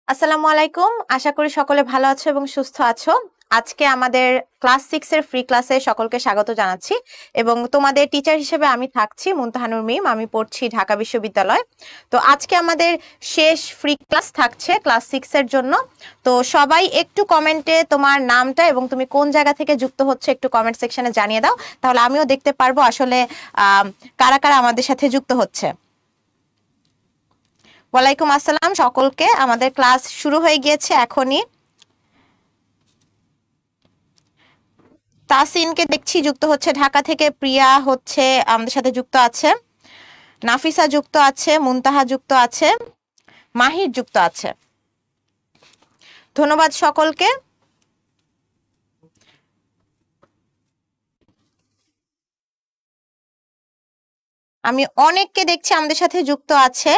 আসসালামু আলাইকুম। আশা করি সকলে ভালো আছো এবং সুস্থ আছো। আজকে আমাদের ক্লাস 6 এর ফ্রি ক্লাসে সকলকে স্বাগত জানাচ্ছি এবং তোমাদের টিচার হিসেবে আমি থাকছি মুনতাহানুর মিম। আমি পড়ছি ঢাকা বিশ্ববিদ্যালয়। তো আজকে আমাদের শেষ ফ্রি ক্লাস থাকছে ক্লাস 6 এর জন্য। তো সবাই একটু কমেন্টে তোমার নামটা এবং তুমি কোন জায়গা থেকে যুক্ত হচ্ছে একটু কমেন্ট সেকশনে জানিয়ে দাও, তাহলে আমিও দেখতে পারবো আসলে কারা কারা আমাদের সাথে যুক্ত হচ্ছে। ওয়ালাইকুম আসসালাম সকলকে। আমাদের ক্লাস শুরু হয়ে গিয়েছে এখনই। তাসিনকে দেখছি যুক্ত হচ্ছে ঢাকা থেকে, প্রিয়া হচ্ছে আমাদের সাথে যুক্ত আছে, নাফিসা যুক্ত আছে, মুনতাহা যুক্ত আছে, মাহির যুক্ত আছে। ধন্যবাদ সকলকে। আমি অনেককে দেখছি আমাদের সাথে যুক্ত আছে।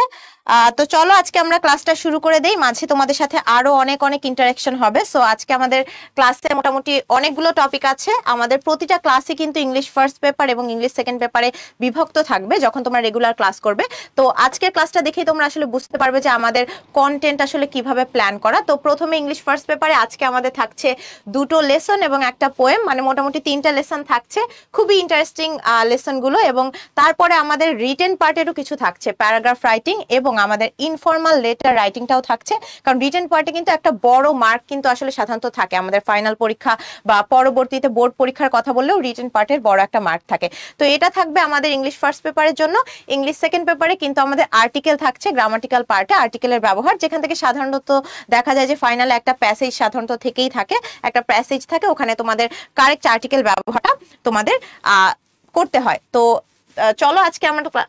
তো চলো আজকে আমরা ক্লাসটা শুরু করে দেই। মাঝে তোমাদের সাথে আরো অনেক অনেক ইন্টারাকশন হবে। সো আজকে আমাদের ক্লাসে মোটামুটি অনেকগুলো টপিক আছে। আমাদের প্রতিটা ক্লাসে কিন্তু ইংলিশ ফার্স্ট পেপার এবং ইংলিশ সেকেন্ড পেপারে বিভক্ত থাকবে যখন তোমরা রেগুলার ক্লাস করবে। তো আজকের ক্লাসটা দেখেই তোমরা আসলে বুঝতে পারবে যে আমাদের কন্টেন্ট আসলে কিভাবে প্ল্যান করা। তো প্রথমে ইংলিশ ফার্স্ট পেপারে আজকে আমাদের থাকছে দুটো লেসন এবং একটা পোয়েম, মানে মোটামুটি তিনটা লেসন থাকছে। খুবই ইন্টারেস্টিং লেসনগুলো। এবং তারপরে আমাদের রিটেন পার্টেরও কিছু থাকছে, প্যারাগ্রাফ রাইটিং এবং আমাদের ইনফর্মাল লেটার রাইটিংটাও থাকছে। কারণ রিটেন পার্টে কিন্তু একটা বড় মার্ক কিন্তু আসলে সাধারণত থাকে আমাদের ফাইনাল পরীক্ষা বা পরবর্তীতে বোর্ড পরীক্ষার কথা বললেও রিটেন পার্টের বড় একটা মার্ক থাকে। তো এটা থাকবে আমাদের ইংলিশ ফার্স্ট পেপারের জন্য। ইংলিশ সেকেন্ড পেপারে কিন্তু আমাদের আর্টিকেল থাকছে, গ্রামাটিক্যাল পার্টে আর্টিকেলের ব্যবহার, যেখান থেকে সাধারণত দেখা যায় যে ফাইনালে একটা প্যাসেজ সাধারণত থেকেই থাকে, একটা প্যাসেজ থাকে, ওখানে তোমাদের কারেক্ট আর্টিকেল ব্যবহারটা তোমাদের করতে হয়। তো চলো আজকে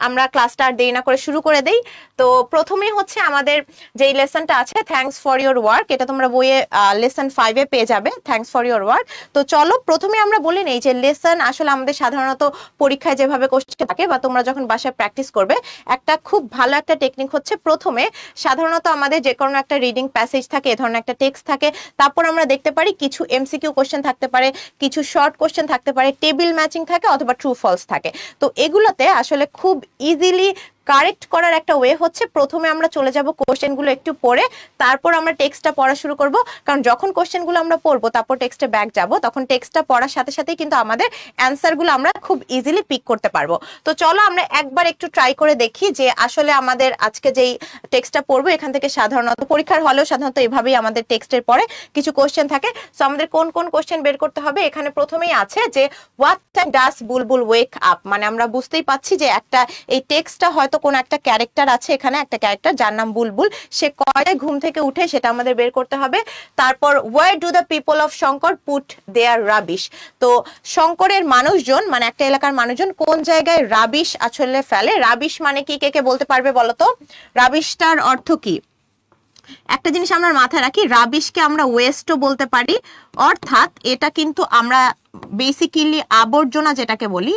আমরা ক্লাসটা আর দেরি না করে শুরু করে দেই। তো প্রথমেই হচ্ছে আমাদের যেই লেসনটা আছে থ্যাঙ্কস ফর ইওর ওয়ার্ক, এটা তোমরা বইয়ে লেসন 5 এ পেয়ে যাবে, থ্যাঙ্কস ফর ইওর ওয়ার্ক। তো চলো প্রথমে আমরা বলে নেই যে লেসন আসলে আমাদের সাধারণত পরীক্ষায় যেভাবে কোশ্চেন থাকে বা তোমরা যখন বাসায় প্র্যাকটিস করবে, একটা খুব ভালো একটা টেকনিক হচ্ছে প্রথমে সাধারণত আমাদের যে কোনো একটা রিডিং প্যাসেজ থাকে, এ ধরনের একটা টেক্সট থাকে, তারপর আমরা দেখতে পারি কিছু এমসিকিউ কোশ্চেন থাকতে পারে, কিছু শর্ট কোশ্চেন থাকতে পারে, টেবিল ম্যাচিং থাকে অথবা ট্রু ফলস থাকে। তো এগুলোতে আসলে খুব ইজিলি কারেক্ট করার একটা ওয়ে হচ্ছে প্রথমে আমরা চলে যাব কোশ্চেনগুলো একটু পড়ে, তারপর আমরা টেক্সটটা পড়া শুরু করব। কারণ যখন কোশ্চেনগুলো আমরা পড়বো তারপর টেক্সটে ব্যাক যাব, তখন টেক্সটটা পড়ার সাথে সাথে কিন্তু আমাদের অ্যান্সারগুলো আমরা খুব ইজিলি পিক করতে পারবো। তো চলো আমরা একবার একটু ট্রাই করে দেখি যে আসলে আমাদের আজকে যেই টেক্সটটা পড়বো এখান থেকে সাধারণত পরীক্ষার হলেও সাধারণত এভাবেই আমাদের টেক্সটের পরে কিছু কোশ্চেন থাকে। সো আমাদের কোন কোন কোশ্চেন বের করতে হবে, এখানে প্রথমেই আছে যে what time does Bulbul wake up. মানে আমরা বুঝতেই পাচ্ছি যে একটা এই টেক্সটটা হয়তো কোন একটা ক্যারেক্টার আছে, এখানে একটা ক্যারেক্টার যার নাম বুলবুল, সে কয়টায় ঘুম থেকে উঠে সেটা আমাদের বের করতে হবে। তারপর where do the people of Shankar put their rubbish. তো শঙ্করের মানুষজন মানে একটা এলাকার মানুষজন কোন জায়গায় রাবিশ আসলে ফেলে। রাবিশ মানে কি, কে কে বলতে পারবে বলো তো? রাবিশটার অর্থ কি? একটা জিনিস আমরা মাথায় রাখি, রাবিশকে আমরা ওয়েস্টও বলতে পারি, অর্থাৎ এটা কিন্তু আমরা বেসিক্যালি আবর্জনা যেটাকে বলি।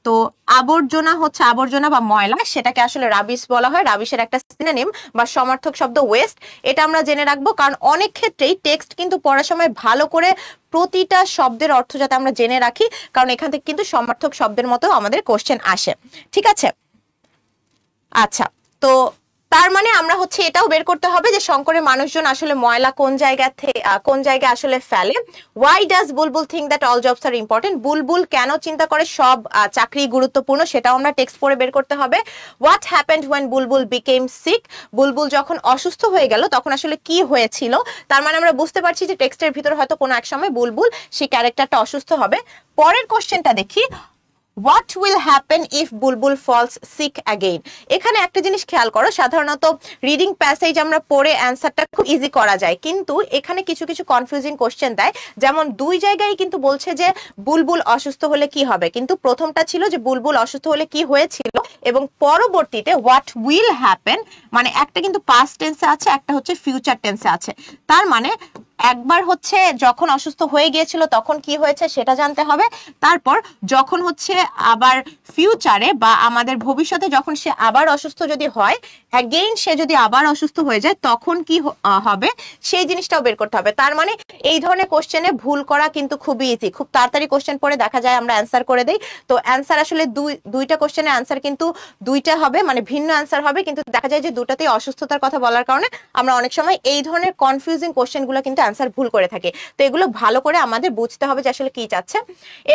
তো আবর্জনা হচ্ছে আবর্জনা বা ময়লা, সেটাকে আসলে রাবিশ বলা হয়। রাবিশের একটা সিনোনিম বা সমার্থক শব্দ ওয়েস্ট। এটা আমরা জেনে রাখবো, কারণ অনেক ক্ষেত্রেই টেক্সট কিন্তু পড়ার সময় ভালো করে প্রতিটা শব্দের অর্থ যাতে আমরা জেনে রাখি, কারণ এখান থেকে কিন্তু সমার্থক শব্দের মতো আমাদের কোশ্চেন আসে। ঠিক আছে, আচ্ছা। তো তার মানে আমরা হচ্ছে এটাও বের করতে হবে যে শঙ্করের মানুষজন আসলে ময়লা কোন জায়গায় আসলে ফেলে। Why does Bulbul think that all jobs are important. Bulbul কেন চিন্তা করে সব চাকরি গুরুত্বপূর্ণ, সেটাও আমরা টেক্সট পড়ে বের করতে হবে। What happened when Bulbul became sick. Bulbul যখন অসুস্থ হয়ে গেল তখন আসলে কি হয়েছিল। তার মানে আমরা বুঝতে পারছি যে টেক্সটের ভিতরে হয়তো কোনো এক সময় বুলবুল সেই ক্যারেক্টারটা অসুস্থ হবে। পরের কোশ্চেনটা দেখি, what will happen if Bulbul falls sick again. এখানে একটা জিনিস খেয়াল করো, সাধারণত রিডিং প্যাসেজ আমরা পড়ে অ্যান্সারটা খুব ইজি করা যায়, কিন্তু এখানে কিছু কিছু কনফিউজিং কোশ্চেন দেয়। যেমন দুই জায়গায় কিন্তু বলছে যে বুলবুল অসুস্থ হলে কি হবে, কিন্তু প্রথমটা ছিল যে বুলবুল অসুস্থ হলে কি হয়েছিল, এবং পরবর্তীতে হোয়াট উইল হ্যাপেন মানে একটা কিন্তু পাস্ট টেন্সে আছে, একটা হচ্ছে ফিউচার টেন্সে আছে। তার মানে একবার হচ্ছে যখন অসুস্থ হয়ে গিয়েছিল তখন কি হয়েছে সেটা জানতে হবে, তারপর যখন হচ্ছে আবার ফিউচারে বা আমাদের ভবিষ্যতে যখন সে আবার অসুস্থ যদি হয়, অ্যাগেইন সে যদি আবার অসুস্থ হয়ে যায় তখন কি হবে সেই জিনিসটাও বের করতে হবে। তার মানে এই ধরনের কোশ্চেনে ভুল করা কিন্তু খুবই ইজি, খুব তাড়াতাড়ি কোশ্চেন পড়ে দেখা যায় আমরা অ্যান্সার করে দেই। তো অ্যান্সার আসলে দুইটা কোশ্চেনের অ্যান্সার কিন্তু দুইটা হবে, মানে ভিন্ন অ্যান্সার হবে, কিন্তু দেখা যায় যে দুটাতেই অসুস্থতার কথা বলার কারণে আমরা অনেক সময় এই ধরনের কনফিউজিং কোশ্চেনগুলো কিন্তু অ্যান্সার ভুল করে থাকি। তো এগুলো ভালো করে আমাদের বুঝতে হবে যে আসলে কি চাচ্ছে।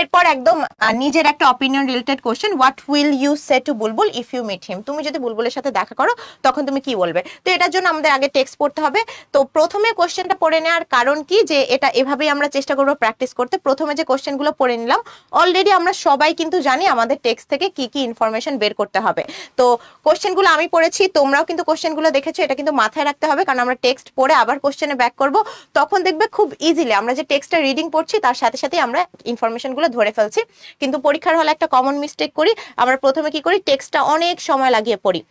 এরপর একদম নিজের একটা opinion related question, what will you say to Bulbul if you meet him? তুমি যদি বুলবুলের সাথে দেখা করো তখন তুমি কি বলবে? তো এটার জন্য আমাদের আগে টেক্সট পড়তে হবে। তো প্রথমে কোশ্চেনটা পড়ে নেওয়ার কারণ কি, যে এটা এভাবেই আমরা চেষ্টা করবো প্র্যাকটিস করতে। প্রথমে যে কোশ্চেনগুলো পড়ে নিলাম, অলরেডি আমরা সবাই কিন্তু জানি আমাদের টেক্সট থেকে কি কি ইনফরমেশন বের করতে হবে। তো কোশ্চেনগুলো আমি পড়েছি, তোমরাও কিন্তু কোশ্চেনগুলো দেখেছো, এটা কিন্তু মাথায় রাখতে হবে, কারণ আমরা টেক্সট পড়ে আবার কোশ্চেনে ব্যাক করব, তখন দেখবে খুব ইজিলি আমরা যে টেক্সটটা রিডিং পড়ছি তার সাথে সাথে আমরা ইনফরমেশনগুলো ধরে ফেলছি। কিন্তু পরীক্ষার হলে একটা কমন মিস্টেক করি, আমরা প্রথমে কি করি, টেক্সটটা অনেক সময় লাগিয়ে পড়ি,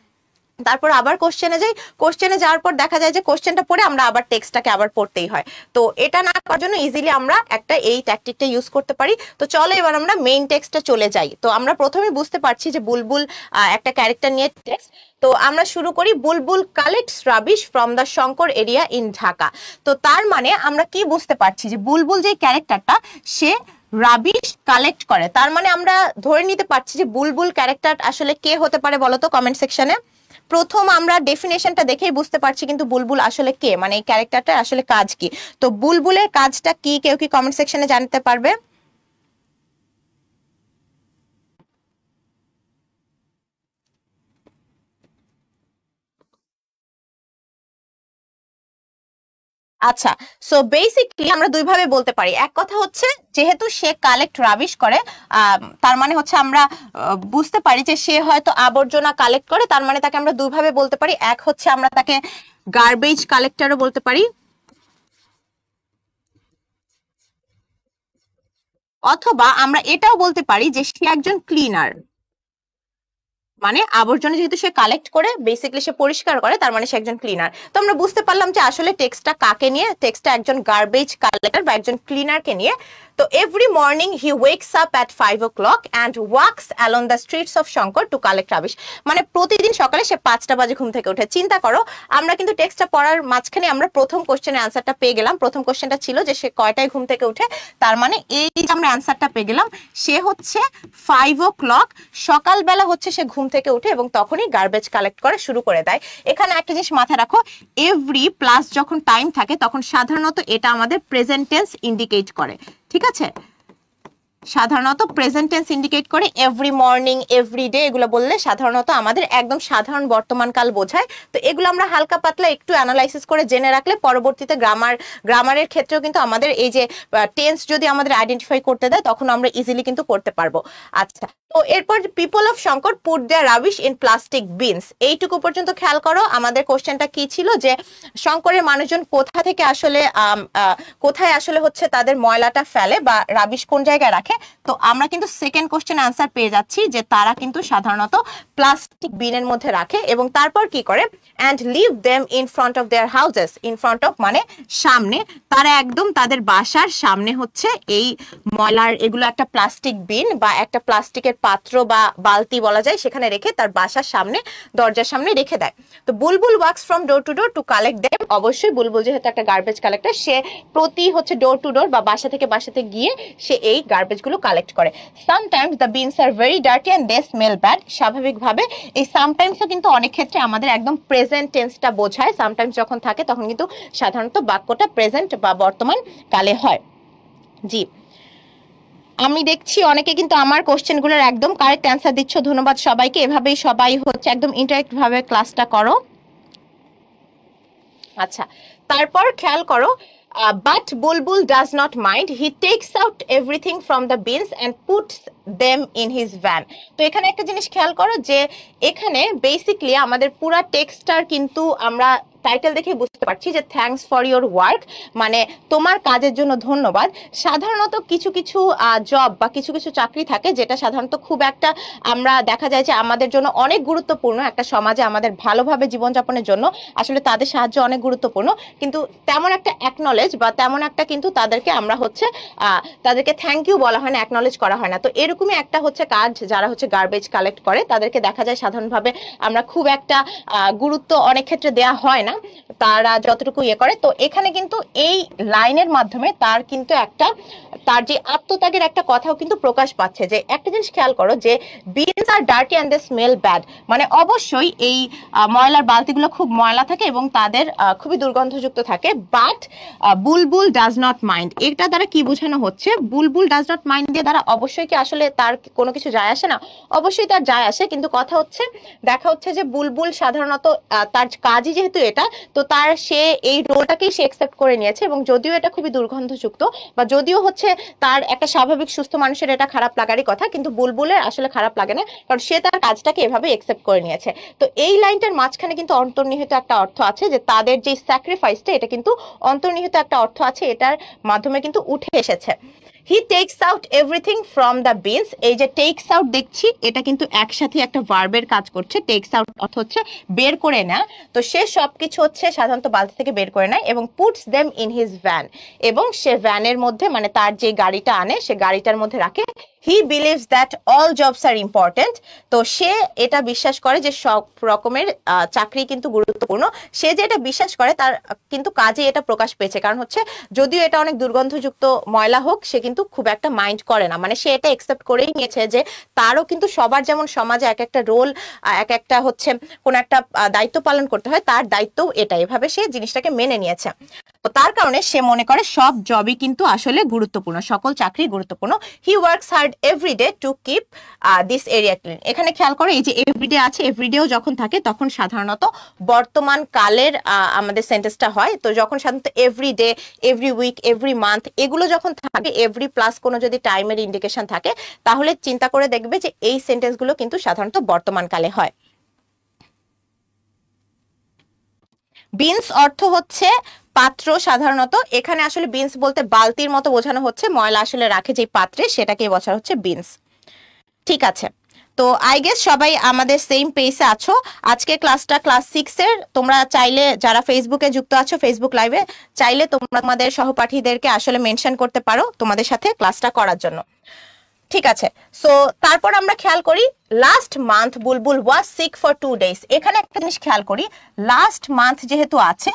তারপর আবার কোশ্চেনে যাই, কোশ্চেনে যাওয়ার পর দেখা যায় যে কোশ্চেনটা পড়ে আমরা আবার টেক্সটটাকে আবার পড়তেই হয়। তো এটা না করার জন্য ইজিলি আমরা একটা এই ট্যাকটিকটা ইউজ করতে পারি। তো চলো এবার আমরা মেইন টেক্সটে চলে যাই। তো আমরা প্রথমে বুঝতে পারছি যে বুলবুল একটা ক্যারেক্টার নিয়ে টেক্সট। তো আমরা শুরু করি, Bulbul collects rubbish from the Shankar area in Dhaka. তো তার মানে আমরা কি বুঝতে পারছি, যে বুলবুল যে ক্যারেক্টারটা সে রাবিশ কালেক্ট করে। তার মানে আমরা ধরে নিতে পারছি যে বুলবুল ক্যারেক্টার আসলে কে হতে পারে বলো তো কমেন্ট সেকশনে। প্রথম আমরা ডেফিনেশনটা দেখেই বুঝতে পারছি কিন্তু বুলবুল আসলে কে, মানে এই ক্যারেক্টারটার আসলে কাজ কি। তো বুলবুলের কাজটা কি, কেউ কি কমেন্ট সেকশনে জানতে পারবে? আচ্ছা, সো বেসিকলি আমরা দুইভাবে বলতে পারি। এক কথা হচ্ছে যেহেতু সে কালেক্ট রাবিশ করে, তার মানে হচ্ছে আমরা বুঝতে পারি যে সে হয়তো আবর্জনা কালেক্ট করে, তার মানে তাকে আমরা দুইভাবে বলতে পারি। এক হচ্ছে আমরা তাকে গার্বেজ কালেক্টরও বলতে পারি, অথবা আমরা এটাও বলতে পারি যে সে একজন ক্লিনার। মানে আবর্জনা যেহেতু সে কালেক্ট করে, বেসিক্যালি সে পরিষ্কার করে, তার মানে সে একজন ক্লিনার। তো আমরা বুঝতে পারলাম যে আসলে টেক্সটটা কাকে নিয়ে, টেক্সটটা একজন গার্বেজ কালেক্টর বা একজন ক্লিনারকে নিয়ে। তো every morning he wakes up at 5 o'clock and walks along the streets of Shankar to collect rubbish. মানে প্রতিদিন সকালে সে 5টা বাজে ঘুম থেকে ওঠে। চিন্তা করো, আমরা কিন্তু টেক্সটটা পড়ার মাঝখানে আমরা প্রথম কোশ্চেনের অ্যান্সারটা পেয়ে গেলাম। প্রথম কোশ্চেনটা ছিল যে সে কয়টায় ঘুম থেকে উঠে, তার মানে এই যে আমরা অ্যান্সারটা পেয়ে গেলাম, সে হচ্ছে 5 o'clock সকালবেলা হচ্ছে সে ঘুম থেকে উঠে এবং তখনই গার্বেজ কালেক্ট করা শুরু করে দেয়। এখানে একটা জিনিস মাথায় রাখো, এভরি প্লাস যখন টাইম থাকে তখন সাধারণত এটা আমাদের প্রেজেন্ট টেন্স ইন্ডিকেট করে, ঠিক আছে? সাধারণত প্রেজেন্ট টেন্স ইন্ডিকেট করে। এভরি মর্নিং, এভরি ডে এগুলো বললে সাধারণত আমাদের একদম সাধারণ বর্তমান কাল বোঝায়। তো এগুলো আমরা হালকা পাতলা একটু অ্যানালাইসিস করে জেনে রাখলে পরবর্তীতে গ্রামারের ক্ষেত্রেও কিন্তু আমাদের এই যে টেন্স যদি আমাদের আইডেন্টিফাই করতে দেয় তখন আমরা ইজিলি কিন্তু করতে পারবো। আচ্ছা, তো এরপর people of Shankar put their rubbish in plastic bins, এইটুকু পর্যন্ত খেয়াল করো। আমাদের কোশ্চেনটা কি ছিল, যে শঙ্করের মানুষজন কোথা থেকে আসলে কোথায় আসলে হচ্ছে তাদের ময়লাটা ফেলে বা রাবিশ কোন জায়গায় রাখে। তো আমরা কিন্তু সেকেন্ড কোশ্চেন আনসার পেয়ে যাচ্ছি যে তারা কিন্তু সাধারণত প্লাস্টিক বিনের মধ্যে রাখে এবং তারপর কি করে, and leave them in front of their houses. In front of মানে সামনে, তারা একদম তাদের বাসার সামনে হচ্ছে এই ময়লার এগুলো একটা প্লাস্টিক বিন বা একটা প্লাস্টিকের পাত্র বা বালতি বলা যায়, সেখানে রেখে তার বাসার সামনে দরজার সামনে রেখে দেয়। তো Bulbul works from door to door to collect them. অবশ্যই বুলবুল যেহেতু একটা গার্বেজ কালেক্টর, সে প্রতি হচ্ছে ডোর টু ডোর বা বাসা থেকে বাসাতে গিয়ে সে এই গার্বেজ গুলো কালেক্ট করে। Sometimes the bins are very dirty and they smell bad. স্বাভাবিকভাবে এই সামটাইমসও কিন্তু অনেক ক্ষেত্রে আমাদের একদম প্রেজেন্ট টেন্সটা বোঝায়। সামটাইমস যখন থাকে তখন কিন্তু সাধারণত বাক্যটা প্রেজেন্ট বা বর্তমান কালে হয়। জি, আমি দেখছি অনেকে কিন্তু আমার কোশ্চেনগুলোর একদম কারেক্ট অ্যান্সার দিচ্ছ, ধন্যবাদ সবাইকে। এভাবেই সবাই হচ্ছে একদম ইন্টারেক্ট ভাবে ক্লাসটা করো। আচ্ছা, তারপর খেয়াল করো, but Bulbul does not mind, he tax out everything from the beans and puts them in his van. তো এখানে একটা জিনিস খেয়াল করো যে এখানে বেসিকলি আমাদের পুরা টেক্সটার কিন্তু আমরা টাইটেল দেখে বুঝতে পারছি যে থ্যাঙ্কস ফর ইওর ওয়ার্ক, মানে তোমার কাজের জন্য ধন্যবাদ। সাধারণত কিছু কিছু জব বা কিছু কিছু চাকরি থাকে যেটা সাধারণত খুব একটা আমরা দেখা যায় যে আমাদের জন্য অনেক গুরুত্বপূর্ণ, একটা সমাজে আমাদের ভালোভাবে জীবনযাপনের জন্য আসলে তাদের সাহায্য অনেক গুরুত্বপূর্ণ, কিন্তু তেমন একটা অ্যাকনলেজ বা তেমন একটা কিন্তু তাদেরকে আমরা হচ্ছে তাদেরকে থ্যাংক ইউ বলা হয় না, অ্যাকনলেজ করা হয় না। তো এরকমই একটা হচ্ছে কাজ, যারা হচ্ছে গার্বেজ কালেক্ট করে তাদেরকে দেখা যায় সাধারণভাবে আমরা খুব একটা গুরুত্ব অনেক ক্ষেত্রে দেয়া হয় না, তারা যতটুকু ইয়ে করে। তো এখানে কিন্তু এই লাইনের মাধ্যমে তার কিন্তু একটা তার যে আত্মত্যাগের একটা কথাও কিন্তু প্রকাশ পাচ্ছে। যে একটা জিনিস খেয়াল করো যে bins are dirty and they smell bad, মানে অবশ্যই এই ময়লার বালতিগুলো খুব ময়লা থাকে এবং তাদের খুবই দুর্গন্ধযুক্ত থাকে, but Bulbul does not mind. এটা দ্বারা কি বোঝানো হচ্ছে? বুলবুল ডাজ নট মাইন্ড দিয়ে দ্বারা অবশ্যই কি আসলে তার কোনো কিছু যায় আসে না? অবশ্যই তার যায় আসে, কিন্তু কথা হচ্ছে দেখা হচ্ছে যে বুলবুল সাধারণত তার কাজই যেহেতু এটা, তো তার সে এই রোলটাকেই সে একসেপ্ট করে নিয়েছে। এবং যদিও এটা খুবই দুর্গন্ধযুক্ত বা যদিও হচ্ছে তার একটা স্বাভাবিক সুস্থ মানুষের এটা খারাপ লাগারই কথা, কিন্তু বুলবুলের আসলে খারাপ লাগে না, কারণ সে তার কাজটাকে এভাবে একসেপ্ট করে নিয়েছে। তো এই লাইনটার মাঝখানে কিন্তু অন্তর্নিহিত একটা অর্থ আছে, যে তাদের যে স্যাক্রিফাইসটা এটা কিন্তু অন্তর্নিহিত একটা অর্থ আছে, এটার মাধ্যমে কিন্তু উঠে এসেছে। হি tax out everything from the beans. এই যে টেকস আউট দেখছি এটা কিন্তু একসাথে একটা ভার্বের কাজ করছে। টেকস আউট অর্থ হচ্ছে বের করে না, তো সে সবকিছু হচ্ছে সাধারণত বালতি থেকে বের করে নেয় এবং puts them in his van, এবং সে ভ্যানের মধ্যে মানে তার যে গাড়িটা আনে সে গাড়িটার মধ্যে রাখে। He believes that all jobs are important. তো সে এটা বিশ্বাস করে যে সব রকমের চাকরি কিন্তু গুরুত্বপূর্ণ। সে যে এটা বিশ্বাস করে তার কিন্তু কাজে এটা প্রকাশ পেয়েছে, কারণ হচ্ছে যদিও এটা অনেক দুর্গন্ধযুক্ত ময়লা হোক সে কিন্তু খুব একটা মাইন্ড করে না, মানে সে এটা একসেপ্ট করেই নিয়েছে যে তারও কিন্তু সবার যেমন সমাজে এক একটা রোল, এক একটা হচ্ছে কোন একটা দায়িত্ব পালন করতে হয়, তার দায়িত্বও এটা, এভাবে সে জিনিসটাকে মেনে নিয়েছে। তো তার কারণে সে মনে করে সব জবই কিন্তু আসলে গুরুত্বপূর্ণ, সকল চাকরি গুরুত্বপূর্ণ। He works hard everyday to keep this area clean. এখানে খেয়াল করো এই যে এভরিডে আছে, এভরিডেও যখন থাকে তখন সাধারণত বর্তমান কালের আমাদের সেন্টেন্সটা হয়। তো যখন সাধারণত everyday, every week, every month এগুলো যখন থাকে, এভরি প্লাস কোনো যদি টাইমের ইন্ডিকেশন থাকে, তাহলে চিন্তা করে দেখবে যে এই সেন্টেন্সগুলো কিন্তু সাধারণত বর্তমান কালে হয়। বিনস অর্থ হচ্ছে পাত্র। সাধারণত এখানে আসলে বিনস বলতে বালতির মতো বোঝানো হচ্ছে, ময়লা আসলে রাখে যে পাত্রে সেটাকে বোঝানো হচ্ছে বিনস। ঠিক আছে, তো আই গেস সবাই আমাদের সেম পেজে আছো। আজকে ক্লাসটা ক্লাস 6 এর। তোমরা চাইলে যারা ফেসবুকে যুক্ত আছো, ফেসবুক লাইভে, চাইলে তোমরা তোমাদের সহপাঠীদেরকে আসলে মেনশন করতে পারো তোমাদের সাথে ক্লাসটা করার জন্য। ঠিক আছে, সো তারপর আমরা খেয়াল করি last month Bulbul was sick for 2 days। এখানে একটা জিনিস খেয়াল করি, লাস্ট মান্থ যেহেতু আছে,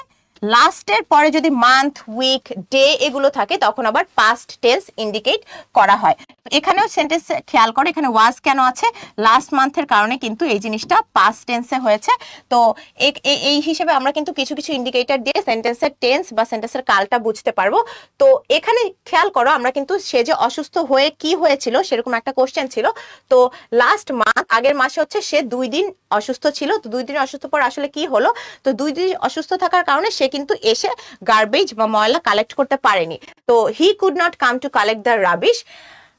লাস্টের পরে যদি মান্থ, উইক, ডে এগুলো থাকে তখন আবার পাস্ট টেন্স ইন্ডিকেট করা হয়। এখানেও সেন্টেন্স খেয়াল করো, এখানে ওয়াজ কেন আছে? লাস্ট মান্থের কারণে কিন্তু এই জিনিসটা পাস্ট টেন্সে হয়েছে। তো এই হিসেবে আমরা কিন্তু কিছু কিছু ইন্ডিকেটর দিয়ে সেন্টেন্সের টেন্স বা সেন্টেন্সের কালটা বুঝতে পারবো। তো এখানে খেয়াল করো, আমরা কিন্তু সে যে অসুস্থ হয়ে কি হয়েছিল সেরকম একটা কোশ্চেন ছিল। তো লাস্ট মান্থ, আগের মাসে হচ্ছে সে 2 দিন অসুস্থ ছিল। তো 2 দিন অসুস্থ পর আসলে কি হলো? তো 2 দিন অসুস্থ থাকার কারণে সে কিন্তু এসে গার্বেজ বা ময়লা কালেক্ট করতে পারেনি। তো he could not come to collect the rubbish.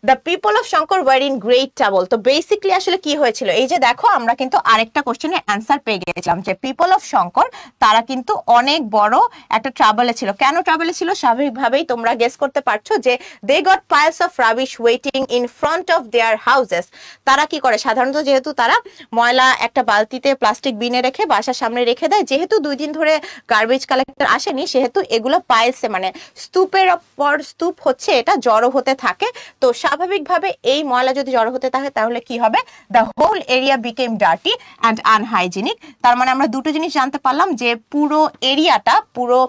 The people of Shankar were in great trouble. তো বেসিক্যালি আসলে কি হয়েছিল? এই যে দেখো, আমরা কিন্তু আরেকটা কোশ্চেনের অ্যান্সার পেয়ে গেছিলাম যে পিপল অফ শঙ্কর তারা কিন্তু অনেক বড় একটা ট্রাবলে ছিল। কেন ট্রাবলে ছিল? স্বাভাবিকভাবেই তোমরা গেস করতে পারছো যে they got piles of rubbish waiting in front of their houses. তারা কি করে? সাধারণত যেহেতু তারা ময়লা একটা বালতিতে প্লাস্টিক বিনে রেখে বাসার সামনে রেখে দেয়, যেহেতু 2 দিন ধরে গার্বেজ কালেক্টর আসেনি, সেহেতু এগুলো পাইলসে মানে স্তূপের পর স্তূপ হচ্ছে এটা জড়ো হতে থাকে। তো স্বাভাবিকভাবে এই ময়লা যদি জড়ো হতে থাকে তাহলে কি হবে? The whole area became dirty and unhygienic. তার মানে আমরা দুটো জিনিস জানতে পারলাম, যে পুরো এরিয়াটা, পুরো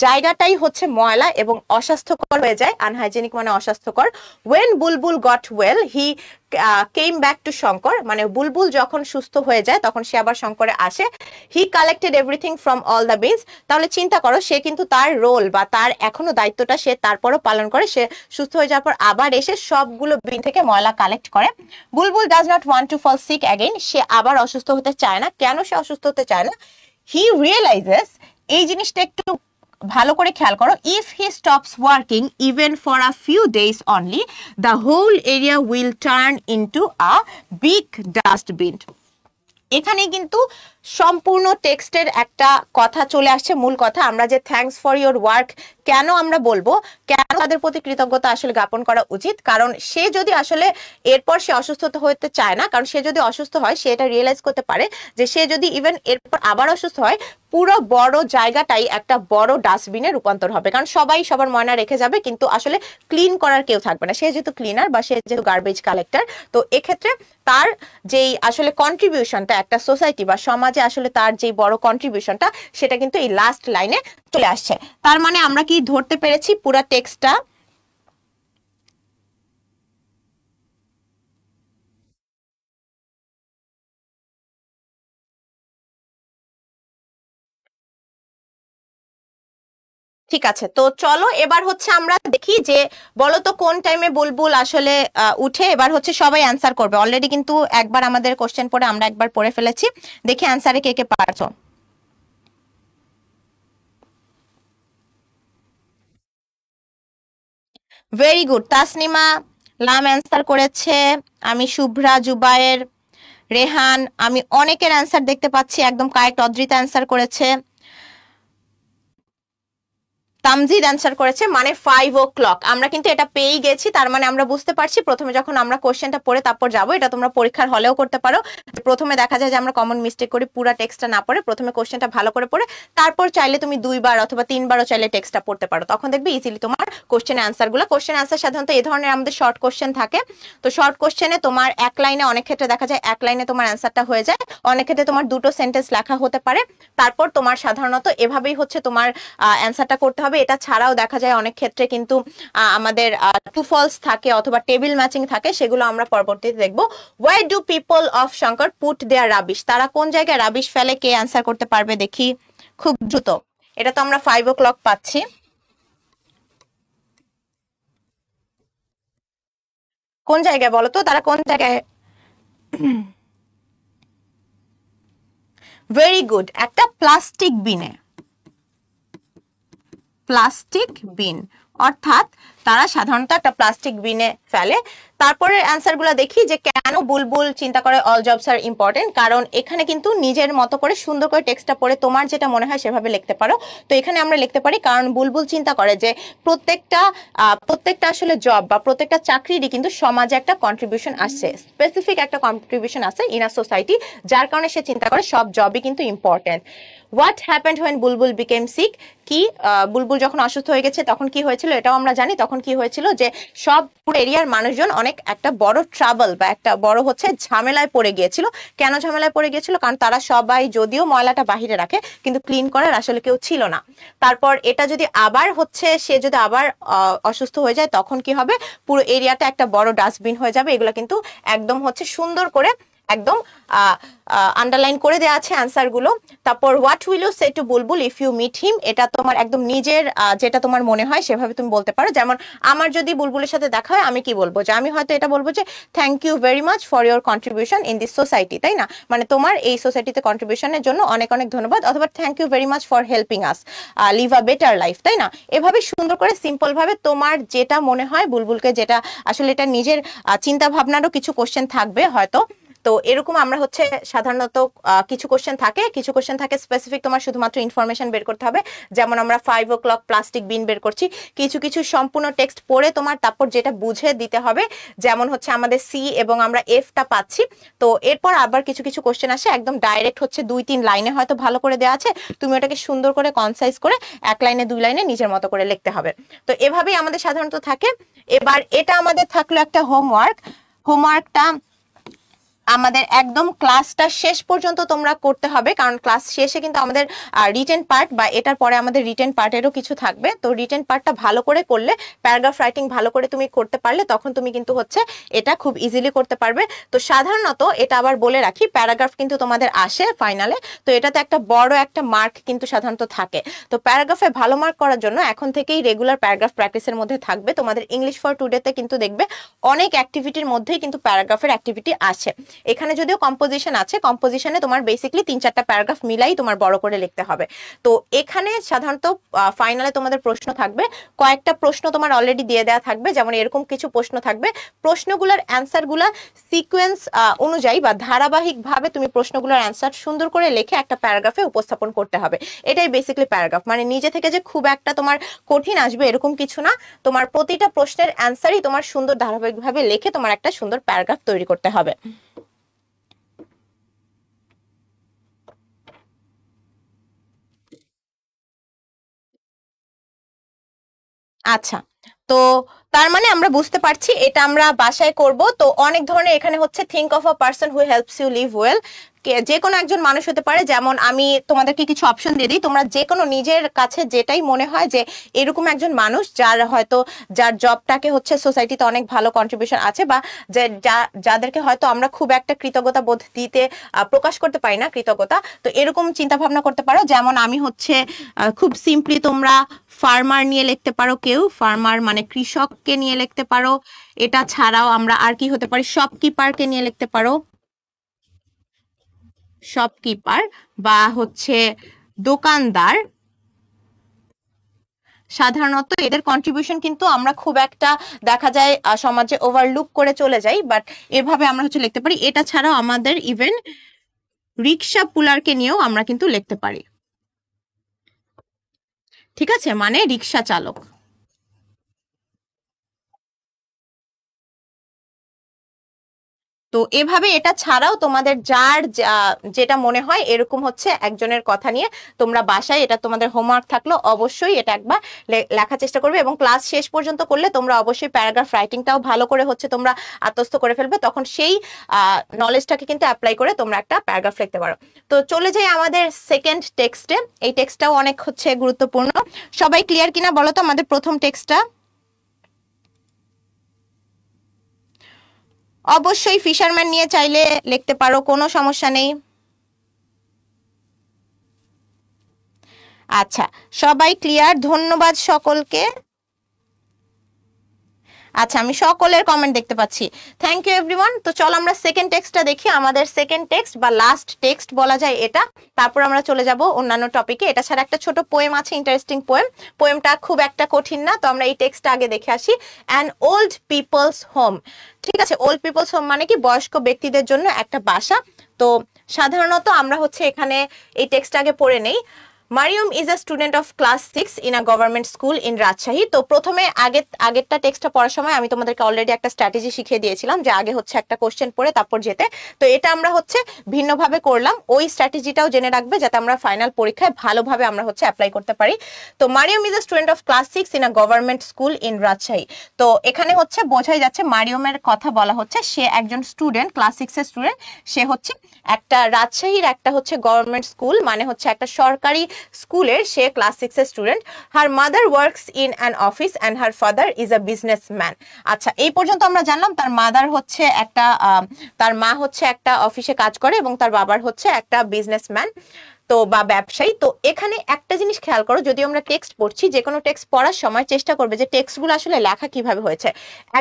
জায়গাটাই হচ্ছে ময়লা এবং অস্বাস্থ্যকর হয়ে যায়। আনহাইজেনিক মানে অস্বাস্থ্যকর। When Bulbul got well he came back to Shankar. মানে বুলবুল যখন সুস্থ হয়ে যায় তখন সে আবার শঙ্করে আসে। He collected everything from all the bins. তাহলে চিন্তা করো, সে কিন্তু তার রোল বা তার এখনো দায়িত্বটা সে তারপরও পালন করে। সে সুস্থ হয়ে যাওয়ার পর আবার এসে সবগুলো বিন থেকে ময়লা কালেক্ট করে। Bulbul does not want to fall sick again. সে আবার অসুস্থ হতে চায় না। কেন সে অসুস্থ হতে চায় না? হি রিয়েলাইজেস, এই জিনিসটা একটু ভালো করে খেয়াল করো, if he stops working even for a few days only the whole area will turn into a big dustbin. এখানে কিন্তু সম্পূর্ণ টেক্সটের একটা কথা চলে আসছে, মূল কথা। আমরা যে থ্যাঙ্কস ফর ইওর ওয়ার্ক কেন আমরা বলবো, কেন তাদের প্রতি কৃতজ্ঞতা আসলে জ্ঞাপন করা উচিত, কারণ সে যদি আসলে এরপর সে অসুস্থ হতে চায় না, কারণ সে যদি অসুস্থ হয় সে এটা রিয়েলাইজ করতে পারে যে সে যদি ইভেন এরপর আবার অসুস্থ হয় পুরো বড় জায়গাটাই একটা বড় ডাস্টবিনে রূপান্তর হবে, কারণ সবাই সবার ময়লা রেখে যাবে কিন্তু আসলে ক্লিন করার কেউ থাকবে না। সে যেহেতু ক্লিনার বা সে যেহেতু গার্বেজ কালেক্টর, তো এক্ষেত্রে তার যেই আসলে কন্ট্রিবিউশনটা একটা সোসাইটি বা সমাজে আসলে তার যেই বড় কন্ট্রিবিউশনটা সেটা কিন্তু এই লাস্ট লাইনে চলে আসছে। তার মানে আমরা কি ধরতে পেরেছি পুরো টেক্সটটা? ঠিক আছে, তো চলো এবার হচ্ছে আমরা দেখি যে বলো তো কোন টাইমে বুলবুল আসলে উঠে। এবার হচ্ছে সবাই অ্যান্সার করবে। অলরেডি কিন্তু একবার আমাদের কোশ্চেন পড়ে আমরা একবার পড়ে ফেলেছি, দেখি অ্যান্সারে কে কে পারছো। ভেরি গুড, তাসনিমা লাম অ্যান্সার করেছে, আমি শুভ্রা, জুবায়ের, রেহান, আমি অনেকের অ্যান্সার দেখতে পাচ্ছি একদম কারেক্ট। অদ্রিতা অ্যান্সার করেছে, তামজিদ অ্যান্সার করেছে, মানে 5 o'clock। আমরা কিন্তু এটা পেয়েই গেছি, তার মানে আমরা বুঝতে পারছি প্রথমে যখন আমরা কোশ্চেনটা পড়ে তারপর যাবো, এটা তোমরা পরীক্ষার হলেও করতে পারো। প্রথমে দেখা যায় যে আমরা কমন মিস্টেক করি, পুরো টেক্সটটা না পড়ে প্রথমে কোশ্চেনটা ভালো করে পড়ে তারপর চাইলে তুমি 2বার অথবা 3বারও চাইলে টেক্সটটা পড়তে পারো, তখন দেখবে ইজিলি তোমার কোশ্চেন অ্যান্সারগুলো। কোশ্চেন অ্যান্সার সাধারণত এই ধরনের আমাদের শর্ট কোশ্চেন থাকে। তো শর্ট কোশ্চেনে তোমার এক লাইনে, অনেক ক্ষেত্রে দেখা যায় এক লাইনে তোমার অ্যান্সারটা হয়ে যায়, অনেক ক্ষেত্রে তোমার 2টো সেন্টেন্স লেখা হতে পারে। তারপর তোমার সাধারণত এভাবেই হচ্ছে তোমার অ্যান্সারটা করতে হবে। এটা ছাড়াও দেখা যায় অনেক ক্ষেত্রে কিন্তু আমাদের ট্রু ফলস থাকে অথবা টেবিল ম্যাচিং থাকে, সেগুলো আমরা পরবর্তীতে দেখবো। Why do people of Shankar put their rubbish, তারা কোন জায়গায় রাবিশ ফেলে, কে অ্যান্সার করতে পারবে দেখি খুব দ্রুত। এটা তো আমরা 5 o'clock পাচ্ছি। কোন জায়গায় বলো তো, তারা কোন জায়গায়? ভেরি গুড, একটা প্লাস্টিক বিনে। প্লাস্টিক বিন, অর্থাৎ তারা সাধারণত একটা প্লাস্টিক বিনে ফেলে। তারপরে অ্যান্সার গুলো দেখি যে কেন বুলবুল চিন্তা করে অল জবস আর ইম্পর্টেন্ট, কারণ এখানে কিন্তু নিজের মতো করে সুন্দর করে টেক্সটটা পড়ে তোমার যেটা মনে হয় সেভাবে লিখতে পারো। তো এখানে আমরা লিখতে পারি কারণ বুলবুল চিন্তা করে যে প্রত্যেকটা আসলে জব বা প্রত্যেকটা চাকরিরই কিন্তু সমাজে একটা কন্ট্রিবিউশন আসছে, স্পেসিফিক একটা কন্ট্রিবিউশন আছে ইন আ সোসাইটি, যার কারণে সে চিন্তা করে সব জবই কিন্তু important. What happened when Bulbul became sick, কি বুলবুল যখন অসুস্থ হয়ে গেছে তখন কি হয়েছিল এটাও আমরা জানি। তখন কি হয়েছিল যে সব পুরো এরিয়ার মানুষজন অনেক একটা বড় ট্রাবল বা একটা বড় হচ্ছে ঝামেলায় পড়ে গিয়েছিল। কেন ঝামেলায় পড়ে গিয়েছিল? কারণ তারা সবাই যদিও ময়লাটা বাহিরে রাখে কিন্তু ক্লিন করার আসলে কেউ ছিল না। তারপর এটা যদি আবার হচ্ছে সে যদি আবার অসুস্থ হয়ে যায় তখন কি হবে, পুরো এরিয়াটা একটা বড় ডাস্টবিন হয়ে যাবে। এগুলো কিন্তু একদম হচ্ছে সুন্দর করে একদম আন্ডারলাইন করে দেওয়া আছে অ্যান্সার গুলো। তারপর what will you say to Bulbul if you meet him, এটা তোমার একদম নিজের যেটা তোমার মনে হয় সেভাবে তুমি বলতে পারো। যেমন আমার যদি বুলবুলের সাথে দেখা হয় আমি কি বলবো, যে আমি হয়তো এটা বলবো যে thank you very much for your contribution in this society, তাই না? মানে তোমার এই সোসাইটিতে কন্ট্রিবিউশনের জন্য অনেক অনেক ধন্যবাদ, অথবা thank you very much for helping us live a better life, তাই না? এভাবে সুন্দর করে সিম্পল ভাবে তোমার যেটা মনে হয় বুলবুলকে, যেটা আসলে এটা নিজের চিন্তা ভাবনারও কিছু কোশ্চেন থাকবে হয়তো। তো এরকম আমরা হচ্ছে সাধারণত কিছু কোশ্চেন থাকে স্পেসিফিক, তোমার শুধুমাত্র ইনফরমেশন বের করতে হবে। যেমন আমরা 5 o'clock প্লাস্টিক বিন বের করছি, কিছু সম্পূর্ণ টেক্সট পড়ে তোমার তারপর যেটা বুঝে দিতে হবে। যেমন হচ্ছে আমাদের সি এবং আমরা এফটা পাচ্ছি। তো এরপর আবার কিছু কোশ্চেন আসে একদম ডাইরেক্ট হচ্ছে 2-3 লাইনে হয়তো ভালো করে দেওয়া আছে, তুমি ওটাকে সুন্দর করে কনসাইজ করে 1 লাইনে 2 লাইনে নিজের মতো করে লিখতে হবে। তো এভাবেই আমাদের সাধারণত থাকে। এবার এটা আমাদের থাকলো একটা হোমওয়ার্কটা আমাদের একদম ক্লাসটা শেষ পর্যন্ত তোমরা করতে হবে, কারণ ক্লাস শেষে কিন্তু আমাদের রিটেন পার্ট বা এটার পরে আমাদের রিটেন পার্টেরও কিছু থাকবে। তো রিটেন পার্টটা ভালো করে করলে, প্যারাগ্রাফ রাইটিং ভালো করে তুমি করতে পারলে তখন তুমি কিন্তু হচ্ছে এটা খুব ইজিলি করতে পারবে। তো সাধারণত এটা আবার বলে রাখি, প্যারাগ্রাফ কিন্তু তোমাদের আসে ফাইনালে, তো এটাতে একটা বড় একটা মার্ক কিন্তু সাধারণত থাকে। তো প্যারাগ্রাফে ভালো মার্ক করার জন্য এখন থেকেই রেগুলার প্যারাগ্রাফ প্র্যাকটিসের মধ্যে থাকবে। তোমাদের ইংলিশ ফর টুডেতে কিন্তু দেখবে অনেক অ্যাক্টিভিটির মধ্যেই কিন্তু প্যারাগ্রাফের অ্যাক্টিভিটি আছে। এখানে যদিও কম্পোজিশন আছে, কম্পোজিশনে তোমার বেসিক্যালি 3-4টা প্যারাগ্রাফ মিলাই তোমার বড় করে লিখতে হবে। তো এখানে সাধারণত ফাইনালে তোমাদের প্রশ্ন থাকবে, কয়েকটা প্রশ্ন তোমার অলরেডি দিয়ে দেওয়া থাকবে, যেমন এরকম কিছু প্রশ্ন থাকবে। প্রশ্নগুলোর অ্যান্সারগুলো সিকোয়েন্স অনুযায়ী বা ধারাবাহিকভাবে তুমি প্রশ্নগুলোর অ্যান্সার সুন্দর করে লিখে একটা প্যারাগ্রাফে উপস্থাপন করতে হবে। এটাই বেসিক্যালি প্যারাগ্রাফ, মানে নিজে থেকে যে খুব একটা তোমার কঠিন আসবে এরকম কিছু না। তোমার প্রতিটা প্রশ্নের অ্যান্সারই তোমার সুন্দর ধারাবাহিকভাবে লিখে তোমার একটা সুন্দর প্যারাগ্রাফ তৈরি করতে হবে। আচ্ছা, তো তার মানে আমরা বুঝতে পারছি এটা আমরা বাসায় করব। তো অনেক ধরনের এখানে হচ্ছে think of a person who helps you live well, যে কোনো একজন মানুষ হতে পারে। যেমন আমি তোমাদেরকে কিছু অপশন দিয়ে দিই, তোমরা যে কোনো নিজের কাছে যেটাই মনে হয় যে এরকম একজন মানুষ যার হয়তো যার জবটাকে হচ্ছে সোসাইটিতে অনেক ভালো কন্ট্রিবিউশন আছে, বা যে যাদেরকে হয়তো আমরা খুব একটা কৃতজ্ঞতা বোধ দিতে প্রকাশ করতে পারি না কৃতজ্ঞতা, তো এরকম চিন্তা ভাবনা করতে পারো। যেমন আমি হচ্ছে খুব সিম্পলি তোমরা ফার্মার নিয়ে লিখতে পারো, কেউ ফার্মার মানে কৃষককে নিয়ে লিখতে পারো। এটা ছাড়াও আমরা আর কি হতে পারি, শপকিপারকে নিয়ে লিখতে পারো, শপকিপার বা হচ্ছে দোকানদার। সাধারণত এদের কন্ট্রিবিউশন কিন্তু আমরা খুব একটা দেখা যায় সমাজে ওভারলুক করে চলে যাই, বাট এভাবে আমরা হচ্ছে লিখতে পারি। এটা ছাড়াও আমাদের ইভেন রিক্সা পুলারকে নিয়েও আমরা কিন্তু লিখতে পারি, ঠিক আছে, মানে রিক্সা চালক। তো এভাবে এটা ছাড়াও তোমাদের যার যেটা মনে হয় এরকম হচ্ছে একজনের কথা নিয়ে তোমরা বাসায়, এটা তোমাদের হোমওয়ার্ক থাকলো, অবশ্যই এটা একবার লেখার চেষ্টা করবে। এবং ক্লাস শেষ পর্যন্ত করলে তোমরা অবশ্যই প্যারাগ্রাফ রাইটিংটাও ভালো করে হচ্ছে তোমরা আত্মস্থ করে ফেলবে, তখন সেই নলেজটাকে কিন্তু অ্যাপ্লাই করে তোমরা একটা প্যারাগ্রাফ লিখতে পারো। তো চলে যাই আমাদের সেকেন্ড টেক্সটে। এই টেক্সটটাও অনেক হচ্ছে গুরুত্বপূর্ণ। সবাই ক্লিয়ার কিনা বলো তো আমাদের প্রথম টেক্সটটা? অবশ্যই ফিশারম্যান নিয়ে চাইলে লিখতে পারো, কোনো সমস্যা নেই। আচ্ছা, সবাই ক্লিয়ার, ধন্যবাদ সকলকে। আচ্ছা, আমি সকলের কমেন্ট দেখতে পাচ্ছি, থ্যাংক ইউ এভরিওয়ান। তো চল আমরা সেকেন্ড টেক্সটটা দেখি। আমাদের সেকেন্ড টেক্সট বা লাস্ট টেক্সট বলা যায় এটা, তারপর আমরা চলে যাব অন্যান্য টপিকে। এটা ছাড়া একটা ছোট পোয়েম আছে, ইন্টারেস্টিং পোয়েম। পোয়েমটা খুব একটা কঠিন না, তো আমরা এই টেক্সটটা আগে দেখে আসি। অ্যান ওল্ড পিপলস হোম, ঠিক আছে, ওল্ড পিপলস হোম মানে কি বয়স্ক ব্যক্তিদের জন্য একটা বাসা। তো সাধারণত আমরা হচ্ছে এখানে এই টেক্সট আগে পড়ে নেই। Maryam is a student of class 6 in a government school in Rajshahi. তো প্রথমে আগেরটা টেক্সটটা পড়ার সময় আমি তোমাদেরকে অলরেডি একটা স্ট্র্যাটেজি শিখিয়ে দিয়েছিলাম যে আগে হচ্ছে একটা কোশ্চেন পড়ে তারপর যেতে। তো এটা আমরা হচ্ছে ভিন্নভাবে করলাম, ওই স্ট্র্যাটেজিটাও জেনে রাখবে যাতে আমরা ফাইনাল পরীক্ষায় ভালোভাবে আমরা হচ্ছে অ্যাপ্লাই করতে পারি। তো Maryam is a student of class 6 in a government school in Rajshahi. তো এখানে হচ্ছে বোঝাই যাচ্ছে মারিয়মের কথা বলা হচ্ছে, সে একজন স্টুডেন্ট, ক্লাস 6 এর স্টুডেন্ট। সে হচ্ছে একটা রাজশাহীর একটা হচ্ছে গভর্নমেন্ট স্কুল, মানে হচ্ছে একটা সরকারি স্কুলের সে ক্লাস 6 এর student. Her mother works in an office and her father is a businessman. আচ্ছা, এই পর্যন্ত আমরা জানলাম তার মাদার হচ্ছে একটা তার মা হচ্ছে একটা অফিসে কাজ করে এবং তার বাবার হচ্ছে একটা বিজনেসম্যান, তো বা ব্যবসায়ী। তো এখানে একটা জিনিস খেয়াল করো, যদি আমরা টেক্সট পড়ছি, যে কোনো টেক্সট পড়ার সময় চেষ্টা করবে যে টেক্সটগুলো আসলে লেখা কিভাবে হয়েছে।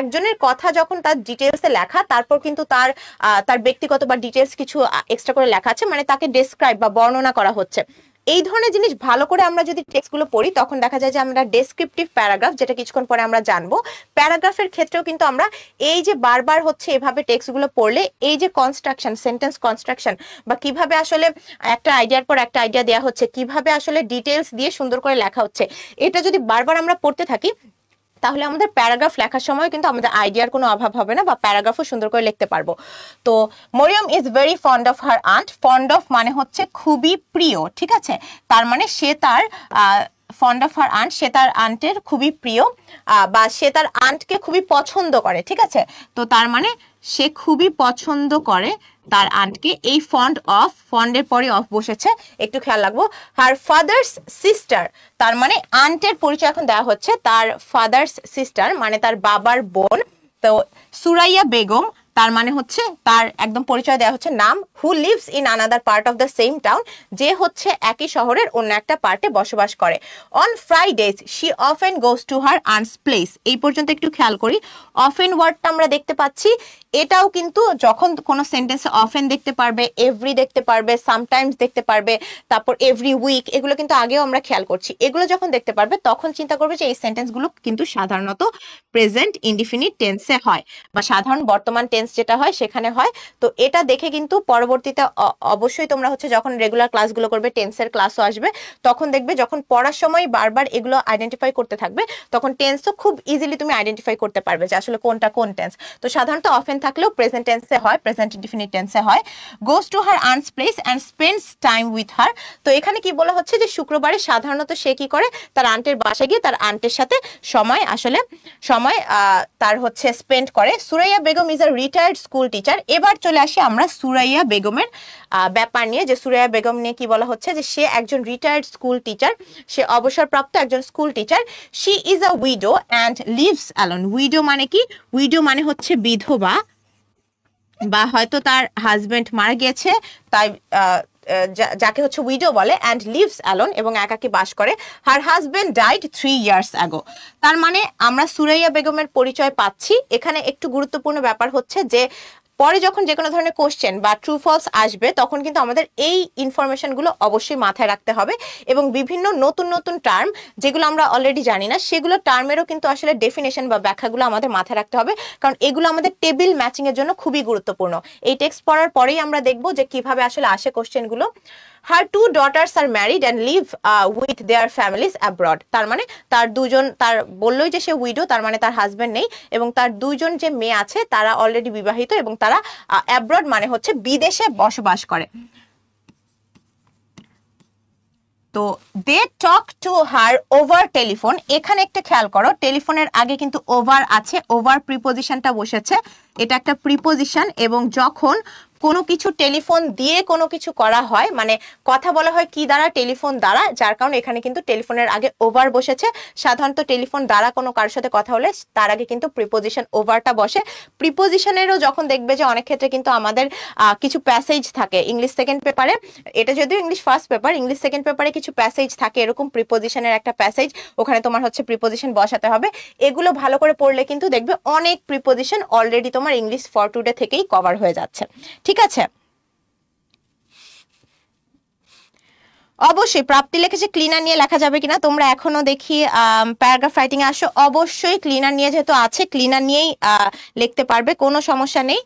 একজনের কথা যখন তার ডিটেলসে লেখা, তারপর কিন্তু তার ব্যক্তিগত বা ডিটেলস কিছু এক্সট্রা করে লেখা আছে, মানে তাকে ডেসক্রাইব বা বর্ণনা করা হচ্ছে। এই ধরনের জিনিস ভালো করে আমরা যদি টেক্সটগুলো পড়ি তখন দেখা যায় যে আমরা ডেসক্রিপটিভ প্যারাগ্রাফ, যেটা কিছুক্ষণ পরে আমরা জানবো, প্যারাগ্রাফের ক্ষেত্রেও কিন্তু আমরা এই যে বারবার হচ্ছে এভাবে টেক্সটগুলো পড়লে এই যে কনস্ট্রাকশন, সেন্টেন্স কনস্ট্রাকশন, বা কিভাবে আসলে একটা আইডিয়ার পর একটা আইডিয়া দেওয়া হচ্ছে, কিভাবে আসলে ডিটেলস দিয়ে সুন্দর করে লেখা হচ্ছে, এটা যদি বারবার আমরা পড়তে থাকি তাহলে আমাদের প্যারাগ্রাফ লেখার সময় কিন্তু আমাদের আইডিয়ার কোনো অভাব হবে না, বা প্যারাগ্রাফও সুন্দর করে লিখতে পারবো। তো Maryam is very fond of her aunt. Fond of মানে হচ্ছে খুবই প্রিয়, ঠিক আছে, তার মানে সে তার ফন্ড অফ হার আন্ট, সে তার আন্টের খুবই প্রিয়, বা সে তার আন্টকে খুবই পছন্দ করে, ঠিক আছে। তো তার মানে সে খুবই পছন্দ করে তার আন্টকে। এই ফন্ড অফ, ফন্ডের পরে অফ বসেছে, একটু খেয়াল রাখবো। হার ফাদার্স সিস্টার, তার মানে আন্টের পরিচয় এখন দেওয়া হচ্ছে, তার ফাদার্স সিস্টার মানে তার বাবার বোন। তো সুরাইয়া বেগম, তার মানে হচ্ছে তার একদম পরিচয় দেওয়া হচ্ছে নাম, who lives in another part of the same town, যে হচ্ছে একই শহরের অন্য একটা পার্টে বসবাস করে। On Fridays she often goes to her aunt's place. এই পর্যন্ত একটু খেয়াল করি, অফেন ওয়ার্ডটা আমরা দেখতে পাচ্ছি, এটাও কিন্তু যখন কোনো সেন্টেন্সে অফেন দেখতে পারবে, এভরি দেখতে পারবে, সামটাইমস দেখতে পারবে, তারপর এভরি উইক, এগুলো কিন্তু আগেও আমরা খেয়াল করছি। এগুলো যখন দেখতে পারবে তখন চিন্তা করবে যে এই সেন্টেন্সগুলো কিন্তু সাধারণত প্রেজেন্ট ইনডিফিনিট টেন্সে হয়, বা সাধারণ বর্তমান টেন্স যেটা হয় সেখানে হয়। তো এটা দেখে কিন্তু পরবর্তীতে অবশ্যই তোমরা হচ্ছে যখন রেগুলার ক্লাসগুলো করবে, টেন্সের ক্লাসও আসবে, তখন দেখবে যখন পড়ার সময় বারবার এগুলো আইডেন্টিফাই করতে থাকবে, তখন টেন্সও খুব ইজিলি তুমি আইডেন্টিফাই করতে পারবে যে আসলে কোনটা কোন টেন্স। তো সাধারণত অফেন থাকলেও প্রেজেন্ট টেন্সে হয়, প্রেজেন্ট ইনডিফিনিট টেন্সে হয়। গোজ to her aunt's place and spends time with her. তো এখানে কি বলা হচ্ছে যে শুক্রবারে সাধারণত সে কি করে, তার আন্টের বাসায় গিয়ে তার আন্টের সাথে সময় তার হচ্ছে স্পেন্ড করে। Suraiya Begum is a retired school teacher. এবার চলে আসি আমরা সুরাইয়া বেগমের ব্যাপার নিয়ে, যে সুরাইয়া বেগম নিয়ে কি বলা হচ্ছে, যে সে একজন রিটায়ার্ড স্কুল টিচার, সে অবসরপ্রাপ্ত একজন school teacher. She is a widow and leaves alone. Widow মানে কি? উইডো মানে হচ্ছে বিধবা, বা হয়তো তার হাজবেন্ড মারা গিয়েছে, তাই যাকে হচ্ছে উইডো বলে, অ্যান্ড লিভস অ্যালোন, এবং একাকী বাস করে। হার হাজবেন্ড ডাইড 3 years ago। তার মানে আমরা সুরাইয়া বেগমের পরিচয় পাচ্ছি। এখানে একটু গুরুত্বপূর্ণ ব্যাপার হচ্ছে যে পরে যখন যে কোনো ধরনের কোশ্চেন বা ট্রু ফলস আসবে, তখন কিন্তু আমাদের এই ইনফরমেশনগুলো অবশ্যই মাথায় রাখতে হবে, এবং বিভিন্ন নতুন নতুন টার্ম যেগুলো আমরা অলরেডি জানি না, সেগুলো টার্মেরও কিন্তু আসলে ডেফিনেশন বা ব্যাখ্যাগুলো আমাদের মাথায় রাখতে হবে, কারণ এগুলো আমাদের টেবিল ম্যাচিং এর জন্য খুবই গুরুত্বপূর্ণ। এই টেক্সট পড়ার পরেই আমরা দেখব যে কিভাবে আসলে আসে কোশ্চেনগুলো। Her 2 daughters are married and live with their families abroad। তার মানে তার বললোই যে সে উইডো, তার মানে তার হাজবেন্ড নেই, এবং তার 2জন যে মেয়ে আছে তারা অলরেডি বিবাহিত, এবং তারা অ্যাব্রড মানে হচ্ছে বিদেশে বসবাস করে। তো they talk to her over telephone. এখানে একটা খেয়াল করো, টেলিফোনের আগে কিন্তু ওভার আছে, ওভার প্রিপোজিশনটা বসেছে, এটা একটা প্রিপোজিশন। এবং যখন কোনো কিছু টেলিফোন দিয়ে কোনো কিছু করা হয়, মানে কথা বলা হয় কি দ্বারা? টেলিফোন দ্বারা, যার কারণে এখানে কিন্তু টেলিফোনের আগে ওভার বসেছে। সাধারণত টেলিফোন দ্বারা কোনো কারোর সাথে কথা হলে তার আগে কিন্তু প্রিপোজিশন ওভারটা বসে। প্রিপোজিশনেরও যখন দেখবে যে অনেক ক্ষেত্রে কিন্তু আমাদের কিছু প্যাসেজ থাকে ইংলিশ সেকেন্ড পেপারে, এটা যদিও English first paper, English second পেপারে কিছু প্যাসেজ থাকে এরকম প্রিপোজিশনের একটা প্যাসেজ, ওখানে তোমার হচ্ছে প্রিপোজিশন বসাতে হবে। এগুলো ভালো করে পড়লে কিন্তু দেখবে অনেক প্রিপোজিশন অলরেডি তোমার ইংলিশ ফর টুডে থেকেই কভার হয়ে যাচ্ছে। ঠিক আছে, অবশ্যই প্রাপ্তি লিখেছে ক্লিনার নিয়ে লেখা যাবে কিনা, তোমরা এখনো দেখি প্যারাগ্রাফ রাইটিং এ আসো, অবশ্যই ক্লিনার নিয়ে যেহেতু আছে, ক্লিনার নিয়েই লিখতে পারবে, কোনো সমস্যা নেই।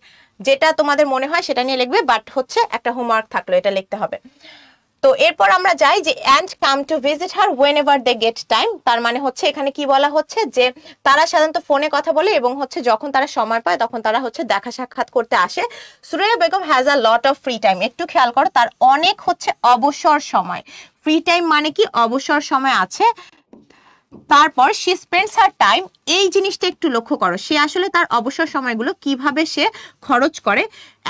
যেটা তোমাদের মনে হয় সেটা নিয়ে লিখবে, বাট হচ্ছে একটা হোমওয়ার্ক থাকলো, এটা লিখতে হবে। তো এরপর আমরা যাই যে and come to visit her whenever they get time. তার মানে হচ্ছে এখানে কি বলা হচ্ছে, যে তারা সাধারণত ফোনে কথা বলে, এবং হচ্ছে যখন তারা সময় পায় তখন তারা হচ্ছে দেখা সাক্ষাৎ করতে আসে। Suraiya Begum has a lot of free time. একটু খেয়াল করো, তার অনেক হচ্ছে অবসর সময়। ফ্রি টাইম মানে কি? অবসর সময় আছে। তারপর সে স্পেন্ডস হার টাইম, এই জিনিসটা একটু লক্ষ্য করো, সে আসলে তার অবসর সময়গুলো কিভাবে সে খরচ করে।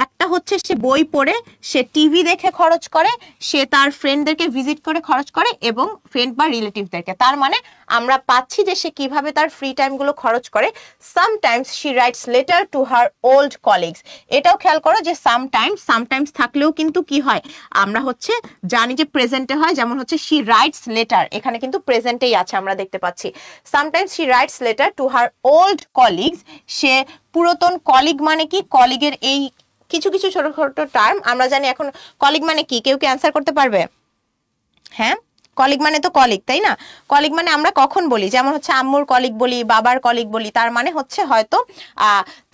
একটা হচ্ছে সে বই পড়ে, সে টিভি দেখে খরচ করে, সে তার ফ্রেন্ডদেরকে ভিজিট করে খরচ করে, এবং ফ্রেন্ড বা রিলেটিভদেরকে। তার মানে আমরা পাচ্ছি যে সে কিভাবে তার ফ্রি টাইমগুলো খরচ করে। Sometimes she writes letter to her old colleagues. এটাও খেয়াল করো যে সামটাইমস থাকলেও কিন্তু কি হয়, আমরা হচ্ছে জানি যে প্রেজেন্টে হয়, যেমন হচ্ছে শি রাইটস লেটার, এখানে কিন্তু প্রেজেন্টেই আছে, আমরা দেখতে পাচ্ছি। Sometimes she writes letter to her old colleagues. সে পুরাতন, কলিগ মানে কি? কলিগের এই কিছু কিছু ছোট ছোট টার্ম আমরা জানি। এখন কলিগ মানে কি, কেউ কি অ্যান্সার করতে পারবে? হ্যাঁ, কলিগ মানে তো কলিগ, তাই না? কলিগ মানে আমরা কখন বলি, যেমন হচ্ছে আম্মুর কলিগ বলি, বাবার কলিগ বলি, তার মানে হচ্ছে হয়তো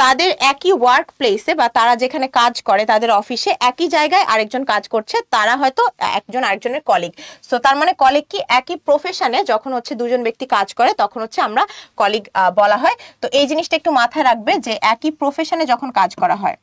তাদের একই ওয়ার্ক প্লেসে, বা তারা যেখানে কাজ করে তাদের অফিসে একই জায়গায় আরেকজন কাজ করছে, তারা হয়তো একজন আরেকজনের কলিগ। সো তার মানে কলিগ কি? একই প্রফেশনে যখন হচ্ছে দুজন ব্যক্তি কাজ করে তখন হচ্ছে আমরা কলিগ বলা হয়। তো এই জিনিসটা একটু মাথায় রাখবে যে একই প্রফেশনে যখন কাজ করা হয়।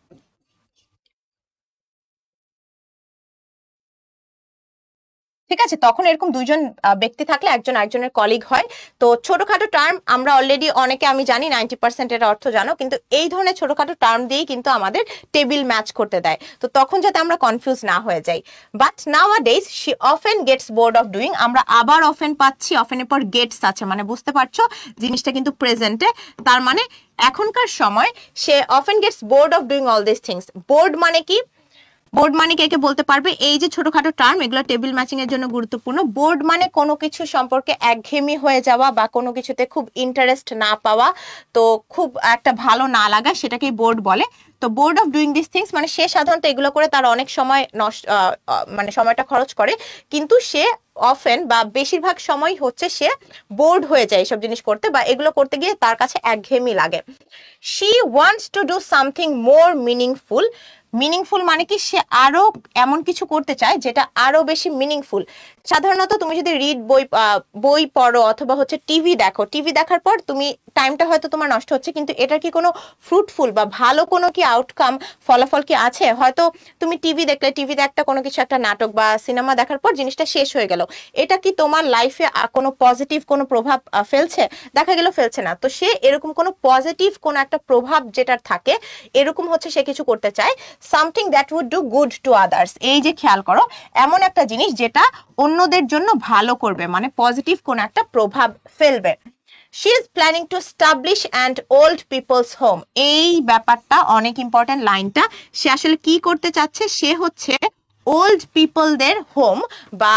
ঠিক আছে, তখন এরকম দুইজন ব্যক্তি থাকলে একজন আরেকজনের কলিগ হয়। তো ছোটখাটো টার্ম আমরা অলরেডি অনেকে, আমি জানি 90% এর অর্থ জানো, কিন্তু এই ধরনের ছোটখাটো টার্ম দিয়েই কিন্তু আমাদের টেবিল ম্যাচ করতে দেয়, তো তখন যাতে আমরা কনফিউজ না হয়ে যাই। But nowadays she often gets bored of doing, আমরা আবার অফেন পাচ্ছি, অফেনের পর গেটস আছে, মানে বুঝতে পারছো জিনিসটা কিন্তু প্রেজেন্টে, তার মানে এখনকার সময় সে often gets bored of doing all this things. Bored মানে কি? বোর্ড মানে কে বলতে পারবে? এই যে ছোটখাটো টার্ম, এগুলো টেবিল ম্যাচিং এর জন্য গুরুত্বপূর্ণ। বোর্ড মানে কোনো কিছু সম্পর্কে একঘেয়েমি হয়ে যাওয়া বা কোনো কিছুতে খুব ইন্টারেস্ট না পাওয়া, তো খুব একটা ভালো না লাগা, সেটাকেই বোর্ড বলে। তো board of doing this things মানে সে সাধারণত এগুলো করে তার অনেক সময় নষ্ট, মানে সময়টা খরচ করে, কিন্তু সে অফেন বা বেশিরভাগ সময় হচ্ছে সে বোর্ড হয়ে যায় এসব জিনিস করতে, বা এগুলো করতে গিয়ে তার কাছে একঘেয়েমি লাগে। She wants to do something more meaningful. Meaningful মানে কি? সে আরো এমন কিছু করতে চায় যেটা আরো বেশি মিনিংফুল। সাধারণত তুমি যদি বই পড়ো অথবা হচ্ছে টিভি দেখো, টিভি দেখার পর তুমি টাইমটা হয়তো তোমার নষ্ট হচ্ছে, কিন্তু এটার কি কোনো ফ্রুটফুল বা ভালো কোনো কি আউটকাম, ফলাফল কি আছে? হয়তো তুমি টিভি দেখলে, টিভিতে একটা কোনো কিছু, একটা নাটক বা সিনেমা দেখার পর জিনিসটা শেষ হয়ে গেল, এটা কি তোমার লাইফে কোনো পজিটিভ কোনো প্রভাব ফেলছে? দেখা গেল ফেলছে না। তো সে এরকম কোনো পজিটিভ কোনো একটা প্রভাব যেটার থাকে, এরকম হচ্ছে সে কিছু করতে চায়। Something that would do good to others, এই যে খেয়াল করো, এমন একটা জিনিস যেটা অন্যদের জন্য ভালো করবে, মানে পজিটিভ কোন একটা প্রভাব ফেলবে। She is planning to establish an old people's home, এই ব্যাপারটা অনেক ইম্পর্টেন্ট লাইনটা। সে আসলে কি করতে চাচ্ছে? সে হচ্ছে ওল্ড পিপলদের হোম বা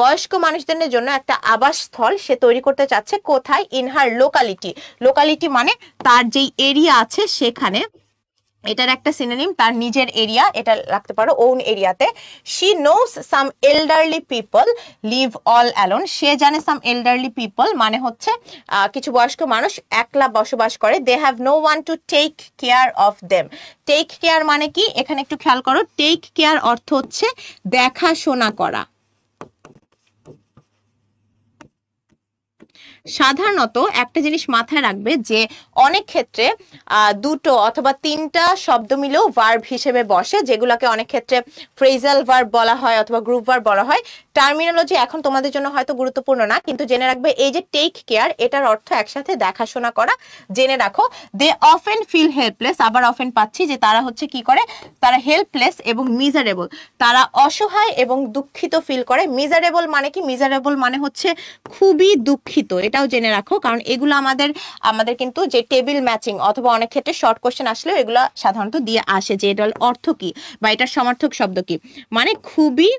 বয়স্ক মানুষদের জন্য একটা আবাসস্থল সে তৈরি করতে চাচ্ছে। কোথায়? In her locality. লোকালিটি মানে তার যেই এরিয়া আছে সেখানে, এটার একটা সিনোনিম তার নিজের এরিয়া, এটা রাখতে পারো ওন এরিয়াতে। She knows some elderly people live all alone, সে জানে সাম এল্ডারলি পিপল মানে হচ্ছে কিছু বয়স্ক মানুষ একলা বসবাস করে। They have no one to take care of them. Take care মানে কি? এখানে একটু খেয়াল করো, টেক কেয়ার অর্থ হচ্ছে দেখাশোনা করা। সাধারণত একটা জিনিস মাথায় রাখবে যে অনেক ক্ষেত্রে দুটো অথবা তিনটা শব্দ মিলেও ভার্ব হিসেবে বসে, যেগুলোকে অনেক ক্ষেত্রে ফ্রেজাল ভার্ব বলা হয় অথবা গ্রুপ ভার্ব বলা হয়। টার্মিনোলজি এখন তোমাদের জন্য হয়তো গুরুত্বপূর্ণ না, কিন্তু জেনে রাখবে এই যে টেক কেয়ার, এটার অর্থ একসাথে দেখাশোনা করা, জেনে রাখো। দে অফেন ফিল হেল্পলেস, আবার অফেন পাচ্ছি যে তারা হচ্ছে কি করে? তারা হেল্পলেস এবং মিজারেবল, তারা অসহায় এবং দুঃখিত ফিল করে। মিজারেবল মানে কি? মিজারেবল মানে হচ্ছে খুবই দুঃখিত, এটাও জেনে রাখো, কারণ এগুলো আমাদের কিন্তু যে টেবিল ম্যাচিং অথবা অনেক ক্ষেত্রে শর্ট কোশ্চেন আসলেও এগুলো সাধারণত দিয়ে আসে যে এটার অর্থ কি বা এটার সমার্থক শব্দ কি, মানে খুবই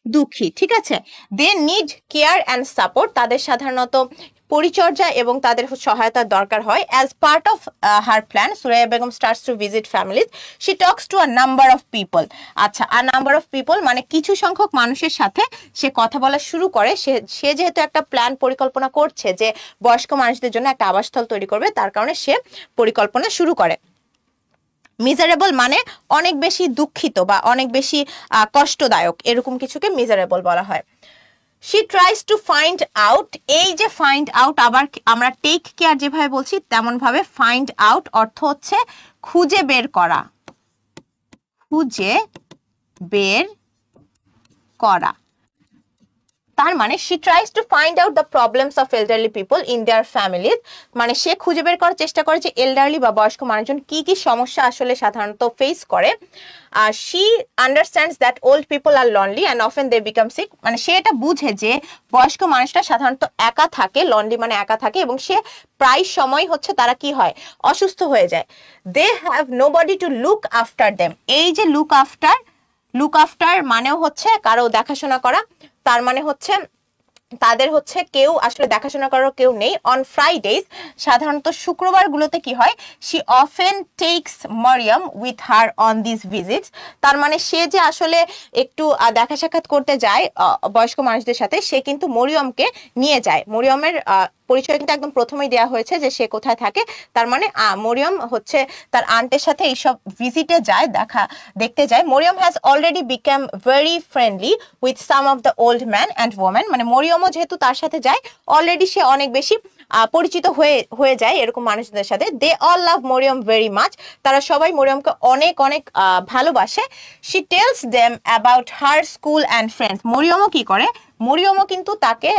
দুঃখী। ঠিক আছে, they need care and support, তাদের সাধারণত পরিচর্যা এবং তাদের সহায়তার দরকার হয়। As part of her plan, Suraiya Begum starts to visit families, she talks to a number of people. আচ্ছা, আ নাম্বার অফ পিপল মানে কিছু সংখ্যক মানুষের সাথে সে কথা বলা শুরু করে। সে যেহেতু একটা প্ল্যান পরিকল্পনা করছে যে বয়স্ক মানুষদের জন্য একটা আবাসস্থল তৈরি করবে, তার কারণে সে পরিকল্পনা শুরু করে। মিজারেবল মানে অনেক বেশি দুঃখিত বা অনেক বেশি কষ্টদায়ক, এরকম কিছুকে মিজারেবল বলা হয়। She tries to find out, এই যে ফাইন্ড আউট, আবার আমরা টেক কেয়ার যেভাবে বলছি তেমন ভাবে ফাইন্ড আউট অর্থ হচ্ছে খুঁজে বের করা, খুঁজে বের করা। তার মানে she tries to find out the problems of elderly people in their families, মানে সে খুঁজে বের করার চেষ্টা করে যে এল্ডারলি বা বয়স্ক মানুষজন কি কি সমস্যা আসলে সাধারণত ফেস করে। She understands that old people are lonely and often they become sick, মানে সে এটা বুঝে যে বয়স্ক মানুষরা সাধারণত একা থাকে, লনলি মানে একা থাকে, এবং সে প্রায় সময় হচ্ছে তারা কি হয়? অসুস্থ হয়ে যায়। They have nobody to look after them, এই যে লুক আফটার মানেও হচ্ছে কারো দেখাশোনা করা, তার মানে হচ্ছে তাদের হচ্ছে কেউ আসলে দেখাশোনা করার কেউ নেই। অন ফ্রাইডেজ, সাধারণত শুক্রবার গুলোতে কি হয়? She often takes Maryam with her on this visits, তার মানে সে যে আসলে একটু দেখা সাক্ষাৎ করতে যায় বয়স্ক মানুষদের সাথে, সে কিন্তু মরিয়মকে নিয়ে যায়। মরিয়মের পরিচয় কিন্তু একদম প্রথমেই দেওয়া হয়েছে যে সে কোথায় থাকে, তার মানে মরিয়ম হচ্ছে তার আন্টের সাথে এইসব ভিজিটে যায়, দেখতে যায়। Mariam has already become very friendly with some of the old man and women, মানে মরিয়মও যেহেতু তার সাথে যায়, অলরেডি সে অনেক বেশি পরিচিত হয়ে হয়ে যায় এরকম মানুষদের সাথে। They all love Mariam very much, তারা সবাই মরিয়মকে অনেক অনেক ভালোবাসে। She tells them about her school and friends, মরিয়মও কি করে, মরিয়মও কিন্তু তাকে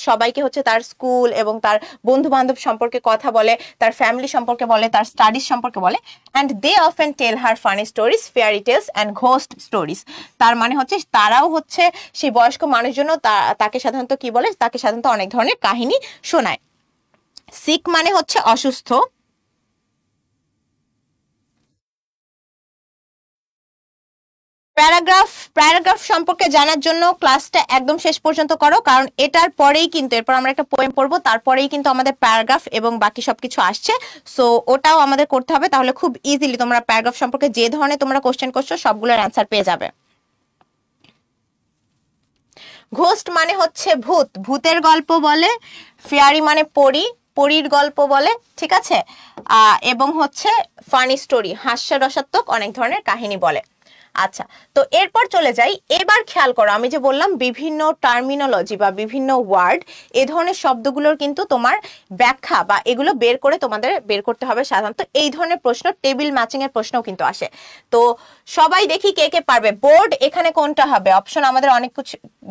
সবাইকে হচ্ছে তার স্কুল এবং তার বন্ধু বান্ধব সম্পর্কে কথা বলে, তার ফ্যামিলি সম্পর্কে বলে, তার স্টাডিজ সম্পর্কে বলে। And they often tell her funny stories, fairy tales and ghost stories. তার মানে হচ্ছে তারাও হচ্ছে সেই বয়স্ক মানুষজন তাকে সাধারণত কি বলে, তাকে সাধারণত অনেক ধরনের কাহিনী শোনায়। সিক মানে হচ্ছে অসুস্থ। প্যারাগ্রাফ সম্পর্কে জানার জন্য ক্লাসটা একদম শেষ পর্যন্ত করো, কারণ এটার পরেই কিন্তু, এরপর আমরা একটা পোয়েম পড়বো, তারপরেই কিন্তু আমাদের প্যারাগ্রাফ এবং বাকি সবকিছু আসছে। সো ওটাও আমাদের করতে হবে, তাহলে খুব ইজিলি তোমরা প্যারাগ্রাফ সম্পর্কে যে ধরনের তোমরা কোশ্চেন করছো সবগুলোর অ্যান্সার পেয়ে যাবে। ঘোস্ট মানে হচ্ছে ভূত, ভূতের গল্প বলে। ফেয়ারি মানে পরী, পরীর গল্প বলে, ঠিক আছে। এবং হচ্ছে ফানি স্টোরি, হাস্যরসাত্মক অনেক ধরনের কাহিনী বলে। আচ্ছা, তো এরপর চলে যাই। এবার খেয়াল করো, আমি যে বললাম বিভিন্ন টার্মিনোলজি বা বিভিন্ন ওয়ার্ড, এ ধরনের শব্দগুলোর কিন্তু তোমার ব্যাখ্যা বা এগুলো বের করে তোমাদের বের করতে হবে। সাধারণত এই ধরনের প্রশ্ন, টেবিল ম্যাচিং এর প্রশ্নও কিন্তু আসে। তো সবাই দেখি কে কে পারবে। বোর্ড এখানে কোনটা হবে? অপশন আমাদের অনেক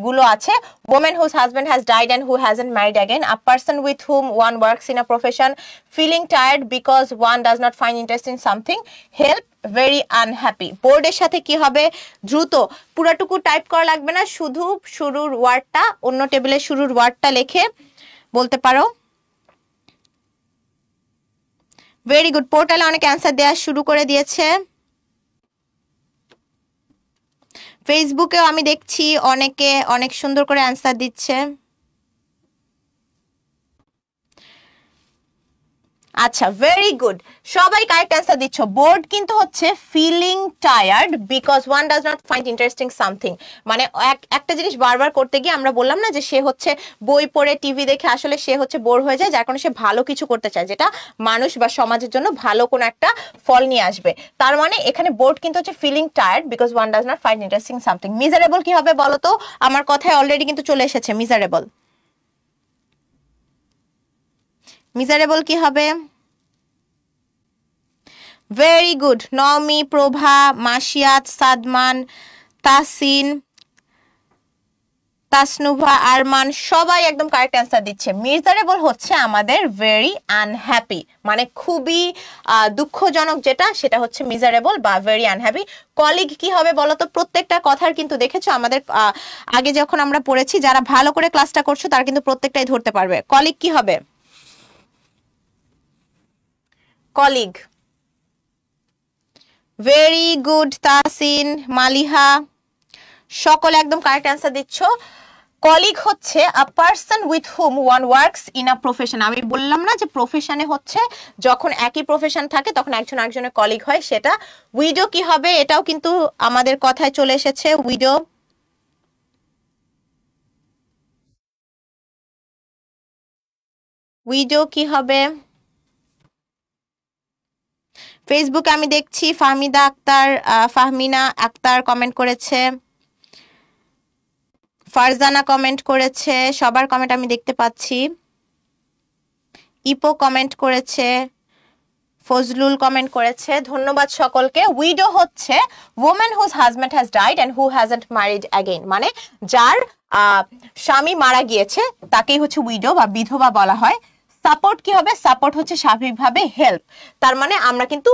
গুলো আছে। woman whose husband has died and who hasn't married again, a person with whom one works in a profession, feeling tired because one does not find interest in something, help, very unhappy। বোর্ডের সাথে কি হবে? দ্রুত, পুরাটুকু type করা লাগবে না, শুধু শুরুর ওয়ার্ডটা, অন্য টেবিলে শুরুর ওয়ার্ডটা লিখে বলতে পারো। Very good. পোর্টালে অনেক অ্যান্সার দেওয়া শুরু করে দিয়েছে। ফেসবুকেও আমি দেখছি অনেকে অনেক সুন্দর করে অ্যান্সার দিচ্ছে। আচ্ছা, ভেরি গুড, সবাই কারেক্ট অ্যান্সার দিচ্ছ। বোর্ড কিন্তু হচ্ছে feeling tired because one does not find interesting something, মানে একটা জিনিস বারবার করতে গিয়ে আমরা বললাম না যে সে হচ্ছে বই পড়ে টিভি দেখে আসলে সে হচ্ছে বোর হয়ে যায়, যার কারণে সে ভালো কিছু করতে চায় যেটা মানুষ বা সমাজের জন্য ভালো কোনো একটা ফল নিয়ে আসবে। তার মানে এখানে বোর্ড কিন্তু হচ্ছে feeling tired because one does not find interesting something. Miserable কি হবে বলো তো? আমার কথায় অলরেডি কিন্তু চলে এসেছে মিজারেবল। মিজারেবল কি হবে? Very good. নমি, প্রভা, মাসিয়াত, সাদমান, তাসিন, তাসনুভা, আরমান সবাই একদম কারেক্ট অ্যান্সার দিচ্ছে। মিজারেবল হচ্ছে আমাদের ভেরি আনহ্যাপি, মানে খুবই দুঃখজনক যেটা, সেটা হচ্ছে মিজারেবল বা ভেরি আনহ্যাপি। কলিগ কি হবে বলো তো? প্রত্যেকটা কথার কিন্তু দেখেছো আমাদের আগে যখন আমরা পড়েছি, যারা ভালো করে ক্লাসটা করছো তারা কিন্তু প্রত্যেকটাই ধরতে পারবে। কলিগ কি হবে? Colleague. Very good Tasin, Maliha, সকলে একদম কারেক্ট অ্যান্সার দিচ্ছ। কলিগ হচ্ছে আ person with hmm one works in a profession. আমি বললাম না যে প্রফেশনে হচ্ছে যখন একই প্রফেশন থাকে তখন একজন একজনের কলিগ হয়, সেটা। উইডো কি হবে? এটাও কিন্তু আমাদের কথায় চলে এসেছে, উইডো। উইডো কি হবে? ফেসবুকে আমি দেখছি ফাহমিদা আক্তার, ফাহমিনা আক্তার কমেন্ট করেছে, ফারজানা কমেন্ট করেছে, সবার কমেন্ট আমি দেখতে পাচ্ছি। ইপো কমেন্ট করেছে, ফজলুল কমেন্ট করেছে, ধন্যবাদ সকলকে। উইডো হচ্ছে woman whose husband has died and who hasn't married again, মানে যার স্বামী মারা গিয়েছে তাকেই হচ্ছে উইডো বা বিধবা বলা হয়। সাপোর্ট কি হবে? সাপোর্ট হচ্ছে স্বাভাবিকভাবে হেল্প। তার মানে আমরা কিন্তু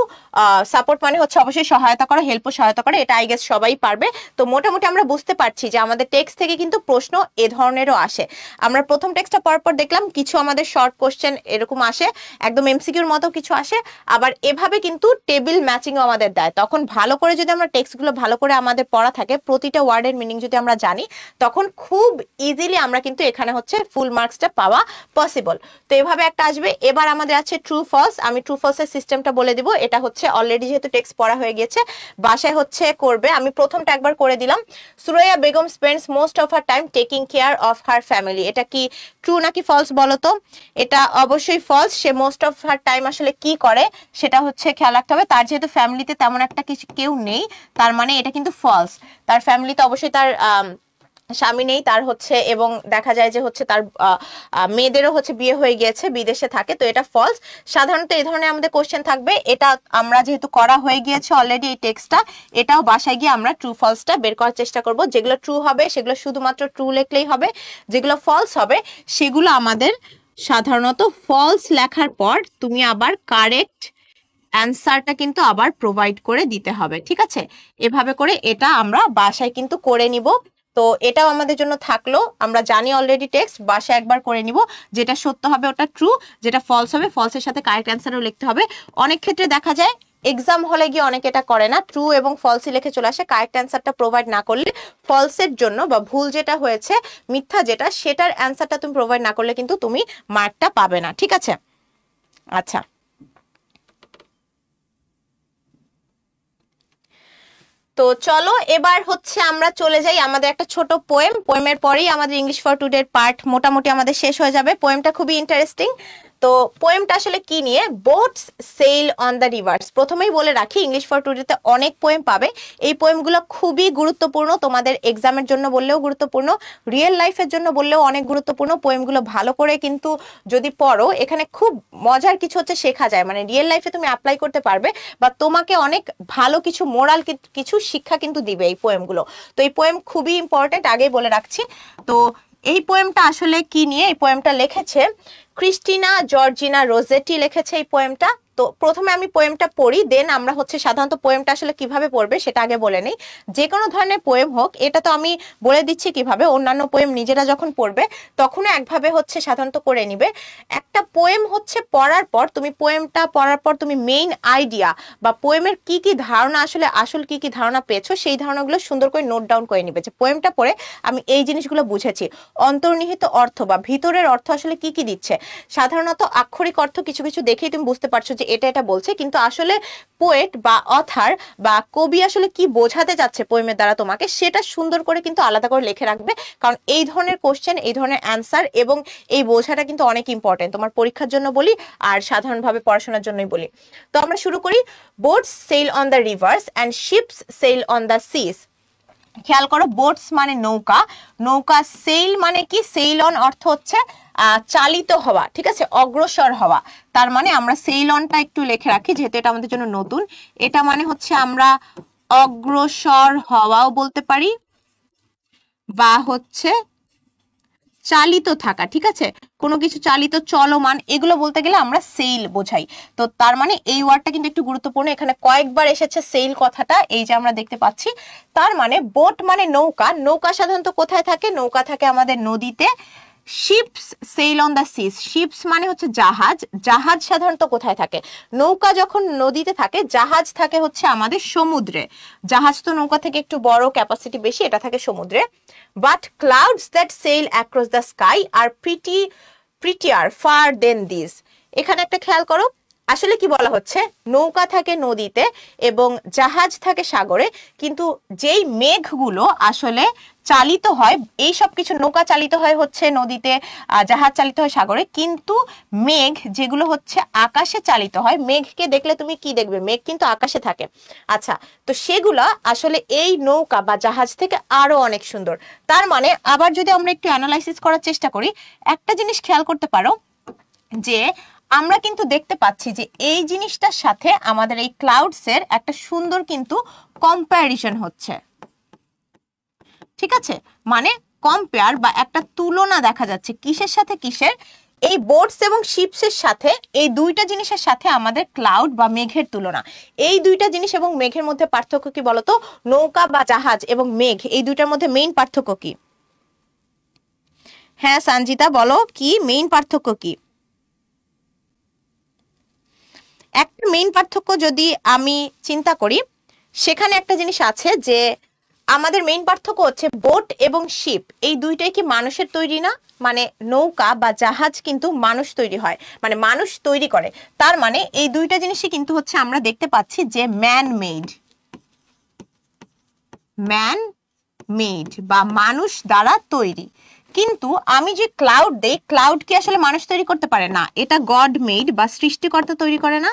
সাপোর্ট মানে হচ্ছে অবশ্যই সহায়তা করা, হেল্পও সহায়তা করে, এটা আই গেস সবাই পারবে। তো মোটামুটি আমরা বুঝতে পারছি যে আমাদের টেক্সট থেকে কিন্তু প্রশ্ন এ ধরনেরও আসে। আমরা প্রথম টেক্সটটা পড়ার পর দেখলাম কিছু আমাদের শর্ট কোশ্চেন এরকম আসে, একদম এমসিকিউর মতো কিছু আসে, আবার এভাবে কিন্তু টেবিল ম্যাচিংও আমাদের দেয়। তখন ভালো করে যদি আমরা টেক্সটগুলো ভালো করে আমাদের পড়া থাকে, প্রতিটা ওয়ার্ডের মিনিং যদি আমরা জানি, তখন খুব ইজিলি আমরা কিন্তু এখানে হচ্ছে ফুল মার্কসটা পাওয়া পসিবল। তো এভাবে একটা আসবে। এবার আমাদের আছে ট্রু ফলস। আমি ট্রু ফলসের সিস্টেমটা বলে দিব। এটা হচ্ছে অলরেডি যেহেতু টেক্সট পড়া হয়ে গেছে, বাসায় হচ্ছে করবে। আমি প্রথমটা একবার করে দিলাম। Suraiya Begum spends most of her time taking care of her family. এটা কি ট্রু নাকি ফলস বলো তো? এটা অবশ্যই ফলস। সে মোস্ট অফ হার টাইম আসলে কি করে সেটা হচ্ছে খেয়াল রাখতে হবে। তার যেহেতু ফ্যামিলিতে তেমন একটা কিছু কেউ নেই, তার মানে এটা কিন্তু ফলস। তার ফ্যামিলিতে অবশ্যই তার স্বামী নেই তার হচ্ছে, এবং দেখা যায় যে হচ্ছে তার মেয়েদেরও হচ্ছে বিয়ে হয়ে গিয়েছে, বিদেশে থাকে, তো এটা ফলস। সাধারণত এই ধরনের আমাদের কোশ্চেন থাকবে। এটা আমরা যেহেতু করা হয়ে গিয়েছে অলরেডি এই টেক্সটটা, এটাও বাসায় গিয়ে আমরা ট্রু ফলসটা বের করার চেষ্টা করব। যেগুলো ট্রু হবে সেগুলো শুধুমাত্র ট্রু লিখলেই হবে, যেগুলো ফলস হবে সেগুলো আমাদের সাধারণত ফলস লেখার পর তুমি আবার কারেক্ট অ্যান্সারটা কিন্তু আবার প্রোভাইড করে দিতে হবে, ঠিক আছে? এভাবে করে এটা আমরা বাসায় কিন্তু করে নিব। তো এটাও আমাদের জন্য থাকলো, আমরা জানি অলরেডি টেক্সট, বাসায় একবার করে নিব। যেটা সত্য হবে ওটা ট্রু, যেটা ফলস হবে ফলসের সাথে কারেক্ট অ্যান্সারও লিখতে হবে। অনেক ক্ষেত্রে দেখা যায় এক্সাম হলে গিয়ে অনেকে এটা করে না, ট্রু এবং ফলসই লিখে চলে আসে। কারেক্ট অ্যান্সারটা প্রোভাইড না করলে ফলসের জন্য বা ভুল যেটা হয়েছে, মিথ্যা যেটা, সেটার অ্যান্সারটা তুমি প্রোভাইড না করলে কিন্তু তুমি মার্কটা পাবে না, ঠিক আছে? আচ্ছা, তো চলো এবার হচ্ছে আমরা চলে যাই আমাদের একটা ছোট পোয়েমের পরেই আমাদের ইংলিশ ফর টুডে পার্ট মোটামুটি আমাদের শেষ হয়ে যাবে। পোয়েমটা খুবই ইন্টারেস্টিং। তো পোয়েমটা আসলে কি নিয়ে? Boats sail on the rivers. প্রথমেই বলে রাখি, ইংলিশ ফর টুডেতে অনেক পোয়েম পাবে। এই পোয়েমগুলো খুবই গুরুত্বপূর্ণ, তোমাদের এক্সামের জন্য বললেও গুরুত্বপূর্ণ, রিয়েল লাইফের জন্য বললেও অনেক গুরুত্বপূর্ণ। পোয়েমগুলো ভালো করে কিন্তু যদি পড়ো, এখানে খুব মজার কিছু হচ্ছে শেখা যায়, মানে রিয়েল লাইফে তুমি অ্যাপ্লাই করতে পারবে, বা তোমাকে অনেক ভালো কিছু মোরাল কিছু শিক্ষা কিন্তু দিবে এই পোয়েমগুলো। তো এই পোয়েম খুবই ইম্পর্টেন্ট, আগেই বলে রাখছি। তো এই পোয়েমটা আসলে কি নিয়ে? এই পোয়েমটা লিখেছে ক্রিস্টিনা জর্জিনা রোজেটি, লিখেছে এই পোয়েমটা। তো প্রথমে আমি পোয়েমটা পড়ি, দেন আমরা হচ্ছে সাধারণত পোয়েমটা আসলে কিভাবে পড়বে সেটা আগে বলে নেই। যে কোনো ধরনের পোয়েম হোক, এটা তো আমি বলে দিচ্ছি কিভাবে, অন্যান্য পোয়েম নিজেরা যখন পড়বে তখনও একভাবে হচ্ছে সাধারণত করে নিবে। একটা পোয়েম হচ্ছে পড়ার পর, তুমি পোয়েমটা পড়ার পর তুমি মেইন আইডিয়া বা পোয়েমের কি কি ধারণা, আসল কি কি ধারণা পেয়েছো, সেই ধারণাগুলো সুন্দর করে নোট ডাউন করে নিবে, যে পোয়েমটা পড়ে আমি এই জিনিসগুলো বুঝেছি। অন্তর্নিহিত অর্থ বা ভিতরের অর্থ আসলে কি কি দিচ্ছে। সাধারণত আক্ষরিক অর্থ কিছু কিছু দেখেই তুমি বুঝতে পারছো যে এটা এটা বলছে, কিন্তু আসলে পোয়েট বা অথার বা কবি আসলে কি বোঝাতে যাচ্ছে পোয়েমের দ্বারা তোমাকে, সেটা সুন্দর করে কিন্তু আলাদা করে লিখে রাখবে। কারণ এই ধরনের কোশ্চেন, এই ধরনের অ্যান্সার এবং এই বোঝাটা কিন্তু অনেক ইম্পর্টেন্ট, তোমার পরীক্ষার জন্য বলি আর সাধারণভাবে পড়াশোনার জন্যই বলি। তো আমরা শুরু করি। Boats sail on the rivers and ships sail on the seas. খেয়াল করো, বোটস মানে নৌকা, নৌকা, সেল মানে কি? সেল অন অর্থ হচ্ছে চালিত হওয়া, ঠিক আছে, অগ্রসর হওয়া। তার মানে আমরা সেল অনটা একটু লিখে রাখি, যেহেতু এটা আমাদের জন্য নতুন। এটা মানে হচ্ছে আমরা অগ্রসর হওয়াও বলতে পারি, বা হচ্ছে চালিত থাকা, ঠিক আছে, কোনো কিছু চালিত, চলমান, এগুলো বলতে গেলে আমরা সেল বোঝাই। তো তার মানে এই ওয়ার্ডটা কিন্তু একটু গুরুত্বপূর্ণ, এখানে কয়েকবার এসেছে সেল কথাটা, এই যে আমরা দেখতে পাচ্ছি। তার মানে বোট মানে নৌকা, নৌকা সাধারণত কোথায় থাকে? নৌকা থাকে আমাদের নদীতে। Ships sail on the seas, ships মানে হচ্ছে জাহাজ, জাহাজ সাধারণত কোথায় থাকে? নৌকা যখন নদীতে থাকে, জাহাজ থাকে হচ্ছে আমাদের সমুদ্রে। জাহাজ তো নৌকা থেকে একটু বড়, ক্যাপাসিটি বেশি, এটা থাকে সমুদ্রে। But clouds that sail across the sky are prettier far than this. এখানে একটা খেয়াল করো, আসলে কি বলা হচ্ছে? নৌকা থাকে নদীতে এবং জাহাজ থাকে সাগরে, কিন্তু যেই মেঘগুলো আসলে চালিত হয়, এই সব কিছু নৌকা চালিত হয় হচ্ছে নদীতে, জাহাজ চালিত হয় সাগরে, কিন্তু মেঘ যেগুলো হচ্ছে আকাশে চালিত হয়, মেঘকে দেখলে তুমি কি দেখবে? মেঘ কিন্তু আকাশে থাকে। আচ্ছা, তো সেগুলা আসলে এই নৌকা বা জাহাজ থেকে আরো অনেক সুন্দর। তার মানে আবার যদি আমরা একটু অ্যানালাইসিস করার চেষ্টা করি, একটা জিনিস খেয়াল করতে পারো যে আমরা কিন্তু দেখতে পাচ্ছি যে এই জিনিসটার সাথে আমাদের এই ক্লাউডসের একটা সুন্দর কিন্তু কম্প্যারিজন হচ্ছে, ঠিক আছে, মানে কম্পেয়ার বা একটা তুলনা দেখা যাচ্ছে, কিসের সাথে কিসের? এই বোটস এবং শিপসের সাথে, এই দুইটা জিনিসের সাথে আমাদের ক্লাউড বা মেঘের তুলনা। এই দুইটা জিনিস এবং মেঘের মধ্যে পার্থক্য কি বলতো? নৌকা বা জাহাজ এবং মেঘ, এই দুইটার মধ্যে মেইন পার্থক্য কি? হ্যাঁ সঞ্জিতা বলো, কি মেইন পার্থক্য কি? একটা মেইন পার্থক্য যদি আমি চিন্তা করি, সেখানে একটা জিনিস আছে যে আমাদের মেইন পার্থক্য হচ্ছে বোট এবং শিপ, এই দুইটাই কি মানুষের তৈরি না? মানে নৌকা বা জাহাজ কিন্তু মানুষ তৈরি হয়, মানে মানুষ তৈরি করে। তার মানে এই দুইটা জিনিসই কিন্তু হচ্ছে আমরা দেখতে পাচ্ছি যে ম্যান মেড বা মানুষ দ্বারা তৈরি। কিন্তু আমি যে ক্লাউড দেই, ক্লাউড কি আসলে মানুষ তৈরি করতে পারে না? এটা গড মেড বা সৃষ্টিকর্তা তৈরি করে না?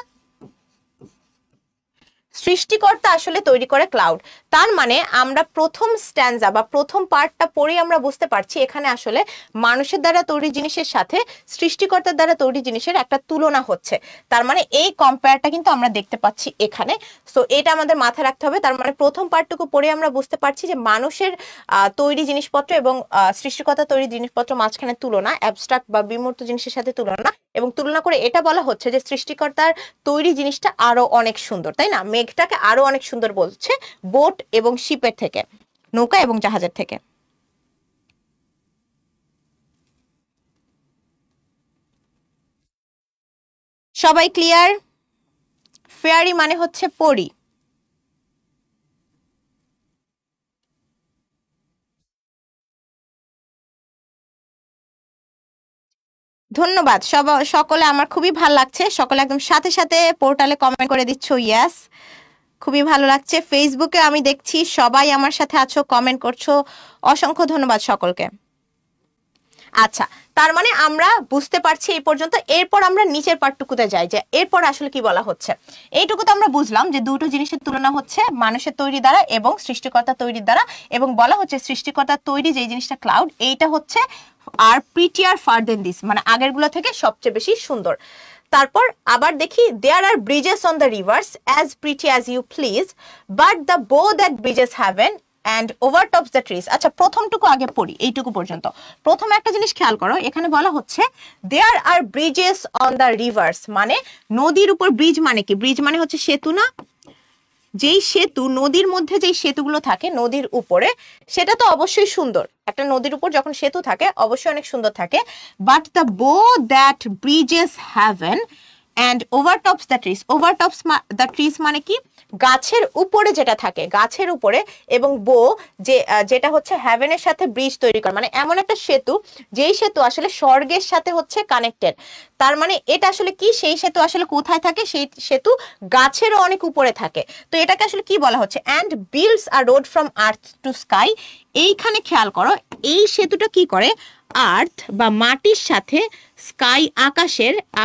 সৃষ্টিকর্তা আসলে তৈরি করে ক্লাউড। তার মানে আমরা প্রথম স্ট্যান্জা বা প্রথম পার্টটা পড়ে আমরা বুঝতে পারছি এখানে আসলে মানুষের দ্বারা তৈরি জিনিসের সাথে সৃষ্টিকর্তার দ্বারা তৈরি জিনিসের একটা তুলনা হচ্ছে। তার মানে এই কম্পেয়ারটা কিন্তু আমরা দেখতে পাচ্ছি এখানে। সো এটা আমাদের মাথায় রাখতে হবে। তার মানে প্রথম পার্টটুকু পড়ে আমরা বুঝতে পারছি যে মানুষের তৈরি জিনিসপত্র এবং সৃষ্টিকর্তা তৈরি জিনিসপত্র মাঝখানে তুলনা, অ্যাবস্ট্রাক্ট বা বিমূর্ত জিনিসের সাথে তুলনা, এবং তুলনা করে এটা বলা হচ্ছে যে সৃষ্টিকর্তার তৈরি জিনিসটা আরো অনেক সুন্দর, তাই না? মেঘটাকে আরো অনেক সুন্দর বলছে বোট এবং শিপের থেকে, নৌকা এবং জাহাজের থেকে। সবাই ক্লিয়ার? ফেয়ারি মানে হচ্ছে পরী। ধন্যবাদ সকলে, আমার খুবই ভালো লাগছে, সকলে একদম সাথে সাথে পোর্টালে কমেন্ট করে দিচ্ছ ইয়েস, খুবই ভালো লাগছে। ফেসবুকে আমি দেখছি সবাই আমার সাথে আছো, কমেন্ট করছো, অসংখ্য ধন্যবাদ সকলকে। আচ্ছা, তার মানে আমরা বুঝতে পারছি এই পর্যন্ত। এরপর আমরা নিচের পার্টটুকুতে যাই যে এরপর আসলে কি বলা হচ্ছে। এইটুকু তো আমরা বুঝলাম যে দুটো জিনিসের তুলনা হচ্ছে মানুষের তৈরি দ্বারা এবং সৃষ্টিকর্তা তৈরির দ্বারা, এবং বলা হচ্ছে সৃষ্টিকর্তার তৈরি যে জিনিসটা ক্লাউড, এইটা হচ্ছে আর প্রিটিয়ার ফার দেন দিস, মানে আগের গুলো থেকে সবচেয়ে বেশি সুন্দর। তারপর আবার দেখি there are bridges on the rivers as pretty as you please, but the bow that bridges haven and overtops the trees। আচ্ছা, প্রথমটুকু আগে পড়ি, এইটুকু পর্যন্ত। প্রথমে একটা জিনিস খেয়াল করো, এখানে বলা হচ্ছে there are bridges on the rivers, মানে নদীর উপর ব্রিজ মানে কি? ব্রিজ মানে হচ্ছে সেতু না? যেই সেতু, নদীর মধ্যে যেই সেতুগুলো থাকে নদীর উপরে, সেটা তো অবশ্যই সুন্দর। একটা নদীর উপর যখন সেতু থাকে অবশ্যই অনেক সুন্দর থাকে। But the bow that bridges haven and overtops the trees, overtops the trees মানে কি? গাছের উপরে যেটা থাকে, গাছের উপরে, এবং বো যেটা হচ্ছে হ্যাভেনের সাথে ব্রিজ তৈরি করে, মানে এমন একটা সেতু যেই সেতু আসলে স্বর্গের সাথে হচ্ছে কানেক্টেড। তার মানে এটা আসলে কি? সেই সেতু আসলে কোথায় থাকে? সেই সেতু গাছেরও অনেক উপরে থাকে। তো এটাকে আসলে কি বলা হচ্ছে? and builds a road from earth to sky। এইখানে খেয়াল করো, এই সেতুটা কি করে? আর্থ বা মাটির সাথে স্কাই,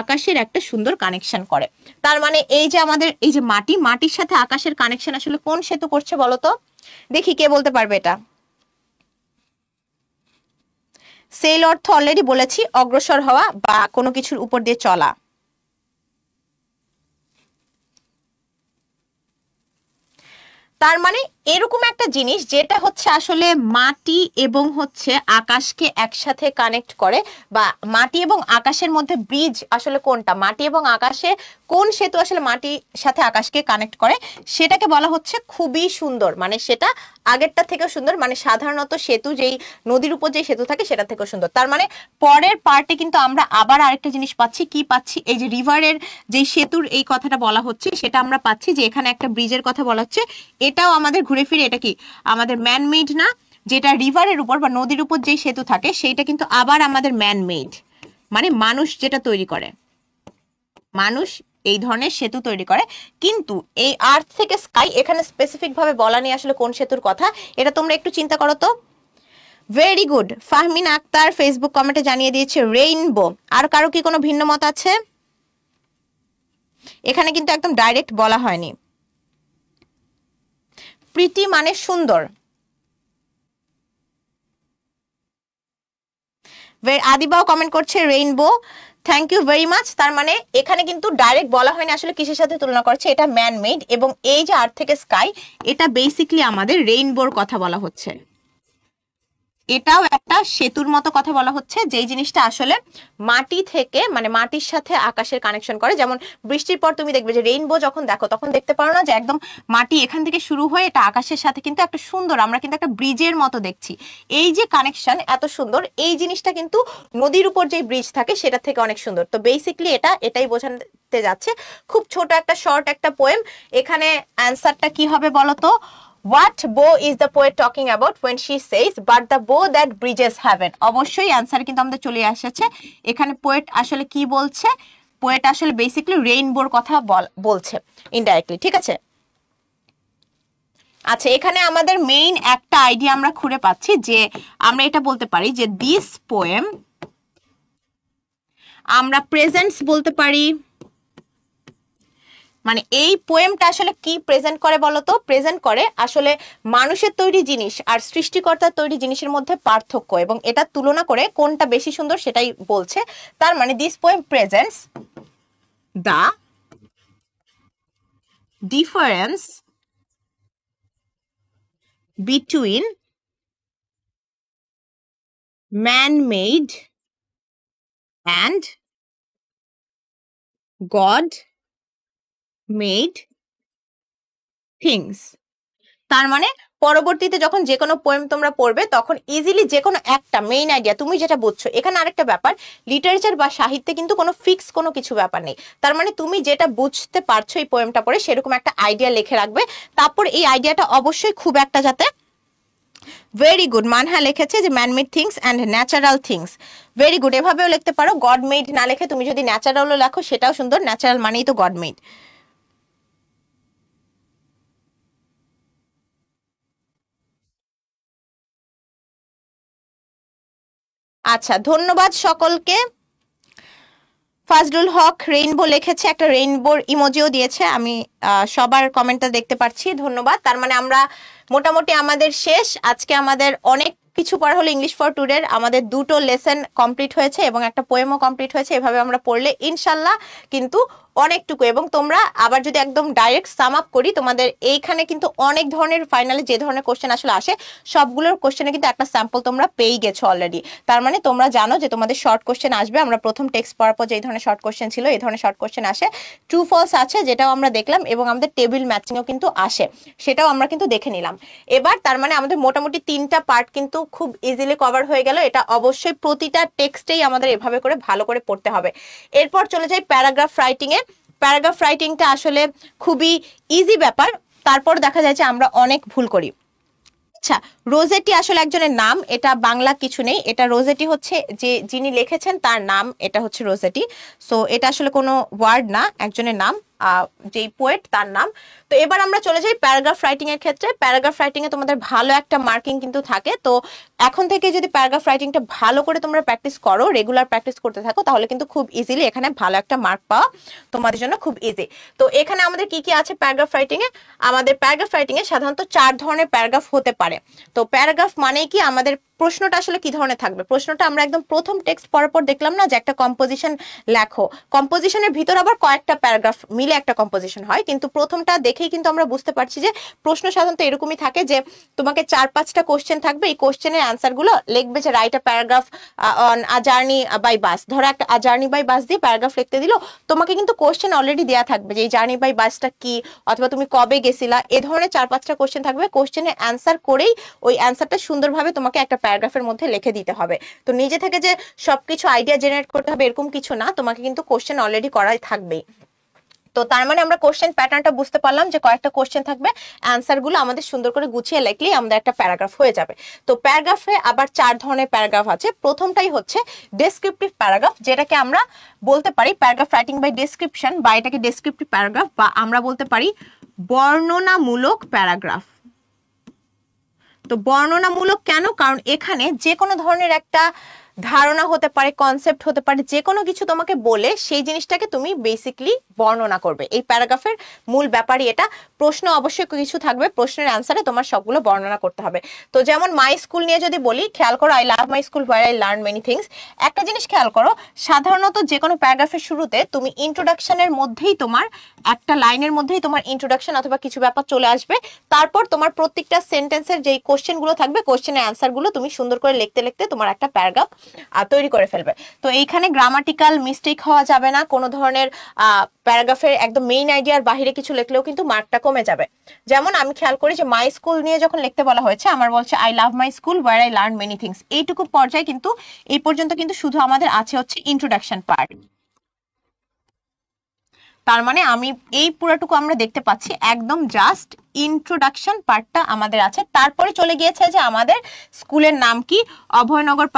আকাশের একটা সুন্দর কানেকশন করে। তার মানে এই যে আমাদের এই যে মাটির সাথে আকাশের কানেকশন আসলে কোন সেতু করছে বলো তো? দেখি কে বলতে পারবে এটা। সেল অর্থ অলরেডি বলেছি, অগ্রসর হওয়া বা কোনো কিছুর উপর দিয়ে চলা। তার মানে এরকম একটা জিনিস যেটা হচ্ছে আসলে মাটি এবং হচ্ছে আকাশকে একসাথে কানেক্ট করে, বা মাটি এবং আকাশের মধ্যে ব্রিজ আসলে কোনটা? মাটি এবং আকাশে কোন সেতু আসলে মাটির সাথে আকাশকে কানেক্ট করে, সেটাকে বলা হচ্ছে খুবই সুন্দর। মানে সেটা আগেরটা থেকেও সুন্দর, মানে সাধারণত সেতু যেই নদীর উপর যে সেতু থাকে সেটা থেকেও সুন্দর। তার মানে পরের পার্টে কিন্তু আমরা আবার আরেকটা জিনিস পাচ্ছি। কি পাচ্ছি? এই যে রিভারের যে সেতুর এই কথাটা বলা হচ্ছে, সেটা আমরা পাচ্ছি যে এখানে একটা ব্রিজের কথা বলা হচ্ছে। এটাও আমাদের ঘুরে ফিরে এটা কি আমাদের ম্যানমেড না? যেটা রিভারের উপর বা নদীর উপর যে সেতু থাকে সেইটা কিন্তু আবার আমাদের ম্যানমেড, মানে মানুষ যেটা তৈরি করে, মানুষ এই ধরনের সেতু তৈরি করে। কিন্তু এই আর্থ থেকে স্কাই এখানে স্পেসিফিক ভাবে বলা নেই আসলে কোন সেতুর কথা, এটা তোমরা একটু চিন্তা করো তো। Very good, Fahmin Akhtar Facebook কমেন্টে জানিয়ে দিয়েছে রেইনবো। আর কারো কি কোনো ভিন্ন মত আছে? এখানে কিন্তু একদম ডাইরেক্ট বলা হয়নি। প্রিটি মানে সুন্দর। আদিবাও কমেন্ট করছে rainbow, thank you very much. তার মানে এখানে কিন্তু ডাইরেক্ট বলা হয়নি আসলে কিসের সাথে তুলনা করছে, এটা ম্যান মেড, এবং এই যে আর্থ থেকে স্কাই, এটা বেসিক্যালি আমাদের রেইনবোর কথা বলা হচ্ছে। এটাও একটা সেতুর মতো কথা বলা হচ্ছে, যেই জিনিসটা আসলে মাটি থেকে, মানে মাটির সাথে আকাশের কানেকশন করে। যেমন বৃষ্টির পর তুমি দেখবে যে রেইনবো যখন দেখো তখন দেখতে পারো না যে একদম মাটি এখান থেকে শুরু হয়ে এটা আকাশের সাথে কিন্তু একটা সুন্দর, আমরা কিন্তু একটা ব্রিজের মতো দেখছি। এই যে কানেকশন এত সুন্দর, এই জিনিসটা কিন্তু নদীর উপর যে ব্রিজ থাকে সেটা থেকে অনেক সুন্দর। তো বেসিক্যালি এটাই বোঝাতে যাচ্ছে। খুব ছোট একটা শর্ট একটা পোয়েম। এখানে অ্যান্সারটা কি হবে বলো তো? What bow is the poet talking about when she says but the bow that bridges heaven? অবশ্যই অ্যানসার কিন্তু আমাদের চলে এসেছে। এখানে পোয়েট আসলে কি বলছে? পোয়েট আসলে বেসিক্যালি রেইনবোর কথা বলছে ইনডাইরেক্টলি, ঠিক আছে? আচ্ছা, এখানে আমাদের মেইন একটা আইডিয়া আমরা খুঁজে পাচ্ছি যে আমরা এটা বলতে পারি যে দিস পোয়েম, আমরা প্রেজেন্টস বলতে পারি, মানে এই পোয়েমটা আসলে কি প্রেজেন্ট করে বলতো? প্রেজেন্ট করে আসলে মানুষের তৈরি জিনিস আর সৃষ্টিকর্তার তৈরি জিনিসের মধ্যে পার্থক্য, এবং এটা তুলনা করে কোনটা বেশি সুন্দর সেটাই বলছে। তার মানে this poem presents the difference between man-made and God-made things। তার মানে পরবর্তীতে যখন যে কোনো পোয়েম তোমরা পড়বে তখন ইজিলি যে কোনো একটা মেইন আইডিয়া তুমি যেটা বুঝছো। এখানে আরেকটা ব্যাপার, লিটারেচার বা সাহিত্যে কিন্তু কোনো ফিক্স কোনো কিছু ব্যাপার নেই। তার মানে তুমি যেটা বুঝতে পারছো এই পোয়েমটা পড়ে সেরকম একটা আইডিয়া লিখে রাখবে। তারপর এই আইডিয়াটা অবশ্যই খুব একটা যাতে ভেরি গুড, মানহা লিখেছে যে man made things and natural things, very good. এভাবেও লিখতে পারো, গড মেড না লিখে তুমি যদি ন্যাচারালও লেখো সেটাও সুন্দর, ন্যাচারাল মানেই তো গড মেড। আচ্ছা, ধন্যবাদ সকলকে। ফাজলুল হক রেইনবো লিখেছে, একটা রেইনবোর ইমোজিও দিয়েছে, আমি সবার কমেন্টটা দেখতে পাচ্ছি, ধন্যবাদ। তার মানে আমরা মোটামুটি আমাদের শেষ, আজকে আমাদের অনেক কিছু পড়া হলো ইংলিশ ফর টুডের, আমাদের দুটো লেসন কমপ্লিট হয়েছে এবং একটা পোয়েমও কমপ্লিট হয়েছে। এভাবে আমরা পড়লে ইনশাল্লাহ কিন্তু অনেকটুকু, এবং তোমরা আবার যদি একদম ডাইরেক্ট সাম আপ করি, তোমাদের এইখানে কিন্তু অনেক ধরনের ফাইনালে যে ধরনের কোশ্চেন আসলে আসে সবগুলোর কোশ্চেনে কিন্তু একটা স্যাম্পল তোমরা পেয়ে গেছো অলরেডি। তার মানে তোমরা জানো যে তোমাদের শর্ট কোশ্চেন আসবে। আমরা প্রথম টেক্সট পড়ার পর যে ধরনের শর্ট কোশ্চেন ছিল এই ধরনের শর্ট কোশ্চেন আসে, ট্রু ফলস আছে যেটাও আমরা দেখলাম, এবং আমাদের টেবিল ম্যাচিংও কিন্তু আসে, সেটাও আমরা কিন্তু দেখে নিলাম। এবার তার মানে আমাদের মোটামুটি 3টা পার্ট কিন্তু খুব ইজিলি কভার হয়ে গেল। এটা অবশ্যই প্রতিটা টেক্সটেই আমাদের এভাবে করে ভালো করে পড়তে হবে। এরপর চলে যাই প্যারাগ্রাফ রাইটিং এ। প্যারাগ্রাফ রাইটিংটা আসলে খুবই ইজি ব্যাপার, তারপর দেখা যায় যে আমরা অনেক ভুল করি। আচ্ছা, রোজেটি আসলে একজনের নাম, এটা বাংলা কিছু নেই, এটা রোজেটি হচ্ছে যে যিনি লিখেছেন তার নাম, এটা হচ্ছে রোজেটি। সো এটা আসলে কোনো ওয়ার্ড না, একজনের নাম, যেই পোয়েট তার নাম। তো এবার আমরা চলে যাই প্যারাগ্রাফ রাইটিং এর ক্ষেত্রে। প্যারাগ্রাফ রাইটিং এ তোমাদের ভালো একটা মার্কিং কিন্তু থাকে, তো এখন থেকে যদি প্যারাগ্রাফ রাইটিংটা ভালো করে তোমরা প্র্যাকটিস করো, রেগুলার প্র্যাকটিস করতে থাকো, তাহলে কিন্তু খুব ইজিলি এখানে ভালো একটা মার্ক পাওয়া তোমাদের জন্য খুব ইজি। তো এখানে আমাদের কি কি আছে প্যারাগ্রাফ রাইটিং এ? আমাদের প্যারাগ্রাফ রাইটিং এ সাধারণত 4 ধরনের প্যারাগ্রাফ হতে পারে। তো প্যারাগ্রাফ মানে কি, আমাদের প্রশ্নটা আসলে কি ধরনের থাকবে? প্রশ্নটা আমরা একদম প্রথম টেক্সট পড়ার পর দেখলাম না যে একটা কম্পোজিশন লেখো, কম্পোজিশনের ভিতর আবার কয়েকটা প্যারাগ্রাফ মিলে একটা কম্পোজিশন হয়, কিন্তু প্রথমটা দেখেই কিন্তু আমরা বুঝতে পারছি যে প্রশ্ন সাধারণত এরকমই থাকে যে তোমাকে 4-5টা কোশ্চেন থাকবে, এই কোশ্চেনের অ্যান্সার গুলো লিখবে যে write a paragraph on a journey by bus. ধরো একটা আ জার্নি বাই বাস দিয়ে প্যারাগ্রাফ লিখতে দিল, তোমাকে কিন্তু কোশ্চেন অলরেডি দেয়া থাকবে যে এই জার্নি বাই বাসটা কি, অথবা তুমি কবে গেছিলা, এ ধরনের 4-5টা কোশ্চেন থাকবে। কোশ্চেনের অ্যান্সার করেই ওই অ্যান্সারটা সুন্দরভাবে তোমাকে একটা প্যারাগ্রাফের মধ্যে লিখে দিতে হবে। তো নিজে থেকে যে সবকিছু আইডিয়া জেনারেট করতে হবে এরকম কিছু না, তোমাকে কিন্তু কোশ্চেন অলরেডি করাই থাকবেই। তো তার মানে আমরা কোশ্চেন প্যাটার্নটা বুঝতে পারলাম যে কয়েকটা কোশ্চেন থাকবে, অ্যান্সার গুলো আমাদের সুন্দর করে গুছিয়ে লিখলেই আমাদের একটা প্যারাগ্রাফ হয়ে যাবে। তো প্যারাগ্রাফে আবার 4 ধরনের প্যারাগ্রাফ আছে। প্রথমটাই হচ্ছে ডেসক্রিপটিভ প্যারাগ্রাফ, যেটাকে আমরা বলতে পারি প্যারাগ্রাফ রাইটিং বাই ডেসক্রিপশন, বা এটাকে ডেসক্রিপটিভ প্যারাগ্রাফ, বা আমরা বলতে পারি বর্ণনামূলক প্যারাগ্রাফ। তো বর্ণনামূলক কেন? কারণ এখানে যে কোনো ধরনের একটা ধারণা হতে পারে, কনসেপ্ট হতে পারে, যে কোনো কিছু তোমাকে বলে সেই জিনিসটাকে তুমি বেসিক্যালি বর্ণনা করবে। এই প্যারাগ্রাফের মূল ব্যাপারই এটা। প্রশ্ন অবশ্যই কিছু থাকবে, প্রশ্নের অ্যান্সারে তোমার সবগুলো বর্ণনা করতে হবে। তো যেমন মাই স্কুল নিয়ে যদি বলি, খেয়াল করো I love my school where I learn many things. একটা জিনিস খেয়াল করো, সাধারণত যে কোনো প্যারাগ্রাফের শুরুতে তুমি ইন্ট্রোডাকশনের মধ্যেই তোমার একটা লাইনের মধ্যেই তোমার ইন্ট্রোডাকশন অথবা কিছু ব্যাপার চলে আসবে, তারপর তোমার প্রত্যেকটা সেন্টেন্সের যেই কোশ্চেন গুলো থাকবে, কোশ্চেনের অ্যান্সার গুলো তুমি সুন্দর করে লিখতে লিখতে তোমার একটা প্যারাগ্রাফ তৈরি করে ফেলবে। তো এইখানে গ্রামাটিক্যাল মিস্টেক হওয়া যাবে না, কোনো ধরনের প্যারাগ্রাফের একদম মেইন আইডিয়ার বাহিরে কিছু লিখলেও কিন্তু মার্কটা কমে যাবে। যেমন আমি খেয়াল করি যে মাই স্কুল নিয়ে যখন লিখতে বলা হয়েছে, আমার বলছে I love my school where I learn many things. এইটুকু পর্যায়ে কিন্তু এই পর্যন্ত কিন্তু শুধু আমাদের আছে হচ্ছে ইন্ট্রোডাকশন পার্ট। তার মানে আমি এই পুরোটুকু আমরা দেখতে পাচ্ছি একদম জাস্ট ইন্ট্রোডাকশন পার্টটা আমাদের আছে। তারপরে চলে গিয়েছে যে আমাদের স্কুলের নাম কি, অভয়নগর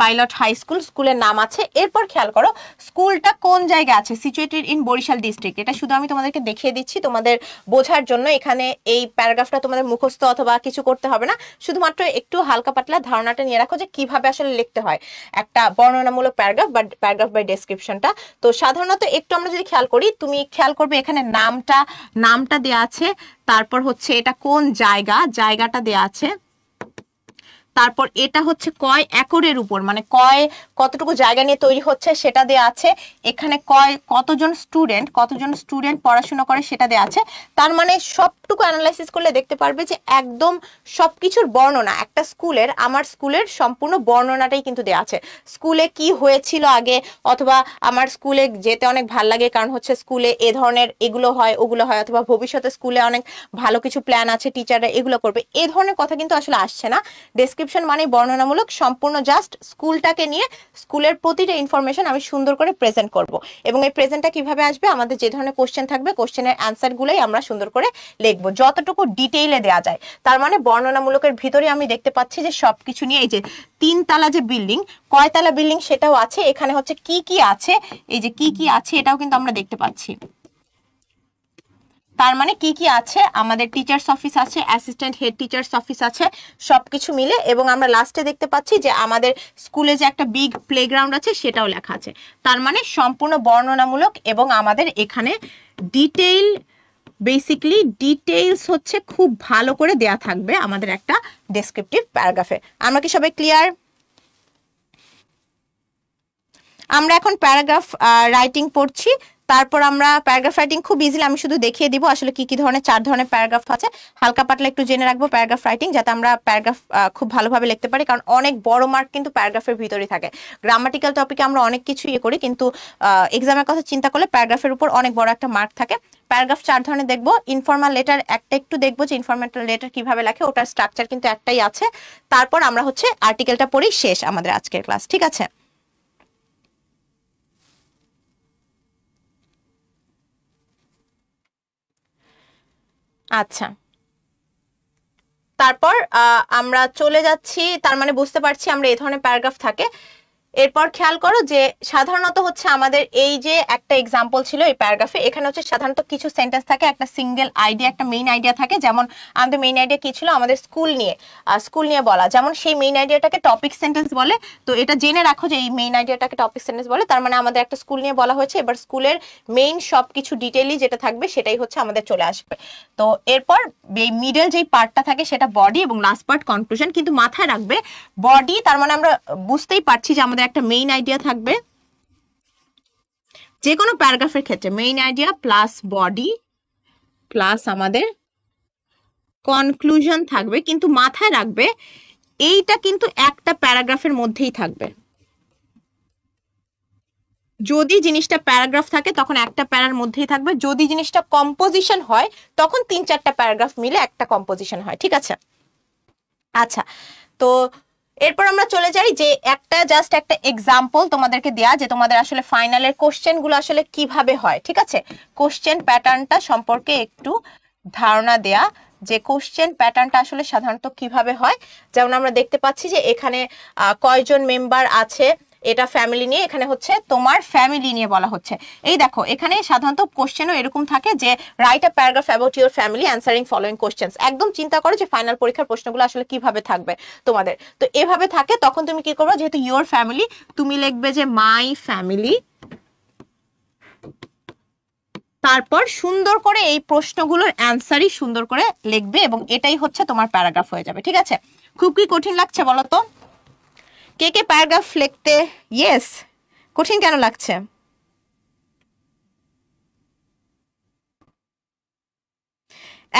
পাইলট হাই স্কুল স্কুলের নাম আছে। এরপর খেয়াল করো স্কুলটা কোন জায়গায় আছে, সিচুয়েটেড ইন বরিশাল ডিস্ট্রিক্ট। এটা শুধু আমি তোমাদেরকে দেখিয়ে দিচ্ছি তোমাদের বোঝার জন্য। এখানে এই প্যারাগ্রাফটা তোমাদের মুখস্থ অথবা কিছু করতে হবে না, শুধুমাত্র একটু হালকা পাতলা ধারণাটা নিয়ে রাখো যে কিভাবে আসলে লিখতে হয় একটা বর্ণনামূলক প্যারাগ্রাফ বা প্যারাগ্রাফ বাই ডেসক্রিপশনটা। তো সাধারণত একটু আমরা যদি খেয়াল করি, তুমি তুমি খেয়াল করবে এখানে নামটা দেয়া আছে, তারপর হচ্ছে এটা কোন জায়গাটা দেয়া আছে, তারপর এটা হচ্ছে কয় একরের উপর, মানে কতটুকু জায়গা নিয়ে তৈরি হচ্ছে সেটা দেয়া আছে, এখানে কতজন স্টুডেন্ট পড়াশোনা করে সেটা দেয়া আছে। তার মানে সবটুকু অ্যানালাইসিস করলে দেখতে পারবে যে একদম সবকিছুর বর্ণনা, একটা আমার স্কুলের সম্পূর্ণ বর্ণনাটাই কিন্তু দেয়া আছে। স্কুলে কি হয়েছিল আগে, অথবা আমার স্কুলে যেতে অনেক ভাল লাগে কারণ হচ্ছে স্কুলে এ ধরনের এগুলো হয় ওগুলো হয়, অথবা ভবিষ্যতে স্কুলে অনেক ভালো কিছু প্ল্যান আছে, টিচাররা এগুলো করবে, এই ধরনের কথা কিন্তু আসলে আসছে না। ডেসক্রিপশন মানে বর্ণনামূলক, সম্পূর্ণ জাস্ট স্কুলটাকে নিয়ে স্কুলের প্রতিটা ইনফরমেশন আমি সুন্দর করে প্রেজেন্ট করব। এবং এই প্রেজেন্টটা কিভাবে আসবে, আমাদের যে ধরনের কোশ্চেন থাকবে কোশ্চেনের অ্যান্সারগুলোই আমরা সুন্দর করে লিখবো, যতটুকু ডিটেইলে দেওয়া যায়। তার মানে বর্ণনামূলকের ভিতরে আমি দেখতে পাচ্ছি যে সবকিছু নিয়ে, এই যে 3 তলা যে বিল্ডিং, কয়তলা বিল্ডিং সেটাও আছে, এখানে হচ্ছে কি কি আছে, এই যে কি কি আছে এটাও কিন্তু আমরা দেখতে পাচ্ছি। তার মানে কি কি আছে, আমাদের টিচার্স অফিস আছে, অ্যাসিস্ট্যান্ট হেড টিচার্স অফিস আছে, সবকিছু মিলে। এবং আমরা লাস্টে দেখতে পাচ্ছি যে আমাদের স্কুলে যে একটা বিগ প্লেগ্রাউন্ড আছে সেটাও লেখা আছে। তার মানে সম্পূর্ণ বর্ণনামূলক, এবং আমাদের এখানে ডিটেইলস হচ্ছে খুব ভালো করে দেয়া থাকবে আমাদের একটা ডেসক্রিপটিভ প্যারাগ্রাফে। আমরা কি সবাই ক্লিয়ার? আমরা এখন প্যারাগ্রাফ রাইটিং পড়ছি। তারপর আমরা প্যারাগ্রাফ রাইটিং খুব ইজিলি আমি শুধু দেখিয়ে দিব আসলে কি কি ধরনের 4 ধরনের প্যারাগ্রাফ আছে, হালকা পাতলা একটু জেনে রাখবো প্যারাগ্রাফ রাইটিং, যাতে আমরা প্যারাগ্রাফ খুব ভালোভাবে লিখতে পারি, কারণ অনেক বড় মার্ক কিন্তু প্যারাগ্রাফের ভিতরেই থাকে। গ্রামাটিক্যাল টপিকে আমরা অনেক কিছু করি, কিন্তু এক্সামের কথা চিন্তা করলে প্যারাগ্রাফের উপর অনেক বড় একটা মার্ক থাকে। প্যারাগ্রাফ 4 ধরনের দেখবো। ইনফর্মাল লেটার একটা একটু দেখবো যে ইনফর্মাল লেটার কিভাবে লেখে, ওটার স্ট্রাকচার কিন্তু একটাই আছে। তারপর আমরা হচ্ছে আর্টিকেলটা পড়েই শেষ আমাদের আজকের ক্লাস, ঠিক আছে? আচ্ছা, তারপর আমরা চলে যাচ্ছি। তার মানে বুঝতে পারছি আমরা এই ধরনের প্যারাগ্রাফ থাকে। এরপর খেয়াল করো যে সাধারণত হচ্ছে আমাদের এই যে একটা এক্সাম্পল ছিল এই প্যারাগ্রাফে, এখানে হচ্ছে সাধারণত কিছু সেন্টেন্স থাকে, একটা সিঙ্গেল আইডিয়া, একটা মেইন আইডিয়া থাকে। যেমন আমাদের মেইন আইডিয়া কি ছিল, আমাদের স্কুল নিয়ে বলা, যেমন সেই মেইন আইডিয়াটাকে টপিক সেন্টেন্স বলে। তো এটা জেনে রাখো যে এই মেইন আইডিয়াটাকে টপিক সেন্টেন্স বলে। তার মানে আমাদের একটা স্কুল নিয়ে বলা হয়েছে, এবার স্কুলের মেইন সবকিছু ডিটেইলি যেটা থাকবে সেটাই হচ্ছে আমাদের চলে আসবে। তো এরপর এই মিডল যেই পার্টটা থাকে সেটা বডি, এবং লাস্ট পার্ট কনক্লুশন। কিন্তু মাথায় রাখবে বডি, তার মানে আমরা বুঝতেই পারছি যে আমাদের একটা মেইন আইডিয়া থাকবে যে কোনো প্যারাগ্রাফের ক্ষেত্রে, main idea plus body plus আমাদের কনক্লুশন থাকবে। কিন্তু মাথায় রাখবে এইটা কিন্তু একটা প্যারাগ্রাফের মধ্যেই থাকবে। যদি জিনিসটা প্যারাগ্রাফ থাকে তখন একটা প্যারার মধ্যেই থাকবে, যদি জিনিসটা কম্পোজিশন হয় তখন 3-4টা প্যারাগ্রাফ মিলে একটা কম্পোজিশন হয়, ঠিক আছে? আচ্ছা, তো এরপর আমরা চলে যাই যে জাস্ট একটা এক্সাম্পল তোমাদেরকে দেয়া, যে তোমাদের আসলে ফাইনালের কোশ্চেন গুলো আসলে কিভাবে হয়, ঠিক আছে? কোশ্চেন প্যাটার্নটা সম্পর্কে একটু ধারণা দেয়া, যে কোশ্চেন প্যাটার্নটা আসলে সাধারণত কিভাবে হয়। যেমন আমরা দেখতে পাচ্ছি যে এখানে কয়জন মেম্বার আছে, এটা ফ্যামিলি নিয়ে, এখানে হচ্ছে তোমার ফ্যামিলি নিয়ে বলা হচ্ছে। এই দেখো এখানে সাধারণত কোশ্চেনও এরকম থাকে যে write a paragraph about your family answering following questions. একদম চিন্তা করো যে ফাইনাল পরীক্ষার প্রশ্নগুলো আসলে কিভাবে থাকবে তোমাদের। তো এভাবে থাকে, তখন তুমি কি করবে, যেহেতু ইউর ফ্যামিলি, তুমি লিখবে যে মাই ফ্যামিলি, তারপর সুন্দর করে এই প্রশ্নগুলোর অ্যান্সারই সুন্দর করে লিখবে, এবং এটাই হচ্ছে তোমার প্যারাগ্রাফ হয়ে যাবে, ঠিক আছে? খুব কি কঠিন লাগছে বলো তো? কে কে প্যারাগ্রাফ লিখতে ইয়েস, কঠিন কেন লাগছে?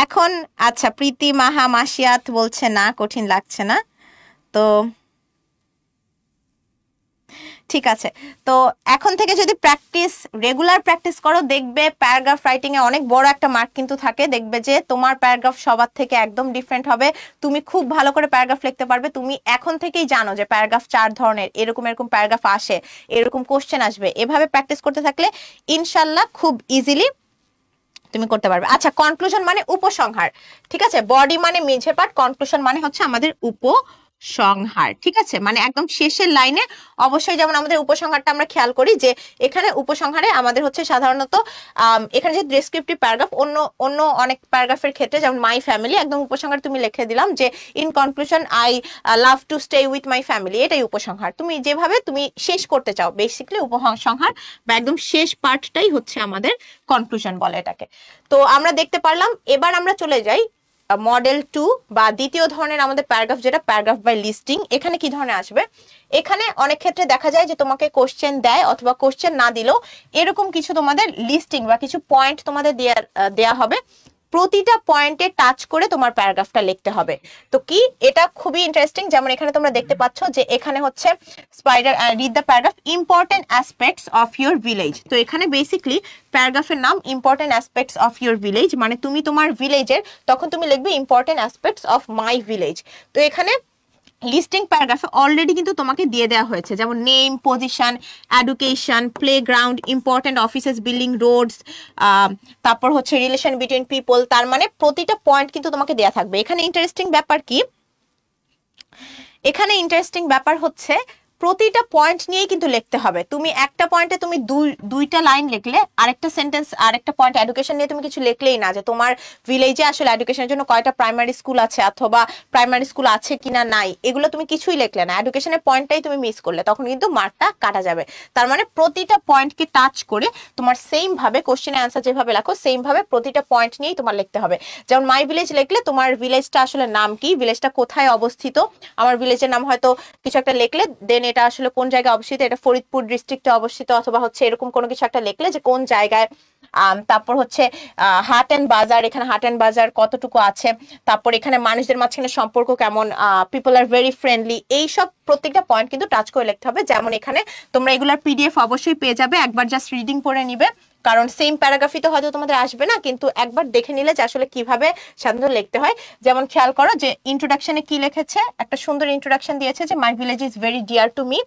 এখন আচ্ছা, প্রীতি মাহা মাসিয়াত বলছে না কঠিন লাগছে না, তো ঠিক আছে। তো এখন থেকে যদি রেগুলার প্র্যাকটিস করো, দেখবে প্যারাগ্রাফ রাইটিং এ অনেক বড় একটা মার্ক কিন্তু থাকে। দেখবে যে তোমার প্যারাগ্রাফ সবার থেকে একদম ডিফারেন্ট হবে, তুমি খুব ভালো করে প্যারাগ্রাফ লিখতে পারবে। তুমি এখন থেকেই জানো যে প্যারাগ্রাফ 4 ধরনের, এরকম প্যারাগ্রাফ আসে, এরকম কোশ্চেন আসবে। এভাবে প্র্যাকটিস করতে থাকলে ইনশাল্লাহ খুব ইজিলি তুমি করতে পারবে। আচ্ছা, কনক্লুশন মানে উপসংহার, ঠিক আছে? বডি মানে মেঝে পার্ট, কনক্লুশন মানে হচ্ছে আমাদের উপসংহার, ঠিক আছে, মানে একদম শেষের লাইনে অবশ্যই, যেমন আমাদের উপসংহারটা আমরা খেয়াল করি যে এখানে উপসংহারে আমাদের হচ্ছে সাধারণত এখানে যে ডেসক্রিপটিভ প্যারাগ্রাফ, অন্য অন্য অনেক প্যারাগ্রাফের ক্ষেত্রে যেমন মাই ফ্যামিলি, একদম উপসংহার তুমি লিখে দিলাম যে in conclusion I love to stay with my family, এটাই উপসংহার। তুমি যেভাবে তুমি শেষ করতে চাও বেসিক্যালি উপসংহার বা একদম শেষ পার্টটাই হচ্ছে আমাদের কনক্লুশন বলে এটাকে। তো আমরা দেখতে পারলাম। এবার আমরা চলে যাই মডেল 2 বা দ্বিতীয় ধরনের আমাদের প্যারাগ্রাফ, যেটা প্যারাগ্রাফ বাই লিস্টিং। এখানে কি ধরনের আসবে? এখানে অনেক ক্ষেত্রে দেখা যায় যে তোমাকে কোশ্চেন দেয় অথবা কোশ্চেন না দিলেও এরকম কিছু তোমাদের লিস্টিং বা কিছু পয়েন্ট তোমাদের দেয়া হবে, প্রতিটা পয়েন্টে টাচ করে তোমার প্যারাগ্রাফটা লিখতে হবে। তো কি এটা খুবই ইন্টারেস্টিং। যেমন এখানে তোমরা দেখতে পাচ্ছ যে এখানে হচ্ছে spider read the paragraph important aspects of your village. তো এখানে বেসিক্যালি প্যারাগ্রাফের নাম important aspects of your village, মানে তুমি তোমার ভিলেজের, তখন তুমি লিখবে important aspects of my village. তো এখানে লিস্টিং প্যারাগ্রাফে অলরেডি কিন্তু তোমাকে দিয়ে দেওয়া হয়েছে, যেমন name, position, education, playground, important offices, building, roads, তারপর হচ্ছে রিলেশন বিটুইন পিপল। তার মানে প্রতিটা পয়েন্ট কিন্তু তোমাকে দেয়া থাকবে। এখানে ইন্টারেস্টিং ব্যাপার কি, এখানে ইন্টারেস্টিং ব্যাপার হচ্ছে প্রতিটা পয়েন্ট নিয়েই কিন্তু লিখতে হবে। তুমি একটা পয়েন্টে তুমি দুইটা লাইন লিখলে, আরেকটা সেন্টেন্স আরেকটা পয়েন্ট এডুকেশন নিয়ে তুমি কিছু লিখলেই না যে তোমার ভিলেজে আসলে এডুকেশনের জন্য কয়টা প্রাইমারি স্কুল আছে অথবা প্রাইমারি স্কুল আছে কিনা নাই, এগুলো তুমি কিছুই লিখলে না, এডুকেশনের পয়েন্টটাই তুমি মিস করলে, তখন কিন্তু মার্কটা কাটা যাবে। তার মানে প্রতিটা পয়েন্টকে টাচ করে তোমার সেম ভাবে কোশ্চেনে অ্যান্সার যেভাবে লেখো সেম ভাবে প্রতিটা পয়েন্ট নিয়েই তোমার লিখতে হবে। যেমন মাই ভিলেজ লিখলে তোমার ভিলেজটা আসলে নাম কি, ভিলেজটা কোথায় অবস্থিত, আমার ভিলেজের নাম হয়তো কিছু একটা লিখলে, দেন এটা আসলে কোন জায়গায় অবস্থিত, এটা ফরিদপুর ডিস্ট্রিক্টে অবস্থিত, অথবা হচ্ছে এরকম কোনো কিছু একটা লিখলে যে কোন জায়গায়। তারপর হচ্ছে হাট এন্ড বাজার, এখানে হাট এন্ড বাজার কতটুকু আছে, তারপর এখানে মানুষদের মাঝখানে সম্পর্ক কেমন, পিপল আর ভেরি ফ্রেন্ডলি, এইসব প্রত্যেকটা পয়েন্ট কিন্তু টাচ করে লিখতে হবে। যেমন এখানে তোমরা এগুলার পিডিএফ অবশ্যই পেয়ে যাবে, একবার জাস্ট রিডিং করে নিবে, কারণ সেম প্যারাগ্রাফই তো হয়তো তোমাদের আসবে না, কিন্তু একবার দেখে নিলে যে আসলে কিভাবে সাধারণত লিখতে হয়। যেমন খেয়াল করো যে ইন্ট্রোডাকশনে কি লিখেছে, একটা সুন্দর ইন্ট্রোডাকশন দিয়েছে যে my village is very dear to me,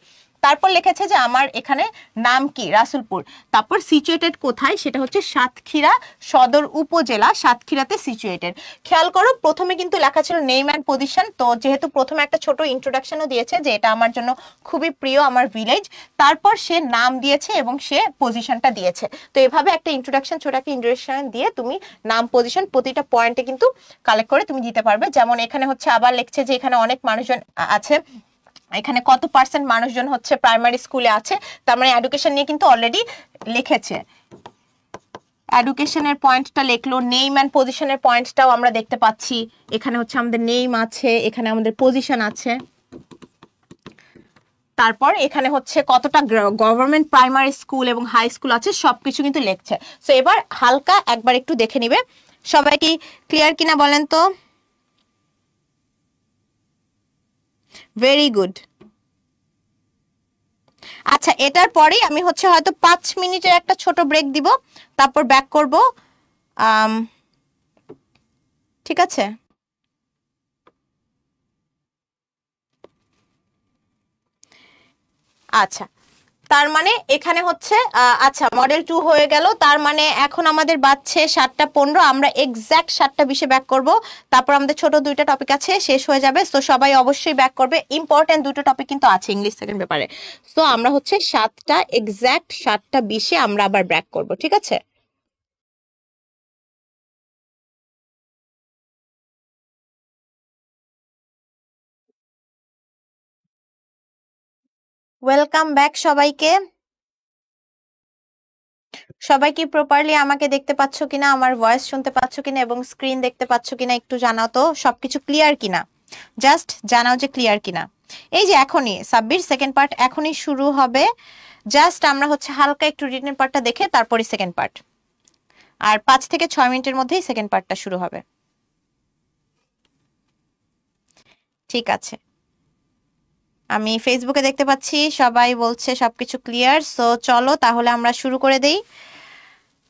তারপর লিখেছে যে আমার এখানে নাম কি, রাসুলপুর, তারপর সিচুয়েটেড কোথায়, সেটা হচ্ছে সাতক্ষীরা সদর উপজেলা, সাতক্ষীরাতে সিচুয়েটেড। খেয়াল করো প্রথমে কিন্তু লেখা ছিল নেম অ্যান্ড পজিশন, তো যেহেতু প্রথমে একটা ছোট ইন্ট্রোডাকশনও দিয়েছে যে এটা আমার জন্য খুবই প্রিয় আমার ভিলেজ, তারপর সে নাম দিয়েছে এবং সে পজিশনটা দিয়েছে। তো এভাবে একটা ইন্ট্রোডাকশন, ছোট একটা ইন্ট্রোডাকশন দিয়ে তুমি নাম, পজিশন প্রতিটা পয়েন্টে কিন্তু কালেক্ট করে তুমি দিতে পারবে। যেমন এখানে হচ্ছে আবার লিখছে যে এখানে অনেক মানুষজন আছে, এখানে কত পার্সেন্ট মানুষজন হচ্ছে প্রাইমারি স্কুলে আছে, তার মানে এডুকেশন নিয়ে কিন্তু অলরেডি লিখেছে, এডুকেশনের পয়েন্টটা লিখলো। নেম অ্যান্ড পজিশনের পয়েন্টটাও আমরা দেখতে পাচ্ছি, এখানে হচ্ছে আমাদের নেম আছে, এখানে আমাদের পজিশন আছে, তারপর এখানে হচ্ছে কতটা গভর্নমেন্ট প্রাইমারি স্কুল এবং হাই স্কুল আছে সবকিছু কিন্তু লিখছে। সো এবার হালকা একবার একটু দেখে নিবে। সবাই কি ক্লিয়ার কিনা বলেন তো? Very good. আচ্ছা, এটার পরেই আমি হচ্ছে হয়তো 5 মিনিটের একটা ছোট ব্রেক দিব, তারপর ব্যাক করব। ঠিক আছে? আচ্ছা, তার মানে এখানে হচ্ছে আচ্ছা মডেল 2 হয়ে গেল, তার মানে এখন আমাদের বাজছে 7:15, আমরা এক্স্যাক্ট 7:20 ব্যাক করব, তারপর আমাদের ছোট দুইটা টপিক আছে, শেষ হয়ে যাবে। তো সবাই অবশ্যই ব্যাক করবে, ইম্পর্টেন্ট দুটো টপিক কিন্তু আছে ইংলিশ সেকেন্ড পেপারে। তো আমরা হচ্ছে 7:20 আমরা আবার ব্যাক করব, ঠিক আছে? ওয়েলকাম ব্যাক সবাইকে। সবাই কি প্রপারলি আমাকে দেখতে পাচ্ছ কিনা, আমার ভয়েস শুনতে পাচ্ছ কিনা এবং স্ক্রিন দেখতে পাচ্ছ কিনা একটু জানাও তো, সবকিছু ক্লিয়ার কিনা, জাস্ট জানাও যে ক্লিয়ার কিনা। এই যে এখনই সাব্বির সেকেন্ড পার্ট এখনই শুরু হবে, জাস্ট আমরা হচ্ছে হালকা একটু রিটেন পার্টটা দেখে তারপরে সেকেন্ড পার্ট, আর 5 থেকে 6 মিনিটের মধ্যেই সেকেন্ড পার্টটা শুরু হবে। ঠিক আছে, আমি ফেসবুকে দেখতে পাচ্ছি সবাই বলছে সবকিছু ক্লিয়ার। সো চলো তাহলে আমরা শুরু করে দেই।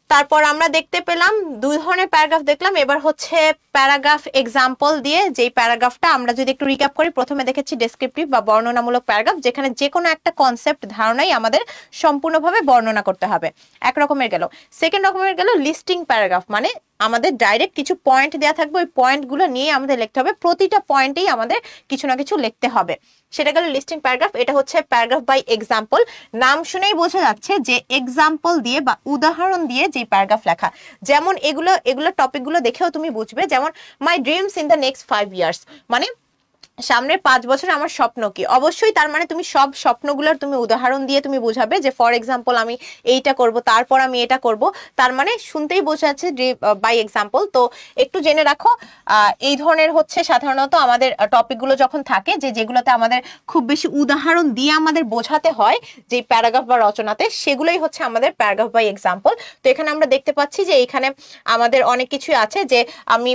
তারপর আমরা দেখতে পেলাম 2 ধরনের প্যারাগ্রাফ দেখলাম, এবার হচ্ছে প্যারাগ্রাফ এক্সাম্পল দিয়ে, যেই প্যারাগ্রাফটা আমরা যদি একটু রিক্যাপ করি, প্রথমে দেখেছি ডেসক্রিপটিভ বা বর্ণনামূলক প্যারাগ্রাফ, যেখানে যে কোনো একটা কনসেপ্ট ধারণাই আমাদের সম্পূর্ণভাবে বর্ণনা করতে হবে, এক রকমের গেল। সেকেন্ড রকমের গেল লিস্টিং প্যারাগ্রাফ, মানে আমাদের ডাইরেক্ট কিছু পয়েন্ট দেওয়া থাকবে, ওই পয়েন্টগুলো নিয়ে আমাদের লিখতে হবে, প্রতিটা পয়েন্টেই আমাদের কিছু না কিছু লিখতে হবে। সেটা গেল লিস্টিং প্যারাগ্রাফ। এটা হচ্ছে প্যারাগ্রাফ বাই এক্সাম্পল, নাম শুনেই বোঝা যাচ্ছে যে এক্সাম্পল দিয়ে বা উদাহরণ দিয়ে যে প্যারাগ্রাফ লেখা। যেমন এগুলো টপিকগুলো দেখেও তুমি বুঝবে, যেমন মাই dreams in the next 5 years, মানে সামনের 5 বছরে আমার স্বপ্ন কি। অবশ্যই তার মানে তুমি সব স্বপ্নগুলোর তুমি উদাহরণ দিয়ে তুমি বোঝাবে যে ফর এক্সাম্পল আমি এইটা করব, তারপর আমি এটা করব, তার মানে শুনতেই বোঝা যাচ্ছে যে বাই এক্সাম্পল। তো একটু জেনে রাখো, এই ধরনের হচ্ছে সাধারণত আমাদের টপিকগুলো যখন থাকে যেগুলোতে আমাদের খুব বেশি উদাহরণ দিয়ে আমাদের বোঝাতে হয় যে প্যারাগ্রাফ বা রচনাতে, সেগুলোই হচ্ছে আমাদের প্যারাগ্রাফ বাই এক্সাম্পল। তো এখানে আমরা দেখতে পাচ্ছি যে এখানে আমাদের অনেক কিছুই আছে, যে আমি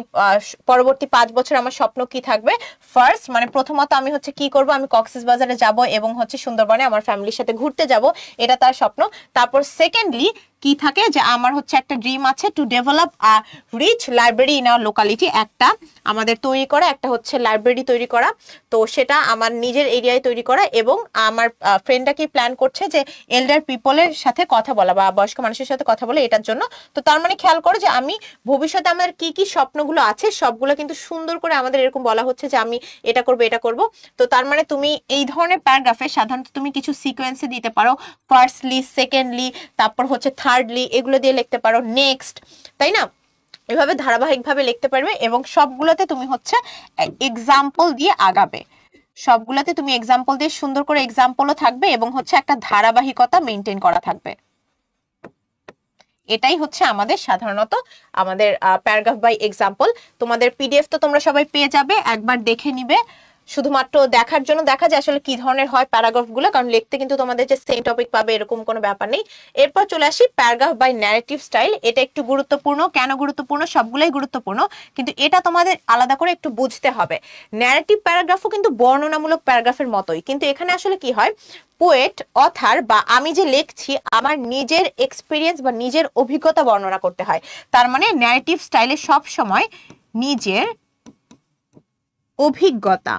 পরবর্তী 5 বছর আমার স্বপ্ন কি থাকবে। ফার্স্ট মানে প্রথমত আমি হচ্ছে কি করব, আমি কক্সবাজারে যাব এবং হচ্ছে সুন্দরবনে আমার ফ্যামিলির সাথে ঘুরতে যাব, এটা তার স্বপ্ন। তারপর সেকেন্ডলি কি থাকে, যে আমার হচ্ছে একটা ড্রিম আছে to develop a rich library in our locality, একটা আমাদের তৈরি করা একটা হচ্ছে লাইব্রেরি তৈরি করা, তো সেটা আমার নিজের এরিয়ায় তৈরি করা, এবং আমার ফ্রেন্ডটা কি প্ল্যান করছে যে এল্ডার পিপলের সাথে কথা বলা বা বয়স্ক মানুষের সাথে কথা বলে এটার জন্য। তো তার মানে খেয়াল করো যে আমি ভবিষ্যতে আমাদের কি কি স্বপ্নগুলো আছে সবগুলো কিন্তু সুন্দর করে আমাদের এরকম বলা হচ্ছে যে আমি এটা করব এটা করব। তো তার মানে তুমি এই ধরনের প্যারাগ্রাফে সাধারণত তুমি কিছু সিকোয়েন্সে দিতে পারো, ফার্স্টলি, সেকেন্ডলি, তারপর হচ্ছে থার্ডলি, এগুলো দিয়ে লিখতে পারো, নেক্সট, তাই না? এভাবে ধারাবাহিকভাবে লিখতে পারবে এবং সবগুলোতে তুমি হচ্ছে এক্সাম্পল দিয়ে আগাবে, সবগুলোতে তুমি এক্সাম্পল দিয়ে সুন্দর করে এক্সাম্পলও থাকবে এবং হচ্ছে একটা ধারাবাহিকতা মেনটেন করা থাকবে। এটাই হচ্ছে আমাদের সাধারণত আমাদের প্যারাগ্রাফ বাই এক্সাম্পল। তোমাদের পিডিএফ তো তোমরা সবাই পেয়ে যাবে, একবার দেখে নিবে, শুধুমাত্র দেখার জন্য দেখা যায় আসলে কি ধরনের হয় প্যারাগ্রাফ গুলো, কারণ লিখতে কিন্তু তোমাদের যে সেম টপিক পাবে এরকম কোনো ব্যাপার নেই। এরপর চলে আসি প্যারাগ্রাফ বাই ন্যারেটিভ স্টাইল। এটা একটু গুরুত্বপূর্ণ। কেন গুরুত্বপূর্ণ? সবগুলোই গুরুত্বপূর্ণ, কিন্তু এটা তোমাদের আলাদা করে একটু বুঝতে হবে। ন্যারেটিভ প্যারাগ্রাফও কিন্তু বর্ণনামূলক প্যারাগ্রাফের মতোই, কিন্তু এখানে আসলে কি হয়, পোয়েট, অথার বা আমি যে লিখছি আমার নিজের এক্সপিরিয়েন্স বা নিজের অভিজ্ঞতা বর্ণনা করতে হয়। তার মানে ন্যারেটিভ স্টাইলে সব সময় নিজের অভিজ্ঞতা,